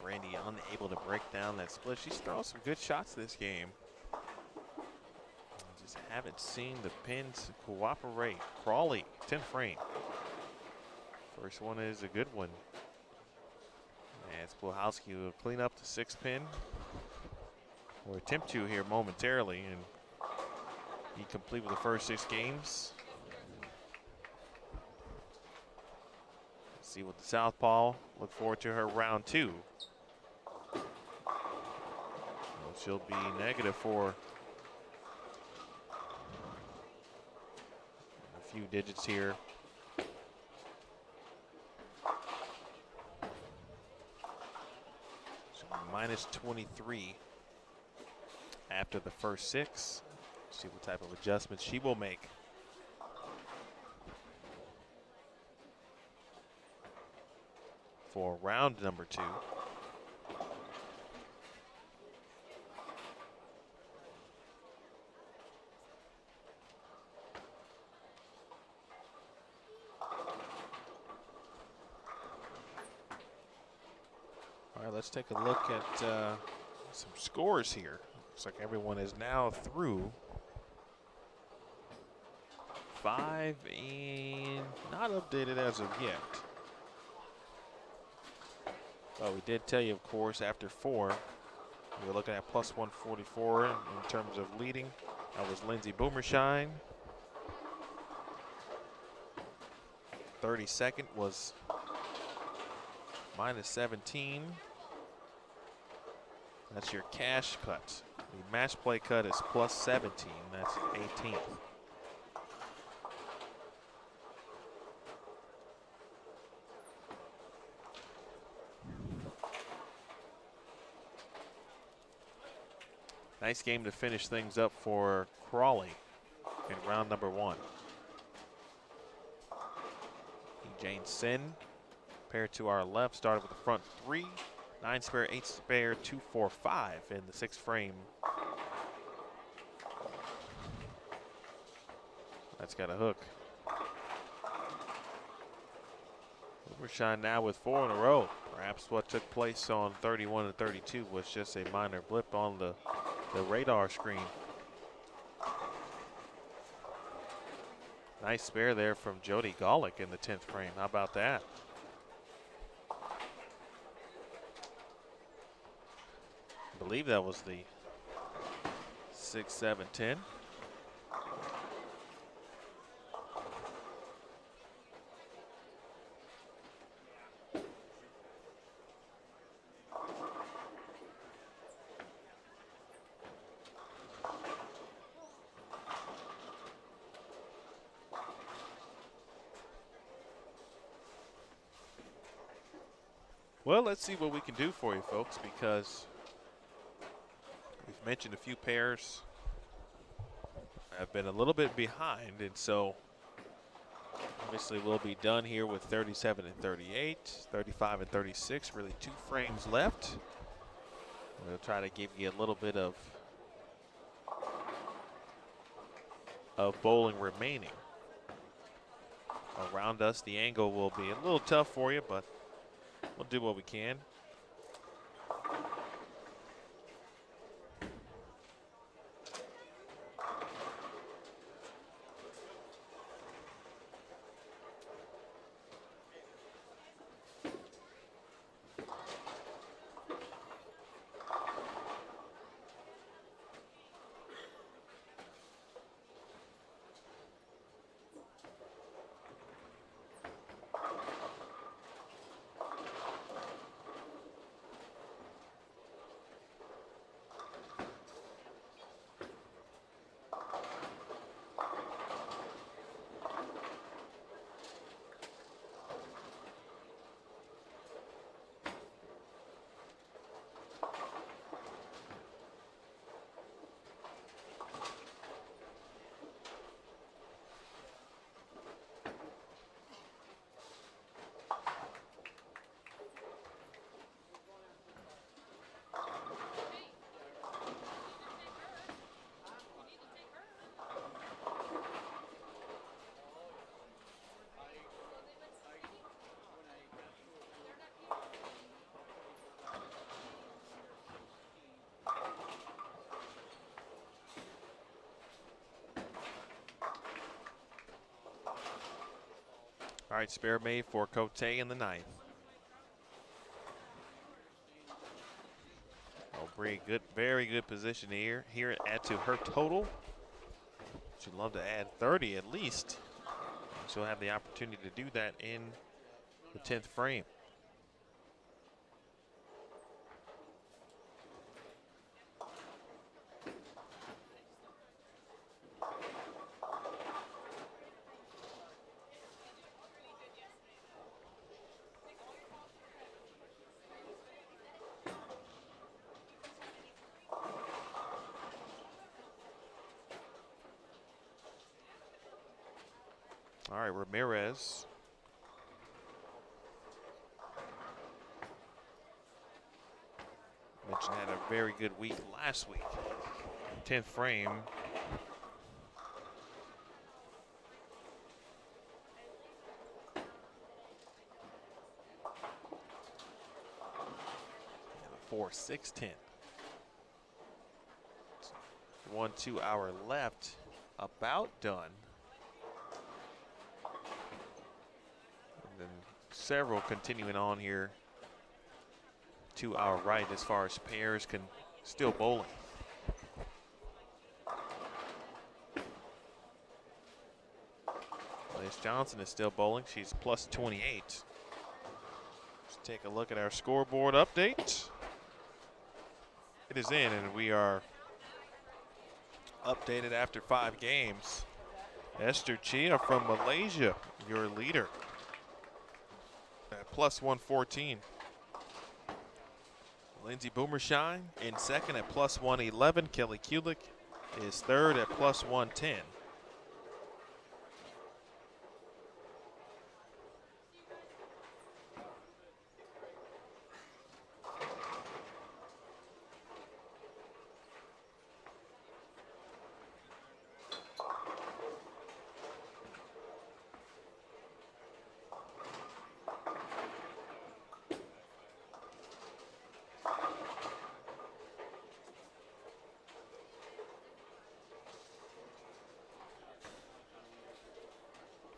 Brandy unable to break down that split. She's thrown some good shots this game. Just haven't seen the pins cooperate. Crawley, 10th frame. First one is a good one. As Puhalski will clean up the 6th pin, or attempt to here momentarily, and be complete with the first 6 games. See what the southpaw. Look forward to her round 2. Well, she'll be negative for a few digits here. So -23 after the first 6. See what type of adjustments she will make. For round number 2. All right, let's take a look at some scores here. Looks like everyone is now through 5 and not updated as of yet. Well, we did tell you, of course, after 4, we were looking at plus 144 in terms of leading. That was Lindsay Boomershine. 32nd was -17. That's your cash cut. The match play cut is plus 17. That's 18th. Nice game to finish things up for Crawley in round number 1. Jane Sin, paired to our left, started with the front 3. 9 spare, 8 spare, 2, 4, 5 in the 6th frame. That's got a hook. Overshine now with 4 in a row. Perhaps what took place on 31 and 32 was just a minor blip on the radar screen. Nice spare there from Jody Golick in the 10th frame. How about that? I believe that was the 6, 7, 10. Well, let's see what we can do for you folks, because we've mentioned a few pairs have been a little bit behind, and so obviously we'll be done here with 37 and 38, 35 and 36, really 2 frames left. We'll try to give you a little bit of bowling remaining. Around us, the angle will be a little tough for you, but we'll do what we can. All right, spare made for Cote in the 9th. Aubrey, very good position here. Here add to her total. She'd love to add 30 at least. She'll have the opportunity to do that in the 10th frame. All right, Ramirez. Mentioned had a very good week last week. 10th frame. And a 4-6-10. 1-2 hour left. About done. And several continuing on here to our right as far as pairs can still bowling. Liz Johnson is still bowling. She's plus 28. Let's take a look at our scoreboard update. It is in, and we are updated after 5 games. Esther Chia from Malaysia, your leader, at plus 114. Lindsay Boomershine in second at plus 111. Kelly Kulick is third at plus 110.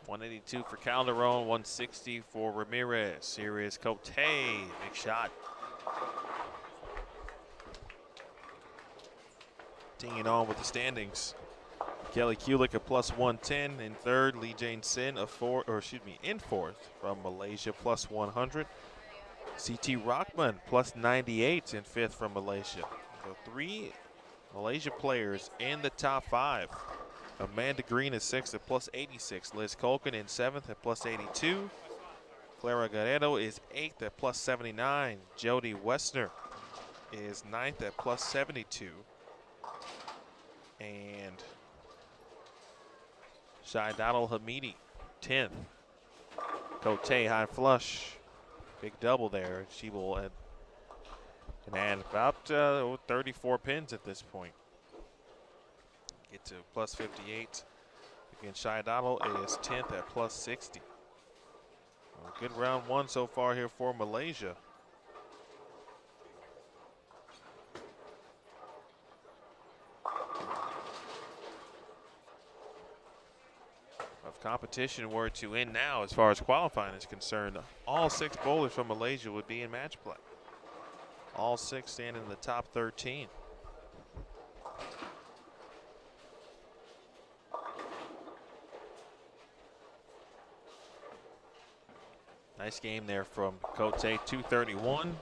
$182 for Calderon, $160 for Ramirez. Here is Cote, big shot. Teeing on with the standings. Kelly Kulick at plus 110 in third. Lee Jane Sin in fourth from Malaysia plus 100. CT Rockman plus 98 in fifth from Malaysia. So 3 Malaysia players in the top 5. Amanda Green is 6th at plus 86. Liz Colkin in 7th at plus 82. Clara Guerrero is 8th at plus 79. Jody Westner is 9th at plus 72. And Shaidal Hamidi, 10th. Cote high flush. Big double there. She will add about 34 pins at this point. Get to plus 58. Again, Shaidal is 10th at plus 60. Well, good round 1 so far here for Malaysia. If competition were to end now, as far as qualifying is concerned, all 6 bowlers from Malaysia would be in match play. All 6 stand in the top 13. Nice game there from Cote, 231.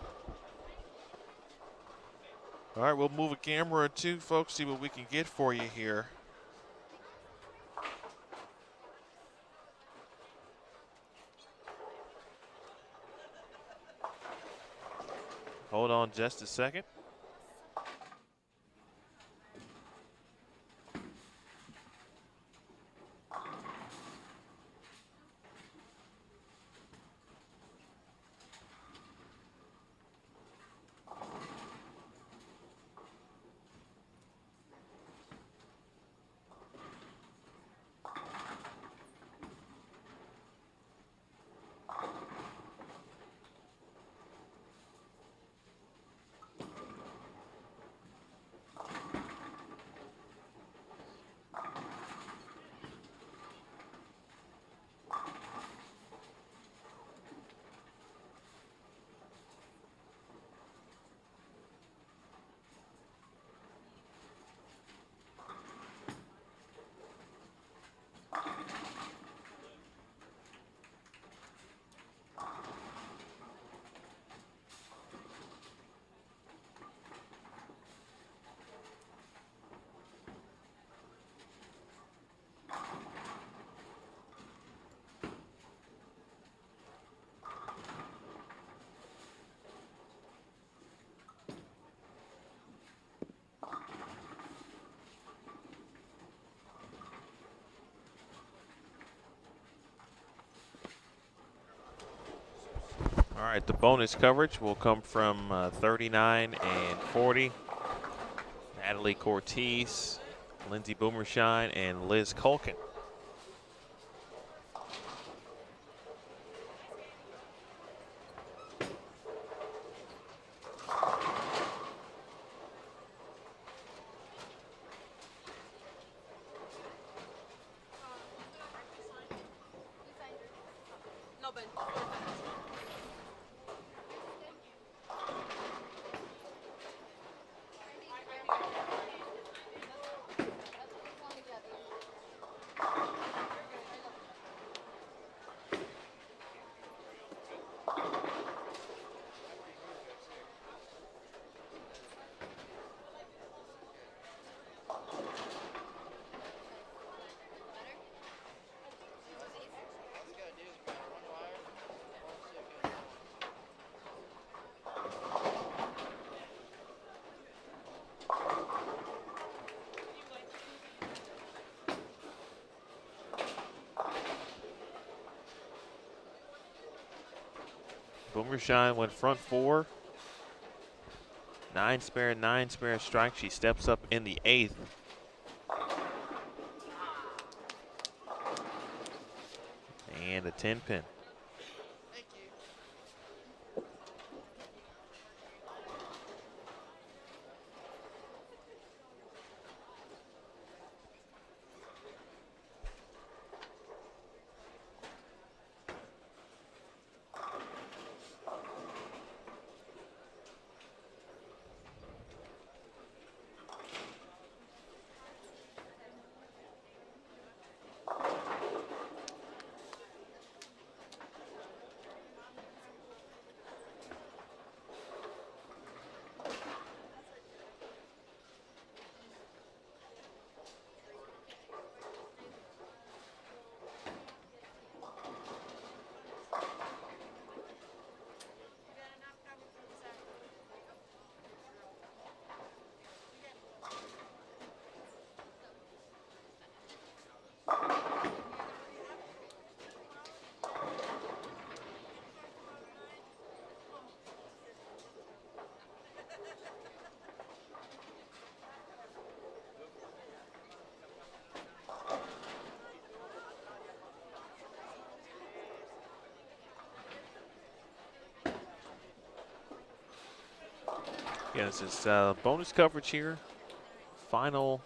All right, we'll move a camera or two, folks, see what we can get for you here. Hold on just a second. All right, the bonus coverage will come from 39 and 40. Natalie Cortez, Lindsay Boomershine, and Liz Colkin. Boomershine went front 4. 9 spare strike. She steps up in the 8th. And a 10 pin. Yeah, this is bonus coverage here. Final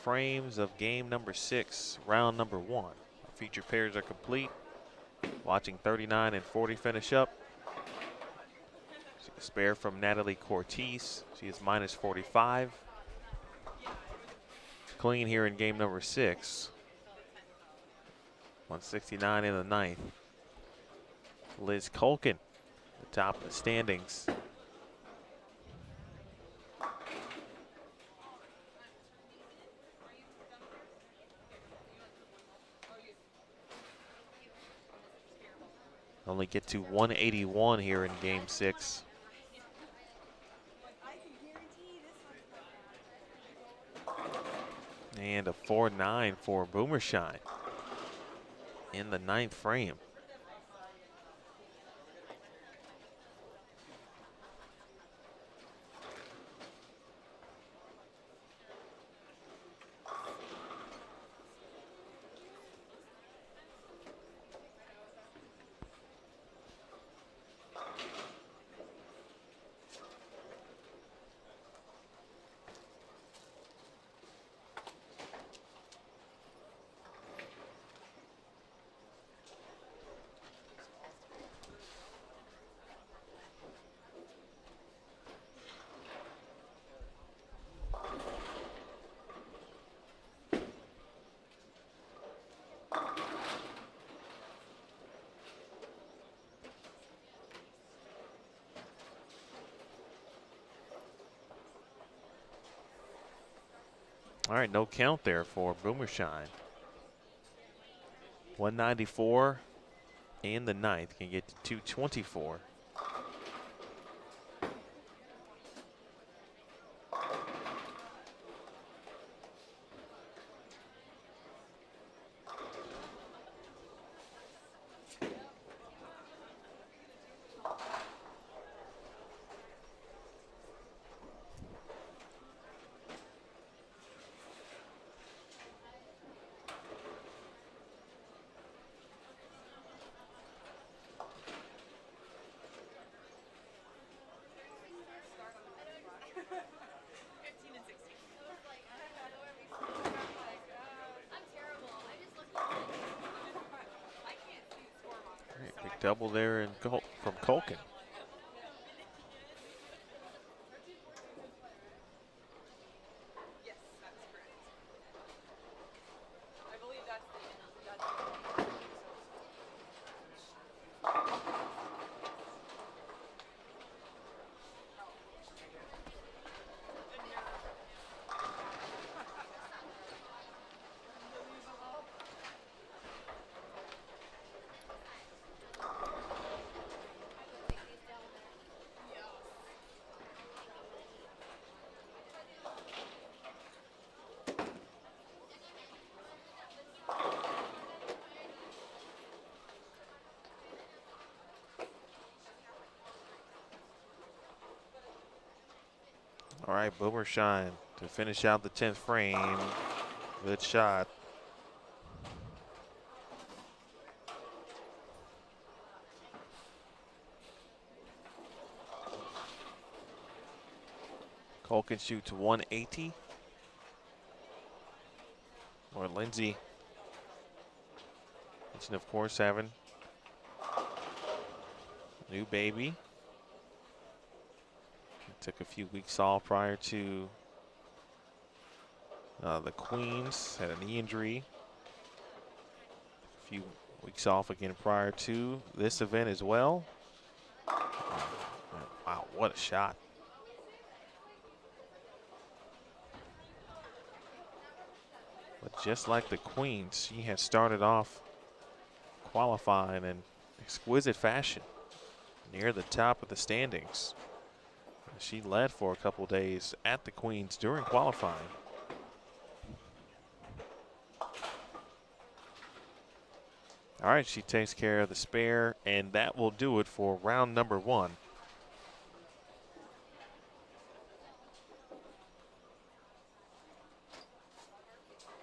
frames of game number 6, round number 1. Our feature pairs are complete. Watching 39 and 40 finish up. A spare from Natalie Cortez. She is minus 45. Clean here in game number 6. 169 in the 9th. Liz Culkin, the top of the standings. Only get to 181 here in game 6. And a 4-9 for Boomershine in the 9th frame. All right, no count there for Boomershine. 194 in the 9th, can get to 224. Big double there in from Culkin. All right, Boomer Shine to finish out the 10th frame. Good shot. Cole can shoot to 180. Or Lindsay. Lindsay, of course, having a new baby. Took a few weeks off prior to the Queens. Had a knee injury. A few weeks off again prior to this event as well. Wow, what a shot. But just like the Queens, she has started off qualifying in exquisite fashion near the top of the standings. She led for a couple days at the Queens during qualifying. All right, she takes care of the spare, and that will do it for round number 1.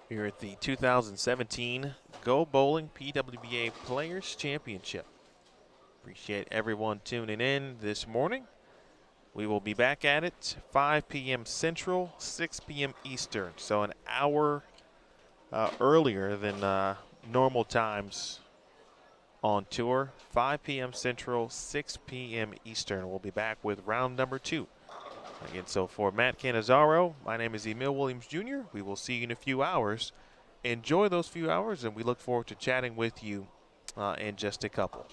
Here at the 2017 Go Bowling PWBA Players Championship. Appreciate everyone tuning in this morning. We will be back at it 5 p.m. Central, 6 p.m. Eastern. So an hour earlier than normal times on tour. 5 p.m. Central, 6 p.m. Eastern. We'll be back with round number 2. Again, so for Matt Cannizzaro, my name is Emil Williams Jr. We will see you in a few hours. Enjoy those few hours, and we look forward to chatting with you in just a couple.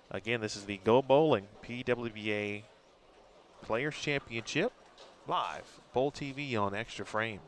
Again, this is the Go Bowling PWBA Players Championship live, Bowl TV on Extra Frame.